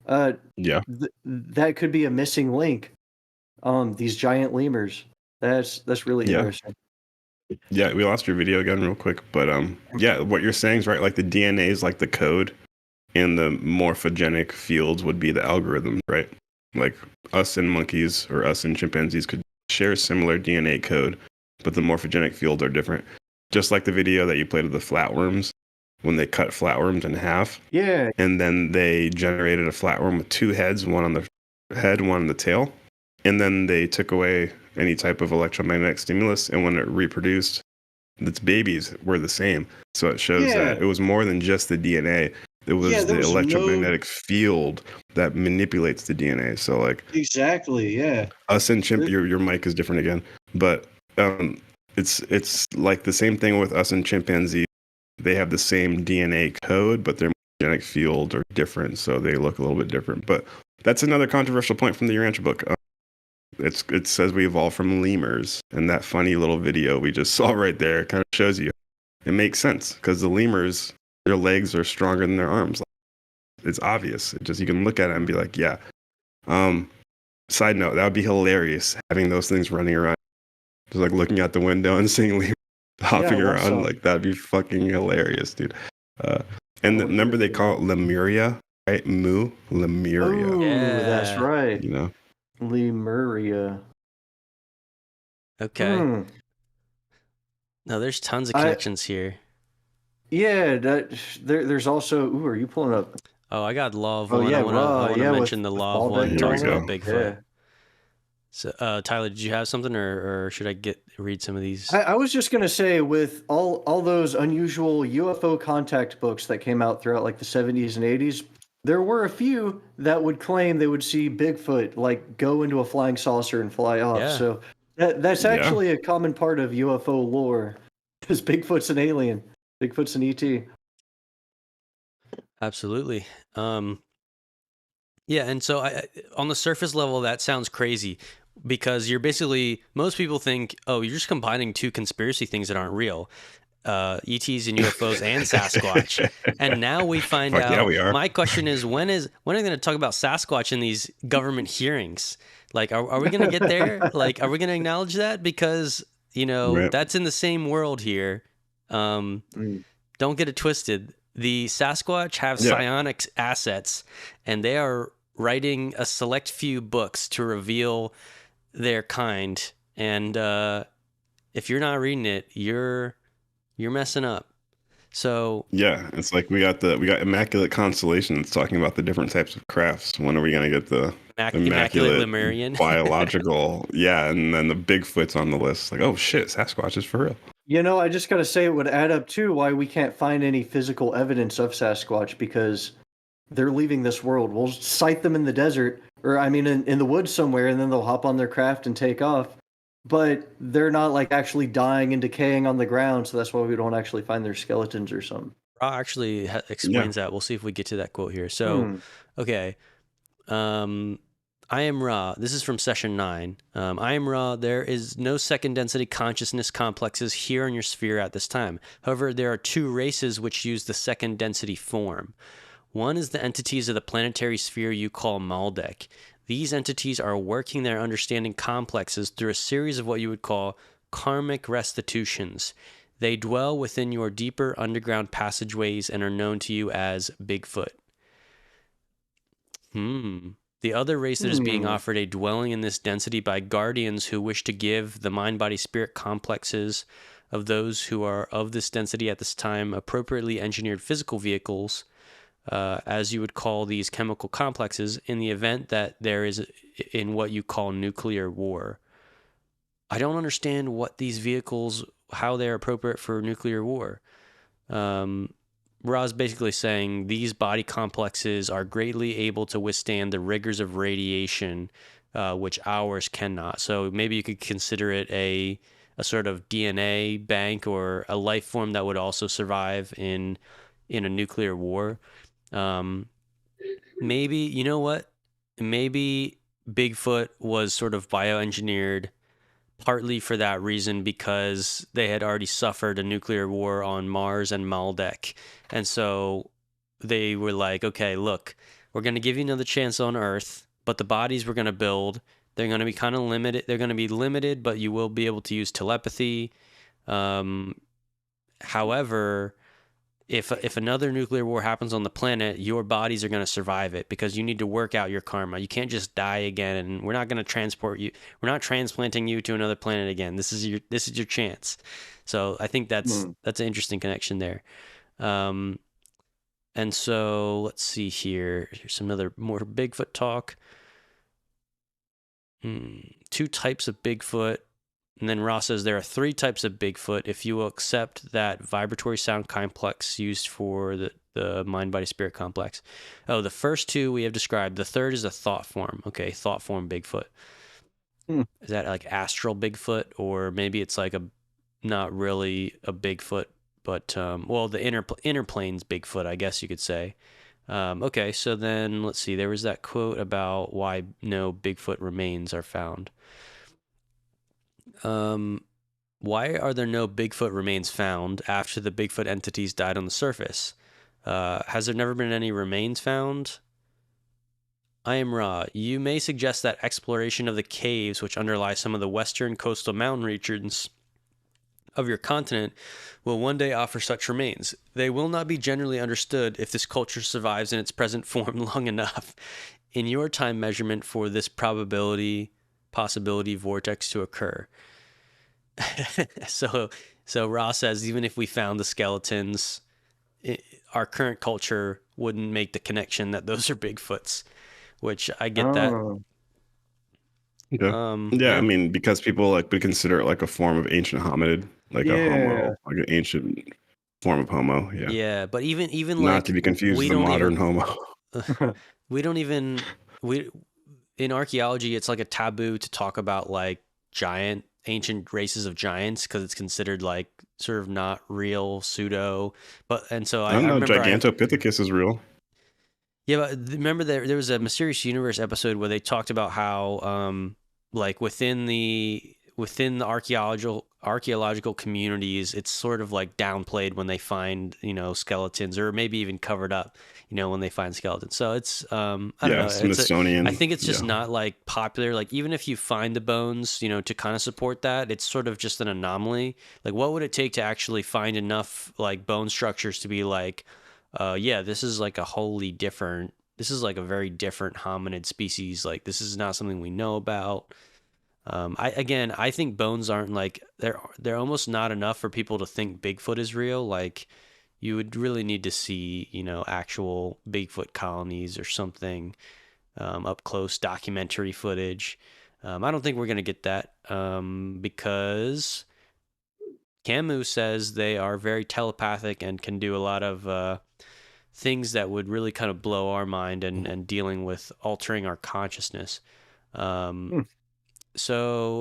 That could be a missing link. These giant lemurs. That's really interesting. Yeah, we lost your video again real quick, but yeah, what you're saying is right. Like the DNA is like the code, and the morphogenic fields would be the algorithms, right? Like us and monkeys or us and chimpanzees could share similar DNA code, but the morphogenic fields are different. Just like the video that you played of the flatworms, when they cut flatworms in half. Yeah. And then they generated a flatworm with 2 heads, one on the head, one on the tail. And then they took away any type of electromagnetic stimulus, and when it reproduced, its babies were the same. So it shows that it was more than just the DNA. It was the electromagnetic field that manipulates the DNA. So like exactly, us and chimp, your mic is different again, but it's like the same thing with us and chimpanzees. They have the same DNA code, but their genetic fields are different, so they look a little bit different. But that's another controversial point from the Urantia book. It says we evolved from lemurs, and that funny little video we just saw right there kind of shows you it makes sense because the lemurs, their legs are stronger than their arms. It's obvious. It just, you can look at it and be like, yeah. Side note, that would be hilarious having those things running around, just like looking out the window and seeing lemurs hopping around. Like that'd be fucking hilarious, dude. And remember they call it Lemuria, right? Lemuria. Oh, that's right. You know. Lemuria. Okay. No, there's tons of connections here. Yeah, there's also. Ooh, are you pulling up? Oh, I got law of one. I want to mention the law of one. Talks about Bigfoot. Yeah. So, Tyler, did you have something, or should I read some of these? I was just gonna say, with all those unusual UFO contact books that came out throughout like the 70s and 80s, there were a few that would claim they would see Bigfoot like go into a flying saucer and fly off. Yeah. So that's actually a common part of UFO lore, because Bigfoot's an alien. Bigfoot's an ET. Absolutely. Yeah, and so on the surface level, that sounds crazy because you're basically, most people think, oh, you're just combining 2 conspiracy things that aren't real. ETs and UFOs and Sasquatch. And now we find out. Yeah, we are. My question is, when are they going to talk about Sasquatch in these government hearings? Like, are we going to get there? Like, are we going to acknowledge that? Because, that's in the same world here. Don't get it twisted. The Sasquatch have psionic assets, and they are writing a select few books to reveal their kind. And if you're not reading it, you're messing up. So yeah, it's like we got Immaculate Constellation that's talking about the different types of crafts. When are we gonna get the Immaculate Lemurian biological? Yeah, and then the Bigfoot's on the list. Like, oh shit, Sasquatch is for real. I just gotta say, it would add up too why we can't find any physical evidence of Sasquatch, because they're leaving this world. We'll cite them in the desert, or I mean in the woods somewhere, and then they'll hop on their craft and take off. But they're not like actually dying and decaying on the ground, so that's why we don't actually find their skeletons or something. Ra actually explains that. We'll see if we get to that quote here. So, okay. I am Ra. This is from session 9. I am Ra. There is no second density consciousness complexes here in your sphere at this time. However, there are 2 races which use the second density form. One is the entities of the planetary sphere you call Maldek. These entities are working their understanding complexes through a series of what you would call karmic restitutions. They dwell within your deeper underground passageways and are known to you as Bigfoot. The other race that is being offered a dwelling in this density by guardians who wish to give the mind-body-spirit complexes of those who are of this density at this time appropriately engineered physical vehicles, as you would call these chemical complexes, in the event that there is in what you call nuclear war. I don't understand what these vehicles, how they're appropriate for nuclear war. Ra's basically saying these body complexes are greatly able to withstand the rigors of radiation, which ours cannot. So maybe you could consider it a sort of DNA bank or a life form that would also survive in a nuclear war. Maybe, you know what? Maybe Bigfoot was sort of bioengineered partly for that reason, because they had already suffered a nuclear war on Mars and Maldek. And so they were like, okay, look, we're going to give you another chance on Earth, but the bodies we're going to build, they're going to be kind of limited. They're going to be limited, but you will be able to use telepathy. However, if another nuclear war happens on the planet, your bodies are going to survive it, because you need to work out your karma. You can't just die again, and we're not going to transport you. We're not transplanting you to another planet again. This is your chance. So I think that's an interesting connection there. And so let's see here. Here's some other more Bigfoot talk. 2 types of Bigfoot. And then Ross says there are 3 types of Bigfoot if you will accept that vibratory sound complex used for the mind-body-spirit complex. Oh, the first 2 we have described. The third is a thought form. Okay, thought form Bigfoot. Is that like astral Bigfoot? Or maybe it's like not really a Bigfoot, but, well, the inner planes Bigfoot, I guess you could say. Okay, so then let's see. There was that quote about why no Bigfoot remains are found. Why are there no Bigfoot remains found after the Bigfoot entities died on the surface? Has there never been any remains found? I am Ra. You may suggest that exploration of the caves which underlie some of the western coastal mountain regions of your continent will one day offer such remains. They will not be generally understood if this culture survives in its present form long enough in your time measurement for this possibility vortex to occur. So Ross says even if we found the skeletons, our current culture wouldn't make the connection that those are Bigfoots, which I get that. Yeah, I mean, because people would consider it like a form of ancient hominid, like a homo, like an ancient form of homo. Yeah, but even not to be confused with the modern homo. In archaeology, it's like a taboo to talk about like ancient races of giants, because it's considered like sort of not real, pseudo. And so I don't know, Gigantopithecus is real. Yeah, but remember there was a Mysterious Universe episode where they talked about how like within the archaeological communities, it's sort of like downplayed when they find, skeletons, or maybe even covered up, when they find skeletons. So it's I don't know, Smithsonian. I think it's just not like popular. Like even if you find the bones, to kind of support that, it's sort of just an anomaly. Like what would it take to actually find enough like bone structures to be like, this is like this is like a very different hominid species. Like this is not something we know about. I think bones aren't like, they're almost not enough for people to think Bigfoot is real. Like you would really need to see, actual Bigfoot colonies or something, up close documentary footage. I don't think we're going to get that, because Camus says they are very telepathic and can do a lot of, things that would really kind of blow our mind and dealing with altering our consciousness. So,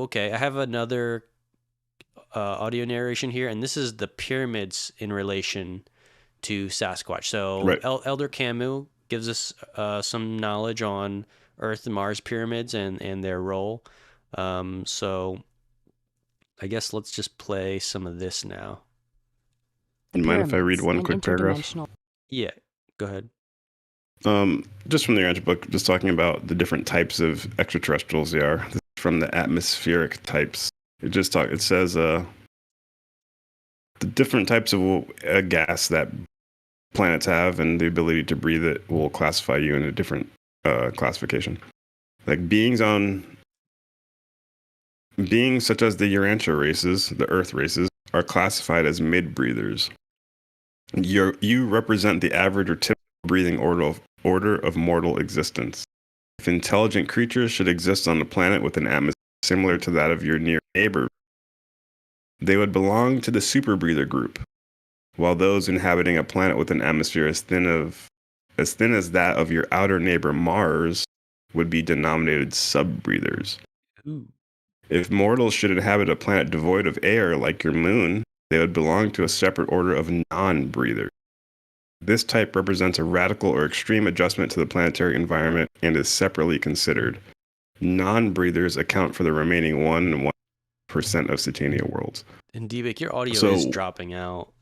okay, I have another audio narration here, and this is the pyramids in relation to Sasquatch. So Elder Camus gives us some knowledge on Earth and Mars pyramids and their role. So I guess let's just play some of this now. You mind if I read one quick paragraph? Yeah, go ahead. Just from the Urantia book, just talking about the different types of extraterrestrials they are. This is from the atmospheric types. It says the different types of gas that planets have and the ability to breathe it will classify you in a different classification. Like beings such as the Urantia races, the Earth races, are classified as mid-breathers. You represent the average or typical breathing order of mortal existence. If intelligent creatures should exist on the planet with an atmosphere similar to that of your near neighbor, they would belong to the super breather group, while those inhabiting a planet with an atmosphere as thin as that of your outer neighbor Mars would be denominated sub-breathers. Ooh. If mortals should inhabit a planet devoid of air like your moon, they would belong to a separate order of non-breathers. This type represents a radical or extreme adjustment to the planetary environment and is separately considered. Non-breathers account for the remaining 1% of Satania worlds. And D-Bake, your audio is dropping out.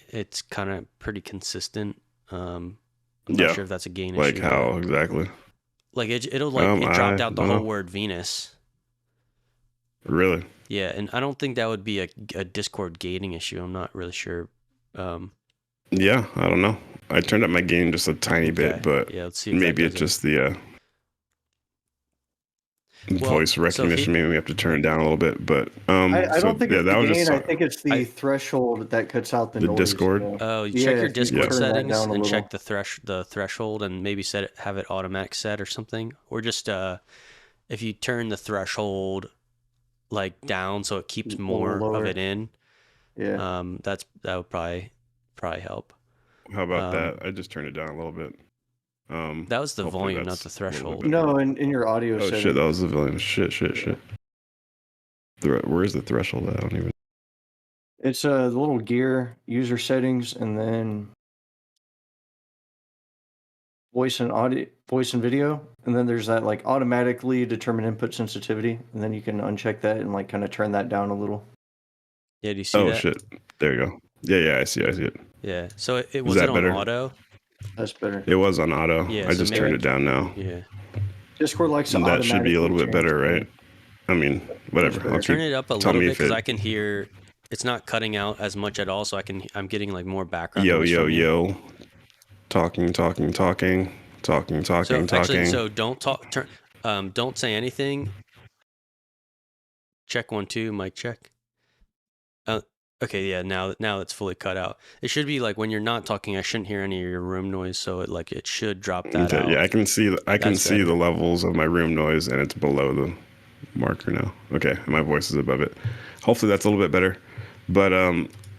It's kind of pretty consistent. I'm not sure if that's a gain issue. Like how exactly? Like it dropped out the whole word Venus. Really? Yeah, and I don't think that would be a Discord gating issue. I'm not really sure. Yeah, I don't know. I turned up my gain just a tiny bit, but let's see maybe it's just the voice recognition. Maybe we have to turn it down a little bit, but I don't think it's the gain. I think it's the threshold that cuts out the noise. Discord. Oh, check your Discord settings and check the threshold and maybe have it automatic set or something, or just if you turn the threshold like down so it keeps more of it in. Yeah. That would probably help. How about that? I just turned it down a little bit. That was the volume, not the threshold. No, in your audio setting. Shit, that was the volume. Shit. Where's the threshold? I don't even. It's the little gear, user settings, and then voice and video, and then there's that like automatically determine input sensitivity, and then you can uncheck that and like kind of turn that down a little. Yeah, do you see that? Oh shit! There you go. Yeah, I see it. Yeah. So it wasn't on auto. That's better. It was on auto. Yeah, I just turned it down now. Yeah. Discord likes to that should be a little bit better, right? I mean, whatever. I'll turn it up a little bit because I can hear it's not cutting out as much at all, so I'm getting like more background. Yo. Talking. Actually, so don't talk. Don't say anything. Check 1 2, mic check. Okay, yeah. Now it's fully cut out. It should be like when you're not talking, I shouldn't hear any of your room noise, so it should drop that out. Yeah, I can see the levels of my room noise, and it's below the marker now. Okay, my voice is above it. Hopefully that's a little bit better. But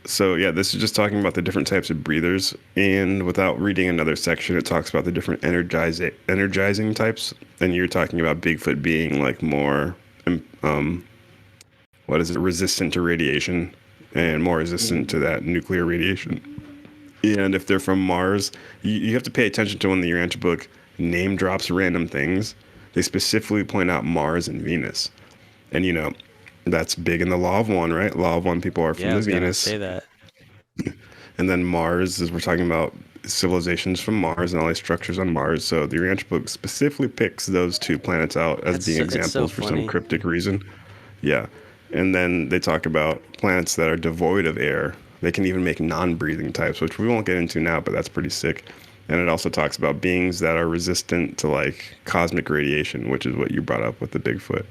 so yeah, this is just talking about the different types of breathers, and without reading another section, it talks about the different energizing types. And you're talking about Bigfoot being like more resistant to radiation and more resistant to that nuclear radiation. And if they're from Mars, you have to pay attention to when the Urantia book name drops random things. They specifically point out Mars and Venus. And that's big in the Law of One, right? Law of One people are from the Venus. Say that. And then Mars, we're talking about civilizations from Mars and all these structures on Mars. So the Urantia book specifically picks those two planets out as being examples for some cryptic reason. Yeah. And then they talk about planets that are devoid of air. They can even make non-breathing types, which we won't get into now, but that's pretty sick. And it also talks about beings that are resistant to like cosmic radiation, which is what you brought up with the Bigfoot.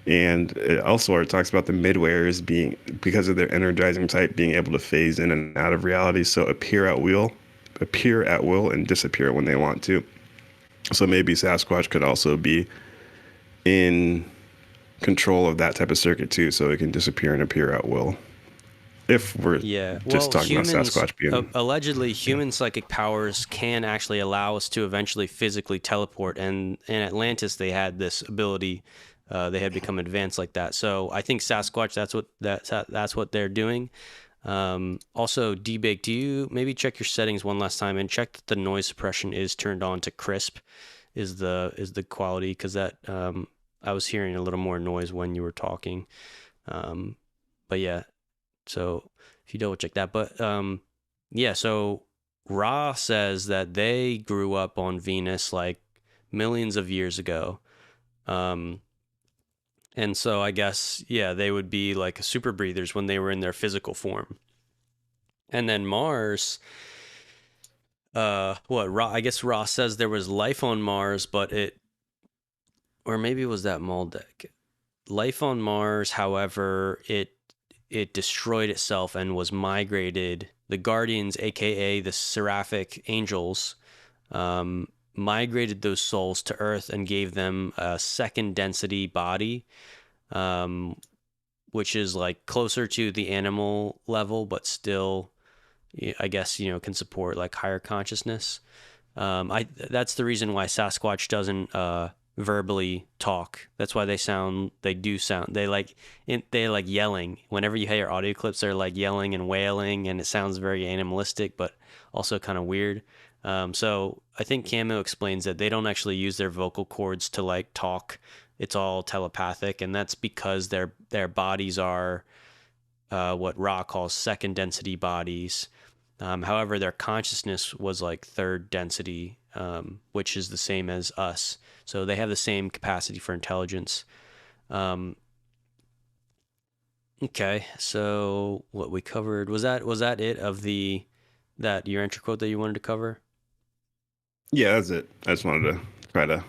And it talks about the midwayers being, because of their energizing type, being able to phase in and out of reality. So appear at will, and disappear when they want to. So maybe Sasquatch could also be in control of that type of circuit too, so it can disappear and appear at will. if we're just talking about Sasquatch being... allegedly, human psychic powers can actually allow us to eventually physically teleport. And in Atlantis, they had this ability. They had become advanced like that. So I think Sasquatch, that's what they're doing. Also, D-Bake, do you maybe check your settings one last time and check that the noise suppression is turned on to crisp is the quality, because that I was hearing a little more noise when you were talking. But yeah, so if you double check that. But yeah, so Ra says that they grew up on Venus like millions of years ago. And so I guess, yeah, they would be like super breathers when they were in their physical form. And then Mars, I guess Ra says there was life on Mars, but or maybe it was that Maldek. Life on Mars, however, it destroyed itself and was migrated. The Guardians, aka the Seraphic Angels, migrated those souls to Earth and gave them a second density body, which is like closer to the animal level, but still, I guess, you know, can support like higher consciousness. That's the reason why Sasquatch doesn't verbally talk. That's why they like yelling. Whenever you hear audio clips, they're like yelling and wailing, and it sounds very animalistic, but also kind of weird. So I think Camu explains that they don't actually use their vocal cords to like talk. It's all telepathic, and that's because their bodies are what Ra calls second density bodies. However, their consciousness was like third density, which is the same as us. So they have the same capacity for intelligence. Okay, so what we covered, was that it of that your entry quote that you wanted to cover? Yeah, that's it. I just wanted to try to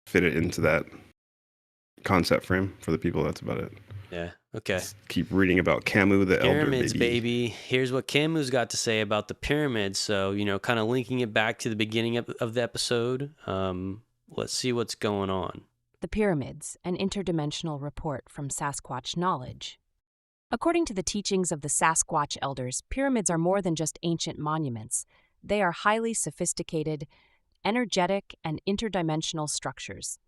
fit it into that concept frame for the people. That's about it. Yeah. Okay. Just keep reading about Camu the pyramids, Elder, baby. Here's what Camu's got to say about the pyramids. So, you know, kind of linking it back to the beginning of the episode. Let's see what's going on. The Pyramids, an interdimensional report from Sasquatch Knowledge. According to the teachings of the Sasquatch elders, pyramids are more than just ancient monuments. They are highly sophisticated, energetic, and interdimensional structures.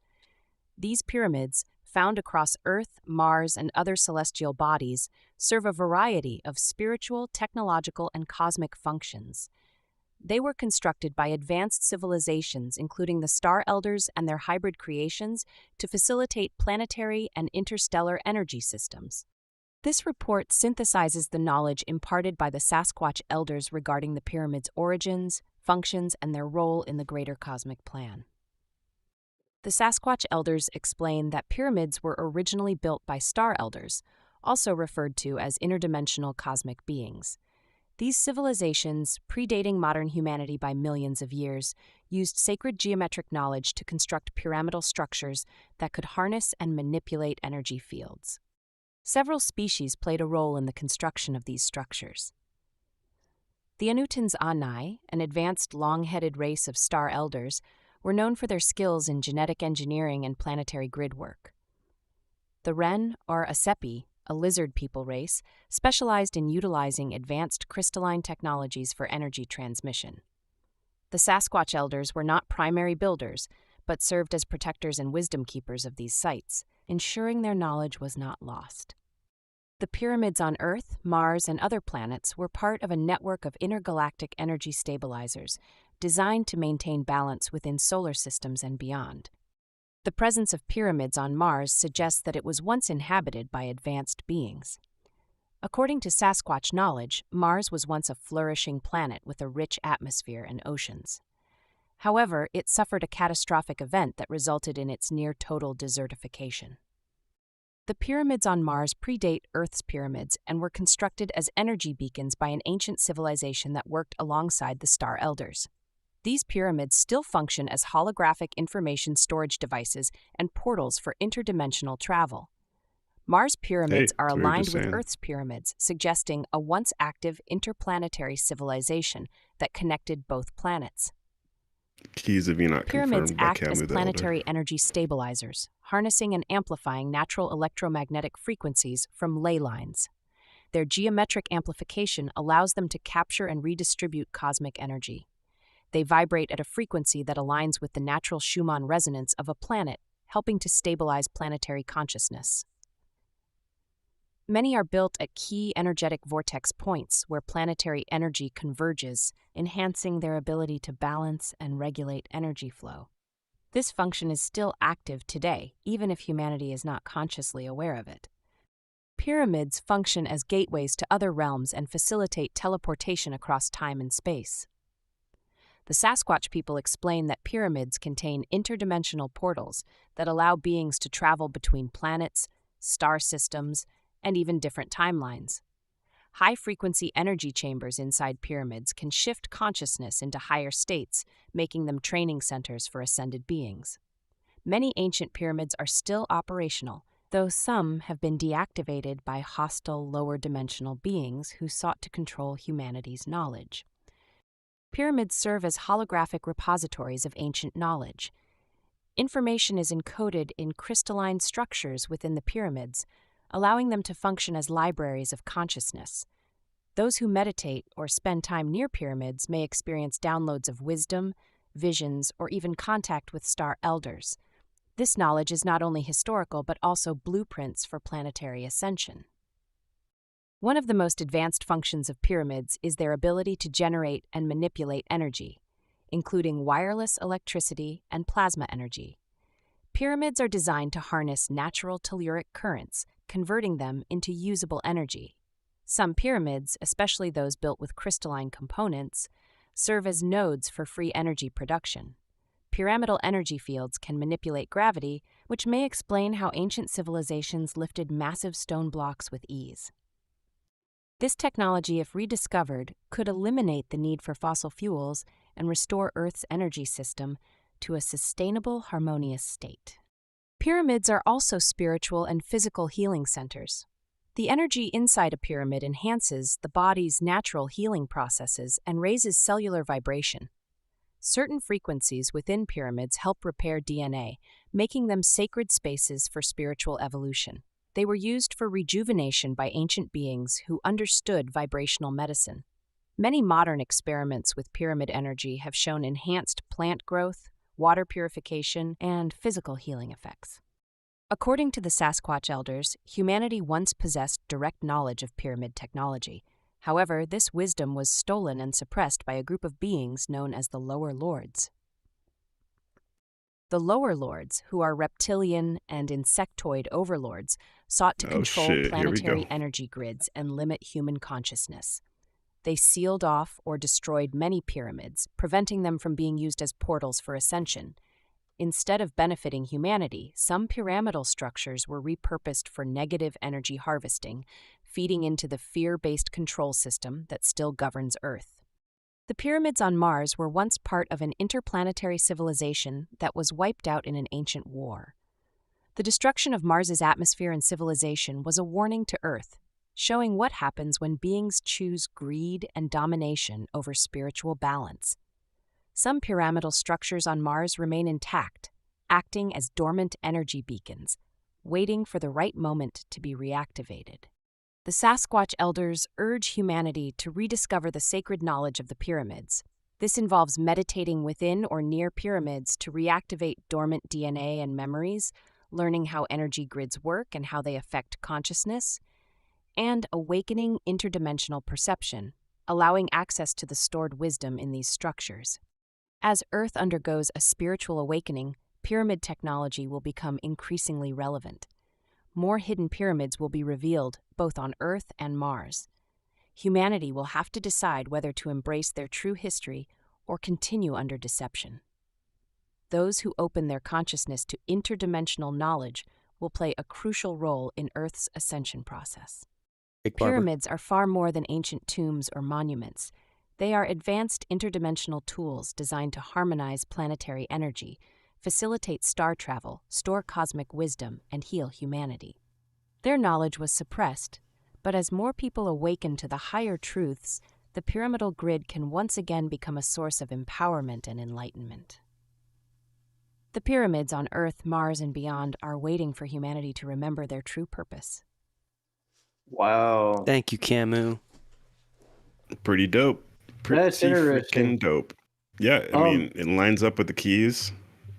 These pyramids, found across Earth, Mars, and other celestial bodies, serve a variety of spiritual, technological, and cosmic functions. They were constructed by advanced civilizations, including the Star Elders and their hybrid creations, to facilitate planetary and interstellar energy systems. This report synthesizes the knowledge imparted by the Sasquatch elders regarding the pyramids' origins, functions, and their role in the greater cosmic plan. The Sasquatch elders explain that pyramids were originally built by Star Elders, also referred to as interdimensional cosmic beings. These civilizations, predating modern humanity by millions of years, used sacred geometric knowledge to construct pyramidal structures that could harness and manipulate energy fields. Several species played a role in the construction of these structures. The Anutans Anai, an advanced long-headed race of Star Elders, were known for their skills in genetic engineering and planetary grid work. The Ren, or Asepi, a lizard people race, specialized in utilizing advanced crystalline technologies for energy transmission. The Sasquatch elders were not primary builders, but served as protectors and wisdom keepers of these sites, ensuring their knowledge was not lost. The pyramids on Earth, Mars, and other planets were part of a network of intergalactic energy stabilizers designed to maintain balance within solar systems and beyond. The presence of pyramids on Mars suggests that it was once inhabited by advanced beings. According to Sasquatch knowledge, Mars was once a flourishing planet with a rich atmosphere and oceans. However, it suffered a catastrophic event that resulted in its near-total desertification. The pyramids on Mars predate Earth's pyramids and were constructed as energy beacons by an ancient civilization that worked alongside the Star Elders. These pyramids still function as holographic information storage devices and portals for interdimensional travel. Mars pyramids are aligned with Earth's pyramids, suggesting a once active interplanetary civilization that connected both planets. Keys of Enoch Pyramids act as Camu planetary energy stabilizers, harnessing and amplifying natural electromagnetic frequencies from ley lines. Their geometric amplification allows them to capture and redistribute cosmic energy. They vibrate at a frequency that aligns with the natural Schumann resonance of a planet, helping to stabilize planetary consciousness. Many are built at key energetic vortex points where planetary energy converges, enhancing their ability to balance and regulate energy flow. This function is still active today, even if humanity is not consciously aware of it. Pyramids function as gateways to other realms and facilitate teleportation across time and space. The Sasquatch people explain that pyramids contain interdimensional portals that allow beings to travel between planets, star systems, and even different timelines. High-frequency energy chambers inside pyramids can shift consciousness into higher states, making them training centers for ascended beings. Many ancient pyramids are still operational, though some have been deactivated by hostile lower-dimensional beings who sought to control humanity's knowledge. Pyramids serve as holographic repositories of ancient knowledge. Information is encoded in crystalline structures within the pyramids, allowing them to function as libraries of consciousness. Those who meditate or spend time near pyramids may experience downloads of wisdom, visions, or even contact with star elders. This knowledge is not only historical but also blueprints for planetary ascension. One of the most advanced functions of pyramids is their ability to generate and manipulate energy, including wireless electricity and plasma energy. Pyramids are designed to harness natural telluric currents, converting them into usable energy. Some pyramids, especially those built with crystalline components, serve as nodes for free energy production. Pyramidal energy fields can manipulate gravity, which may explain how ancient civilizations lifted massive stone blocks with ease. This technology, if rediscovered, could eliminate the need for fossil fuels and restore Earth's energy system to a sustainable, harmonious state. Pyramids are also spiritual and physical healing centers. The energy inside a pyramid enhances the body's natural healing processes and raises cellular vibration. Certain frequencies within pyramids help repair DNA, making them sacred spaces for spiritual evolution. They were used for rejuvenation by ancient beings who understood vibrational medicine. Many modern experiments with pyramid energy have shown enhanced plant growth, water purification, and physical healing effects. According to the Sasquatch elders, humanity once possessed direct knowledge of pyramid technology. However, this wisdom was stolen and suppressed by a group of beings known as the Lower Lords. The Lower Lords, who are reptilian and insectoid overlords, sought to control planetary energy grids and limit human consciousness. They sealed off or destroyed many pyramids, preventing them from being used as portals for ascension. Instead of benefiting humanity, some pyramidal structures were repurposed for negative energy harvesting, feeding into the fear-based control system that still governs Earth. The pyramids on Mars were once part of an interplanetary civilization that was wiped out in an ancient war. The destruction of Mars's atmosphere and civilization was a warning to Earth, showing what happens when beings choose greed and domination over spiritual balance. Some pyramidal structures on Mars remain intact, acting as dormant energy beacons, waiting for the right moment to be reactivated. The Sasquatch elders urge humanity to rediscover the sacred knowledge of the pyramids. This involves meditating within or near pyramids to reactivate dormant DNA and memories, learning how energy grids work and how they affect consciousness, and awakening interdimensional perception, allowing access to the stored wisdom in these structures. As Earth undergoes a spiritual awakening, pyramid technology will become increasingly relevant. More hidden pyramids will be revealed, both on Earth and Mars. Humanity will have to decide whether to embrace their true history or continue under deception. Those who open their consciousness to interdimensional knowledge will play a crucial role in Earth's ascension process. Pyramids are far more than ancient tombs or monuments. They are advanced interdimensional tools designed to harmonize planetary energy, facilitate star travel, store cosmic wisdom, and heal humanity. Their knowledge was suppressed, but as more people awaken to the higher truths, the pyramidal grid can once again become a source of empowerment and enlightenment. The pyramids on Earth, Mars, and beyond are waiting for humanity to remember their true purpose. Wow. Thank you, Camus. Pretty dope. That's Pretty interesting. freaking dope. Yeah, I mean, it lines up with the keys.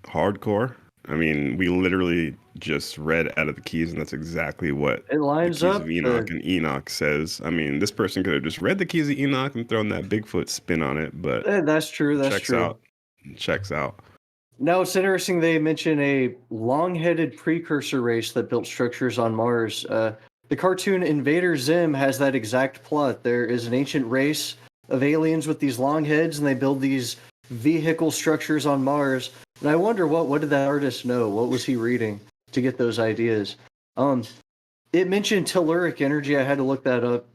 Hardcore. I mean, we literally just read out of the keys, and that's exactly what It the lines keys up. of Enoch and Enoch says. I mean, this person could have just read the keys of Enoch and thrown that Bigfoot spin on it, but That's true. That's checks true. out. Checks out. Now it's interesting they mention a long-headed precursor race that built structures on Mars. The cartoon Invader Zim has that exact plot. There is an ancient race of aliens with these long heads, and they build these vehicle structures on Mars. And I wonder what did that artist know? What was he reading to get those ideas? It mentioned telluric energy. I had to look that up.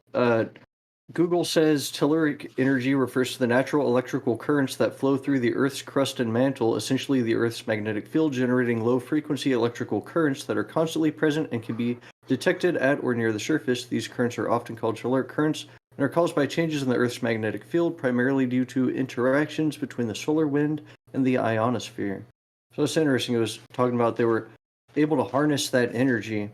Google says telluric energy refers to the natural electrical currents that flow through the Earth's crust and mantle, essentially the Earth's magnetic field, generating low-frequency electrical currents that are constantly present and can be detected at or near the surface. These currents are often called telluric currents and are caused by changes in the Earth's magnetic field, primarily due to interactions between the solar wind and the ionosphere. So it's interesting. It was talking about they were able to harness that energy,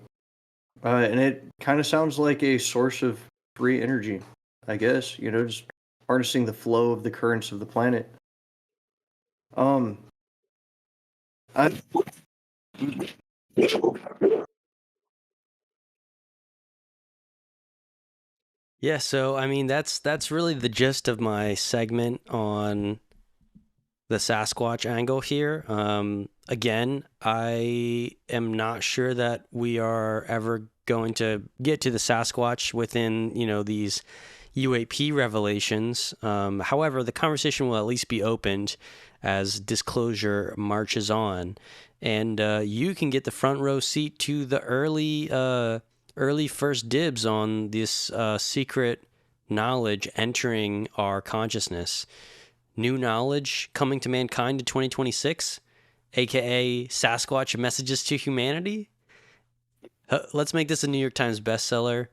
and it kind of sounds like a source of free energy. I guess, just harnessing the flow of the currents of the planet. I Yeah, so I mean that's really the gist of my segment on the Sasquatch angle here. Again, I am not sure that we are ever going to get to the Sasquatch within, these UAP revelations. However, the conversation will at least be opened as disclosure marches on, and you can get the front row seat to the early first dibs on this secret knowledge entering our consciousness. New knowledge coming to mankind in 2026, aka Sasquatch Messages to Humanity. Let's make this a New York Times bestseller.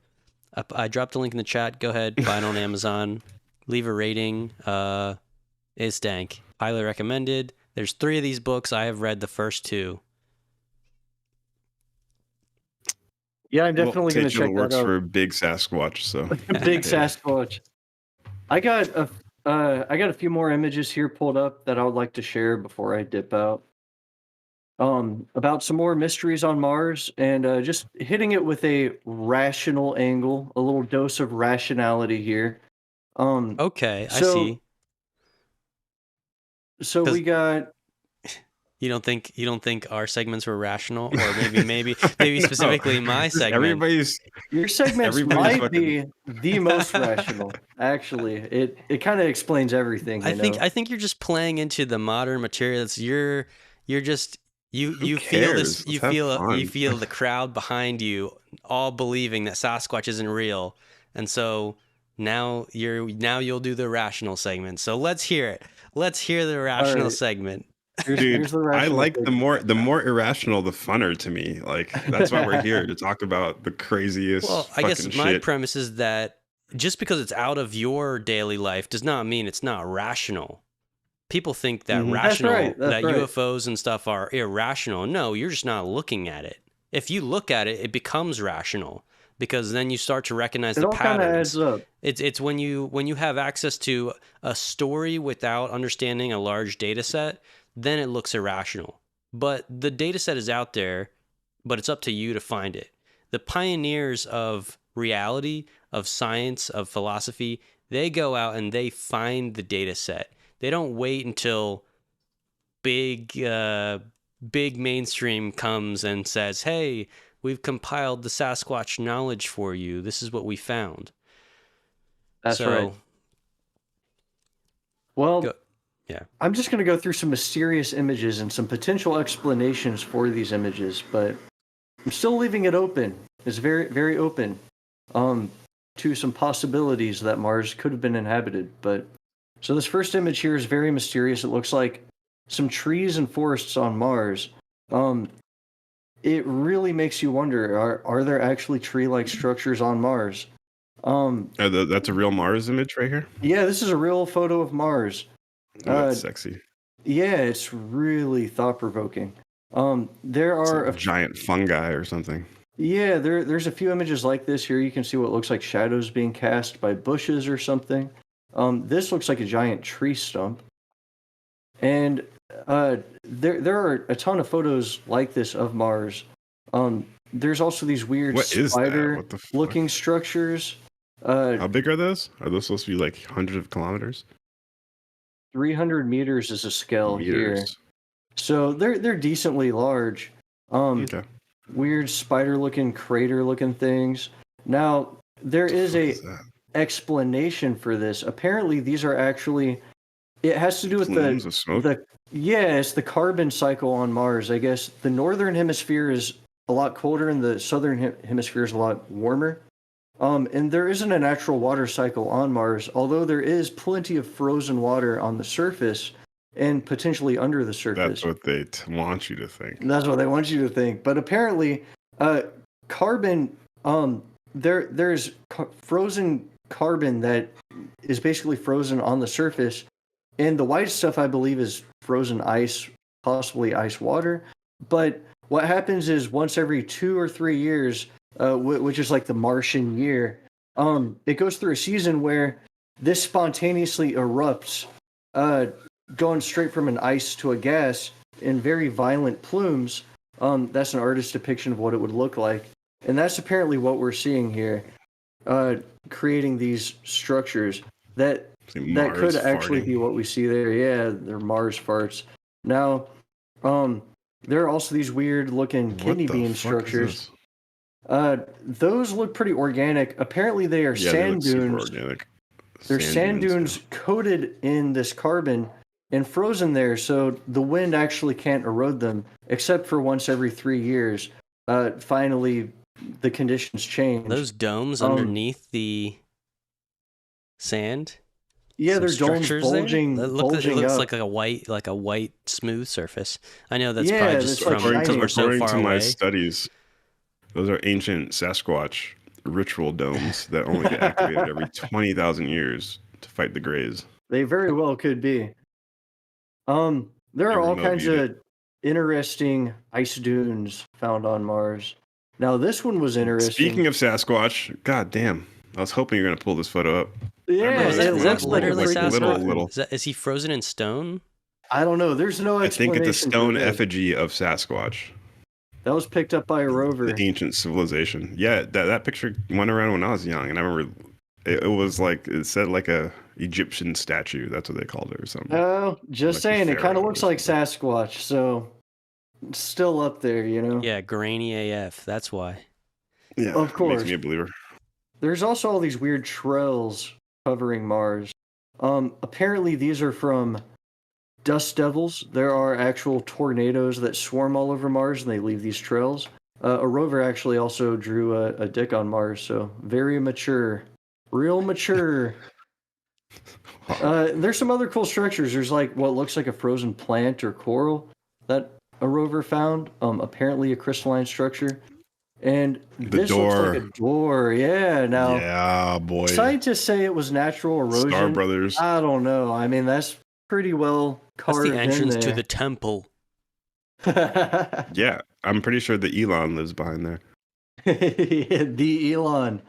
I dropped a link in the chat. Go ahead, buy it on Amazon. Leave a rating. It's dank. Highly recommended. There's 3 of these books. I have read the first 2. Yeah, I'm definitely going to check that works out. for Big Sasquatch, so Big Sasquatch. I got a few more images here pulled up that I would like to share before I dip out. About some more mysteries on Mars, and just hitting it with a rational angle, a little dose of rationality here. Okay, I see. So we got. You don't think our segments were rational, or maybe specifically my segment? Your segments might be the most rational. Actually, it kind of explains everything. I think you're just playing into the modern material. You're just you feel this. You feel the crowd behind you all believing that Sasquatch isn't real, and so now you'll do the rational segment. So let's hear it. Let's hear the rational segment. Dude, I like the more irrational, the funner to me. Like, that's why we're here, to talk about the craziest. Well, I guess my premise is that just because it's out of your daily life does not mean it's not rational. People think that UFOs and stuff are irrational. No, you're just not looking at it. If you look at it, it becomes rational, because then you start to recognize the patterns. Adds up. It's when you have access to a story without understanding a large data set, then it looks irrational. But the data set is out there, but it's up to you to find it. The pioneers of reality, of science, of philosophy, they go out and they find the data set. They don't wait until big mainstream comes and says, hey, we've compiled the Sasquatch knowledge for you. This is what we found. That's right. Well, yeah. I'm just going to go through some mysterious images and some potential explanations for these images, but I'm still leaving it open. It's very, very open to some possibilities that Mars could have been inhabited. But so this first image here is very mysterious. It looks like some trees and forests on Mars. It really makes you wonder, are there actually tree-like structures on Mars? That's a real Mars image right here? Yeah, this is a real photo of Mars. That's sexy. Yeah, it's really thought-provoking. There are giant fungi or something. Yeah, there's a few images like this here. You can see what looks like shadows being cast by bushes or something. This looks like a giant tree stump. And there are a ton of photos like this of Mars. There's also these weird What is that? What the fuck? spider-looking structures. How big are those? Are those supposed to be like hundreds of kilometers? 300 meters is a scale here. Meters. So they're decently large. Okay. Weird spider-looking, crater-looking things. Now, there is a explanation for this. Apparently, these are actually. It has to do with Plumes of smoke? it's the carbon cycle on Mars. I guess the northern hemisphere is a lot colder and the southern hemisphere is a lot warmer. And there isn't a natural water cycle on Mars, although there is plenty of frozen water on the surface and potentially under the surface. That's what they want you to think. That's what they want you to think. But apparently, carbon, there's frozen carbon that is basically frozen on the surface. And the white stuff, I believe, is frozen ice, possibly ice water. But what happens is once every 2 or 3 years, which is like the Martian year, it goes through a season where this spontaneously erupts, going straight from an ice to a gas in very violent plumes. That's an artist's depiction of what it would look like. And that's apparently what we're seeing here, creating these structures that could actually be what we see there. Yeah, they're Mars farts. Now, there are also these weird looking kidney bean structures. Those look pretty organic. Apparently they are sand dunes. They're sand dunes coated in this carbon and frozen there, so the wind actually can't erode them, except for once every 3 years. Finally, the conditions change. Those domes underneath the sand. Yeah, they're domes bulging. It looks up. like a white smooth surface. I know that's probably just from because we're so far according to away. my studies, those are ancient Sasquatch ritual domes that only get activated every 20,000 years to fight the Greys. They very well could be. There are all kinds of interesting ice dunes found on Mars. Now, this one was interesting. Speaking of Sasquatch, god damn, I was hoping you were going to pull this photo up. Yeah, is that literally Sasquatch? Little. Is he frozen in stone? I don't know. There's no explanation. I think it's a stone effigy of Sasquatch. That was picked up by a rover. The ancient civilization. Yeah, that picture went around when I was young, and I remember it was like, it said like a Egyptian statue. That's what they called it or something. Oh, just like saying, it kind of looks like Sasquatch, so it's still up there, you know? Yeah, grainy AF. That's why. Yeah, of course. Makes me a believer. There's also all these weird trails covering Mars. Apparently these are from dust devils. There are actual tornadoes that swarm all over Mars and they leave these trails. A rover actually also drew a dick on Mars, so very mature. Real mature. There's some other cool structures. There's like what looks like a frozen plant or coral that a rover found. Apparently a crystalline structure. And this looks like a door. Yeah, now. Yeah, boy. Scientists say it was natural erosion. Star Brothers. I don't know. I mean, that's pretty well carved in there. That's the entrance to the temple. Yeah, I'm pretty sure the Elon lives behind there. The Elon.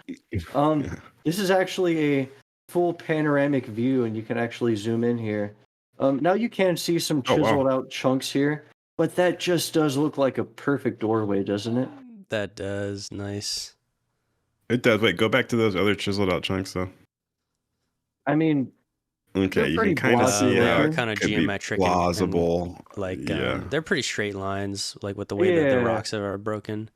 This is actually a full panoramic view, and you can actually zoom in here. Now you can see some chiseled out chunks here, but that just does look like a perfect doorway, doesn't it? That does. Nice. It does. Wait, go back to those other chiseled out chunks, though. I mean, okay, you can kind of see they how are kind of geometric, plausible. And, they're pretty straight lines, like with the way that the rocks are broken.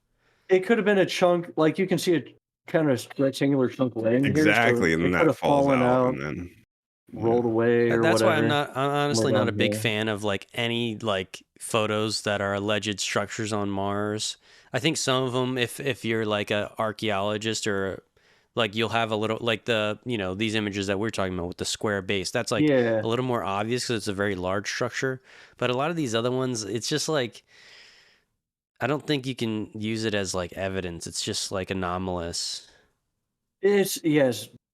It could have been a chunk, like you can see a kind of rectangular chunk laying exactly, here, so and then that falls out, and then rolled away or that's whatever. Why I'm honestly not a big fan of like any like photos that are alleged structures on Mars. I think some of them, if you're like an archaeologist or like you'll have a little like the these images that we're talking about with the square base. That's like a little more obvious because it's a very large structure. But a lot of these other ones, it's just like I don't think you can use it as like evidence. It's just like anomalous. It's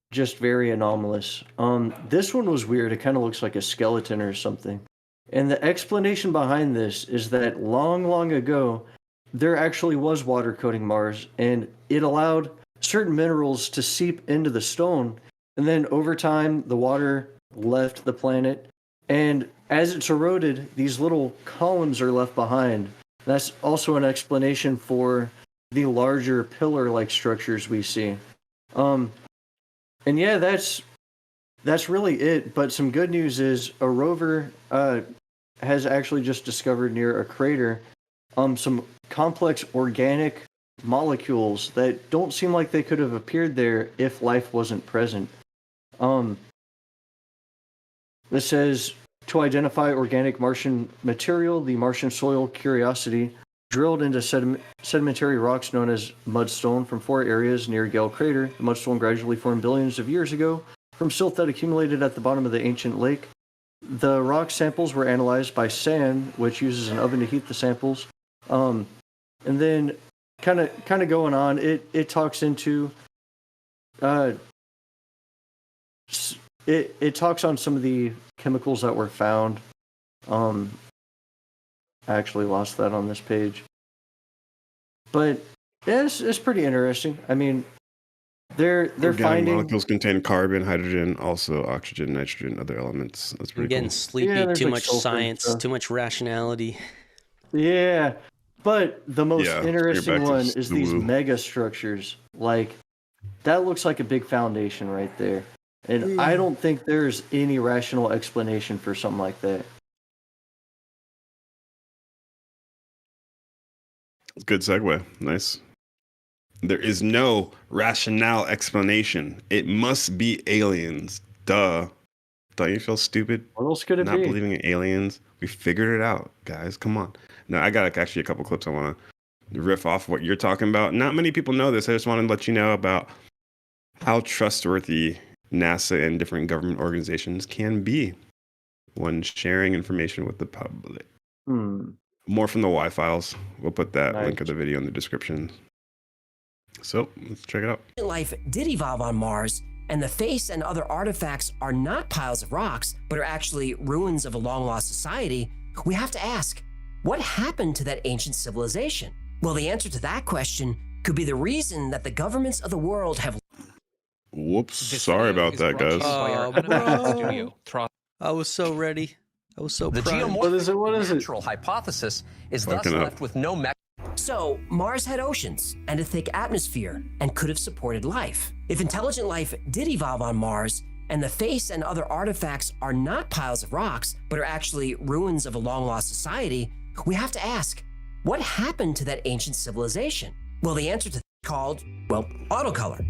just very anomalous. This one was weird. It kind of looks like a skeleton or something. And the explanation behind this is that long, long ago, there actually was water coating Mars, and it allowed certain minerals to seep into the stone. And then over time, the water left the planet. And as it's eroded, these little columns are left behind. That's also an explanation for the larger pillar-like structures we see. And yeah, that's really it. But some good news is a rover has actually just discovered near a crater some complex organic molecules that don't seem like they could have appeared there if life wasn't present. This says, to identify organic Martian material, the Martian soil Curiosity drilled into sedimentary rocks known as mudstone from 4 areas near Gale Crater. The mudstone gradually formed billions of years ago from silt that accumulated at the bottom of the ancient lake. The rock samples were analyzed by SAN, which uses an oven to heat the samples. And then kind of going on, it talks into it talks on some of the chemicals that were found. I actually lost that on this page, but yeah, it's pretty interesting. I mean, they're organic finding molecules contain carbon, hydrogen, also oxygen, nitrogen, other elements. That's pretty I'm getting cool. sleepy. Yeah, there's too like much sulfur and science. stuff. Too much rationality. Yeah, but the most Yeah, interesting you're back to one is the these woo. mega structures. Like, that looks like a big foundation right there. And I don't think there's any rational explanation for something like that. Good segue. Nice. There is no rationale explanation. It must be aliens. Duh. Don't you feel stupid? What else could it Not be? believing in aliens. We figured it out, guys. Come on. Now, I got actually a couple clips I want to riff off what you're talking about. Not many people know this. I just wanted to let you know about how trustworthy NASA and different government organizations can be when sharing information with the public. More from the Y files. We'll put that link of the video in the description. So let's check it out. Life did evolve on Mars, and the face and other artifacts are not piles of rocks, but are actually ruins of a long-lost society. We have to ask, what happened to that ancient civilization? Well, the answer to that question could be the reason that the governments of the world have... Whoops. Sorry about that, guys. I was so ready. I was so The primed. geomorphic natural hypothesis is thus left with no mechanism. So, Mars had oceans and a thick atmosphere and could have supported life. If intelligent life did evolve on Mars, and the face and other artifacts are not piles of rocks, but are actually ruins of a long-lost society, we have to ask, what happened to that ancient civilization? Well, the answer to that is called, well, autocolor.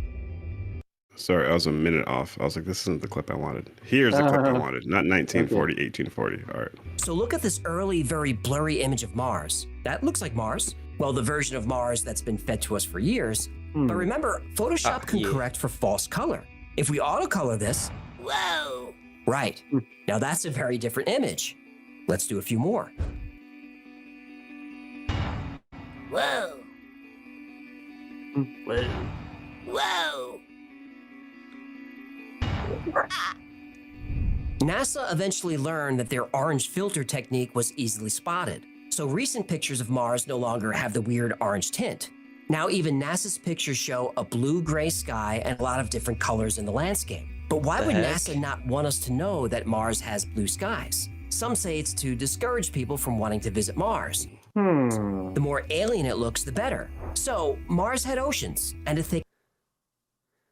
Sorry, I was a minute off. I was like, this isn't the clip I wanted. Here's the clip I wanted. Not 1940, 1840. All right. So look at this early, very blurry image of Mars. That looks like Mars. Well, the version of Mars that's been fed to us for years. But remember, Photoshop can correct for false color. If we autocolor this, whoa! Right. Now that's a very different image. Let's do a few more. Whoa! Whoa! NASA eventually learned that their orange filter technique was easily spotted, so recent pictures of Mars no longer have the weird orange tint. Now even NASA's pictures show a blue-gray sky and a lot of different colors in the landscape. But why would NASA not want us to know that Mars has blue skies? Some say it's to discourage people from wanting to visit Mars. The more alien it looks, the better. So, Mars had oceans and a thick...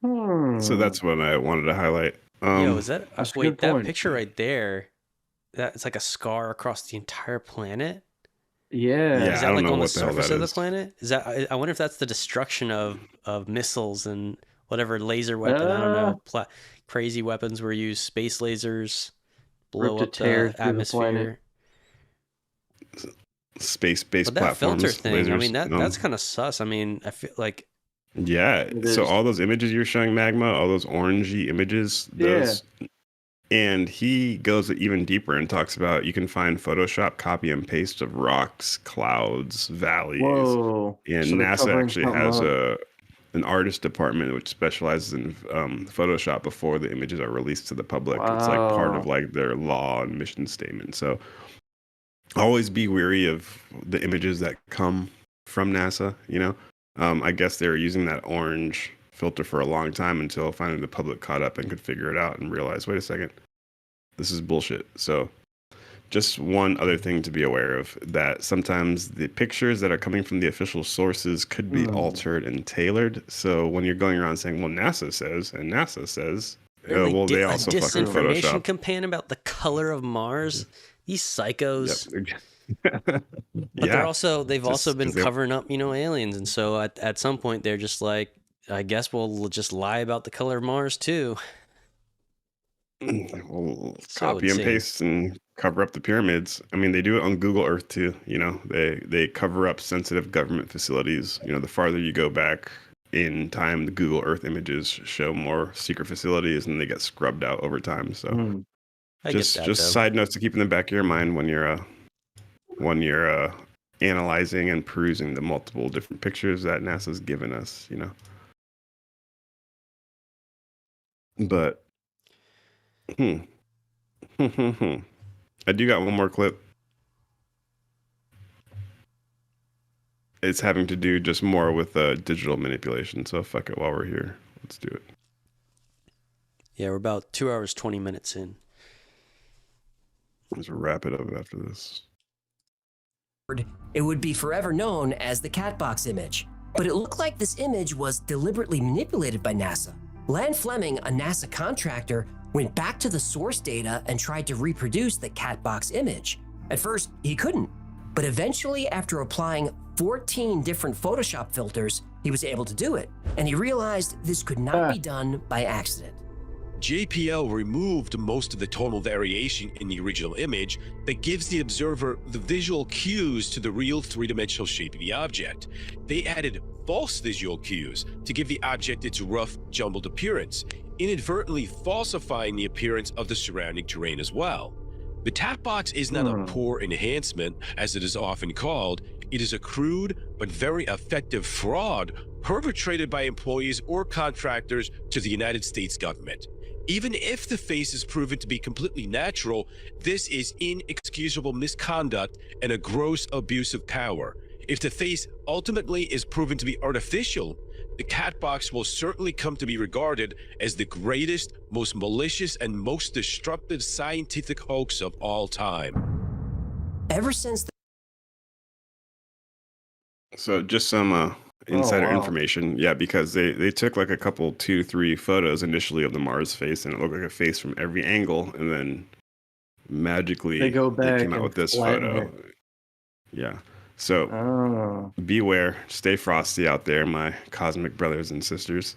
So that's what I wanted to highlight. Yo, is that that's a wait? good That point. picture right there, it's like a scar across the entire planet. Yeah. Yeah, Is I that don't like know on the what the hell surface that of the is. planet? Is that? I wonder if that's the destruction of missiles and whatever laser weapon. I don't know. Crazy weapons were used. Space lasers blow Ripped a up tear the through the atmosphere. Space-based But that platforms. filter thing, I lasers, mean, that's kind of sus. I mean, I feel like Yeah. So all those images you're showing, Magma, all those orangey images, those. And he goes even deeper and talks about you can find Photoshop copy and paste of rocks, clouds, valleys. Whoa. And So they're NASA covering actually something has up. an artist department which specializes in Photoshop before the images are released to the public. It's like part of Wow. like their law and mission statement. So always be wary of the images that come from NASA. I guess they were using that orange filter for a long time until finally the public caught up and could figure it out and realize, wait a second, this is bullshit. So just one other thing to be aware of, that sometimes the pictures that are coming from the official sources could be altered and tailored. So when you're going around saying, well, NASA says, and NASA says, well, they also fucking disinformation Photoshop. campaign about the color of Mars. These psychos. Yep. But they've also been covering up, aliens. And so at some point they're just like, I guess we'll just lie about the color of Mars too. Well, copy and paste and cover up the pyramids. I mean, they do it on Google Earth too. They cover up sensitive government facilities. The farther you go back in time, the Google Earth images show more secret facilities, and they get scrubbed out over time. So, just side notes to keep in the back of your mind when you're analyzing and perusing the multiple different pictures that NASA's given us. But. I do got one more clip. It's having to do just more with digital manipulation. So fuck it while we're here. Let's do it. Yeah, we're about 2 hours, 20 minutes in. Let's wrap it up after this. It would be forever known as the Catbox image. But it looked like this image was deliberately manipulated by NASA. Lan Fleming, a NASA contractor, went back to the source data and tried to reproduce the Catbox image. At first, he couldn't, but eventually, after applying 14 different Photoshop filters, he was able to do it, and he realized this could not be done by accident. JPL removed most of the tonal variation in the original image that gives the observer the visual cues to the real three-dimensional shape of the object. They added false visual cues to give the object its rough, jumbled appearance, inadvertently falsifying the appearance of the surrounding terrain as well. The Catbox is not a poor enhancement, as it is often called. It is a crude but very effective fraud perpetrated by employees or contractors to the United States government. Even if the face is proven to be completely natural, this is inexcusable misconduct and a gross abuse of power. If the face ultimately is proven to be artificial, the Catbox will certainly come to be regarded as the greatest, most malicious, and most destructive scientific hoax of all time. Ever since So just some insider information. Yeah, because they took like a couple, 2-3 photos initially of the Mars face, and it looked like a face from every angle, and then magically they came out with this photo. Yeah. So beware, stay frosty out there, my cosmic brothers and sisters.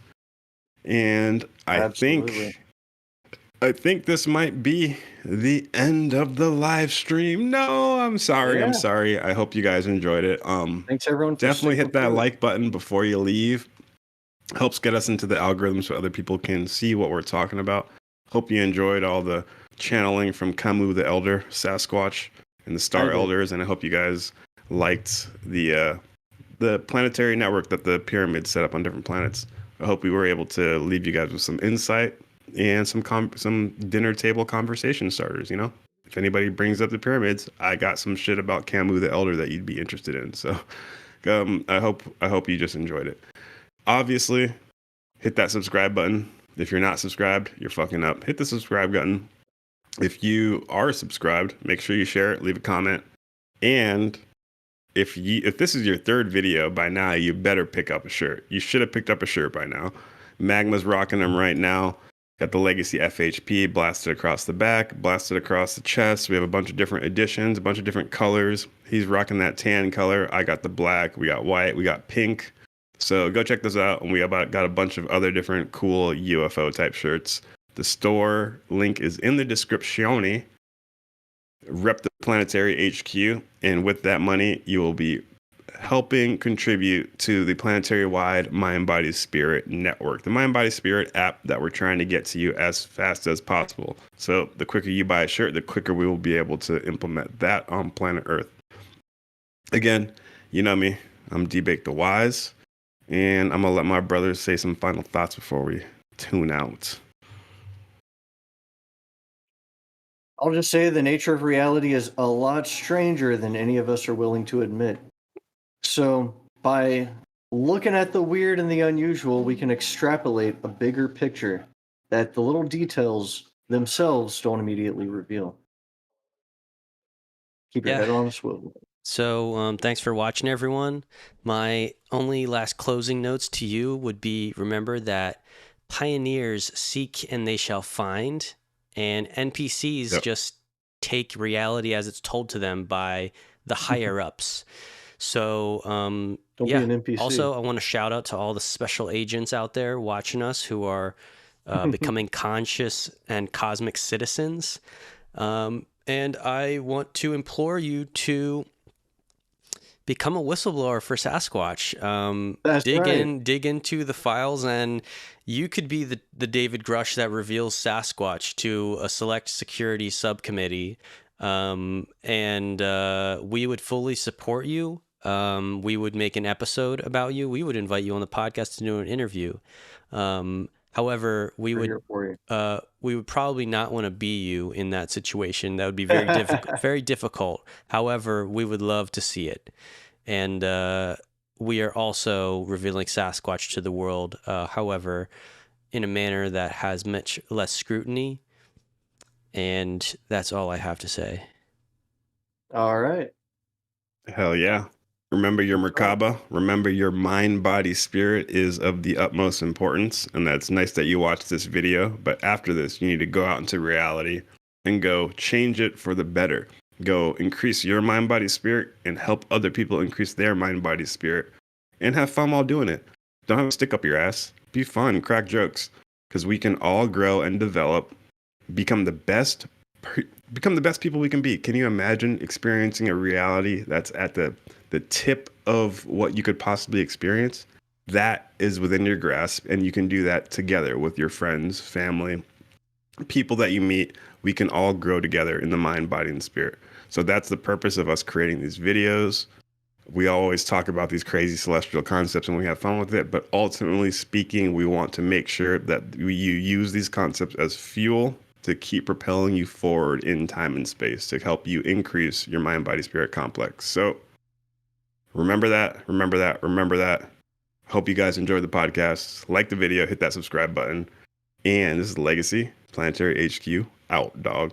And I think this might be the end of the live stream. No, I'm sorry. I hope you guys enjoyed it. Thanks everyone. Definitely hit that like button before you leave. Helps get us into the algorithm so other people can see what we're talking about. Hope you enjoyed all the channeling from Camus the Elder, Sasquatch, and the Star Elders, and I hope you guys liked the planetary network that the pyramids set up on different planets. I hope we were able to leave you guys with some insight and some dinner table conversation starters. If anybody brings up the pyramids, I got some shit about Camus the Elder that you'd be interested in. So I hope you just enjoyed it. Obviously, hit that subscribe button. If you're not subscribed, you're fucking up. Hit the subscribe button. If you are subscribed, make sure you share it, leave a comment, and if this is your third video by now, you better pick up a shirt. You should have picked up a shirt by now. Magma's rocking them right now. Got the Legacy FHP blasted across the back, blasted across the chest. We have a bunch of different editions, a bunch of different colors. He's rocking that tan color. I got the black. We got white. We got pink. So go check those out. And we got a bunch of other different cool UFO type shirts. The store link is in the description. Rep the Planetary HQ, and with that money, you will be helping contribute to the planetary-wide Mind Body Spirit network, the Mind Body Spirit app that we're trying to get to you as fast as possible. So the quicker you buy a shirt, the quicker we will be able to implement that on planet Earth. Again, you know me, I'm D-Bake the Wise, and I'm gonna let my brothers say some final thoughts before we tune out. I'll just say the nature of reality is a lot stranger than any of us are willing to admit. So by looking at the weird and the unusual, we can extrapolate a bigger picture that the little details themselves don't immediately reveal. Keep your head on a swivel. So thanks for watching, everyone. My only last closing notes to you would be, remember that pioneers seek and they shall find, and NPCs just take reality as it's told to them by the higher-ups. So Don't be an NPC. Also, I want to shout out to all the special agents out there watching us who are becoming conscious and cosmic citizens. And I want to implore you to become a whistleblower for Sasquatch. Dig into the files, and you could be the David Grush that reveals Sasquatch to a select security subcommittee. And we would fully support you. We would make an episode about you. We would invite you on the podcast to do an interview. However, we would probably not want to be you in that situation. That would be very very difficult. However, we would love to see it. And we are also revealing Sasquatch to the world, however, in a manner that has much less scrutiny. And that's all I have to say. All right. Hell yeah. Remember your Merkaba. Remember your mind, body, spirit is of the utmost importance. And that's nice that you watched this video. But after this, you need to go out into reality and go change it for the better. Go increase your mind, body, spirit and help other people increase their mind, body, spirit. And have fun while doing it. Don't have a stick up your ass. Be fun, crack jokes. Because we can all grow and develop, become the best people we can be. Can you imagine experiencing a reality that's at the tip of what you could possibly experience? That is within your grasp, and you can do that together with your friends, family, people that you meet. We can all grow together in the mind, body, and spirit. So that's the purpose of us creating these videos. We always talk about these crazy celestial concepts and we have fun with it, but ultimately speaking, we want to make sure that you use these concepts as fuel to keep propelling you forward in time and space, to help you increase your mind, body, spirit complex. So remember that. Hope you guys enjoyed the podcast. Like the video, hit that subscribe button. And this is Legacy, Planetary HQ, out, dog.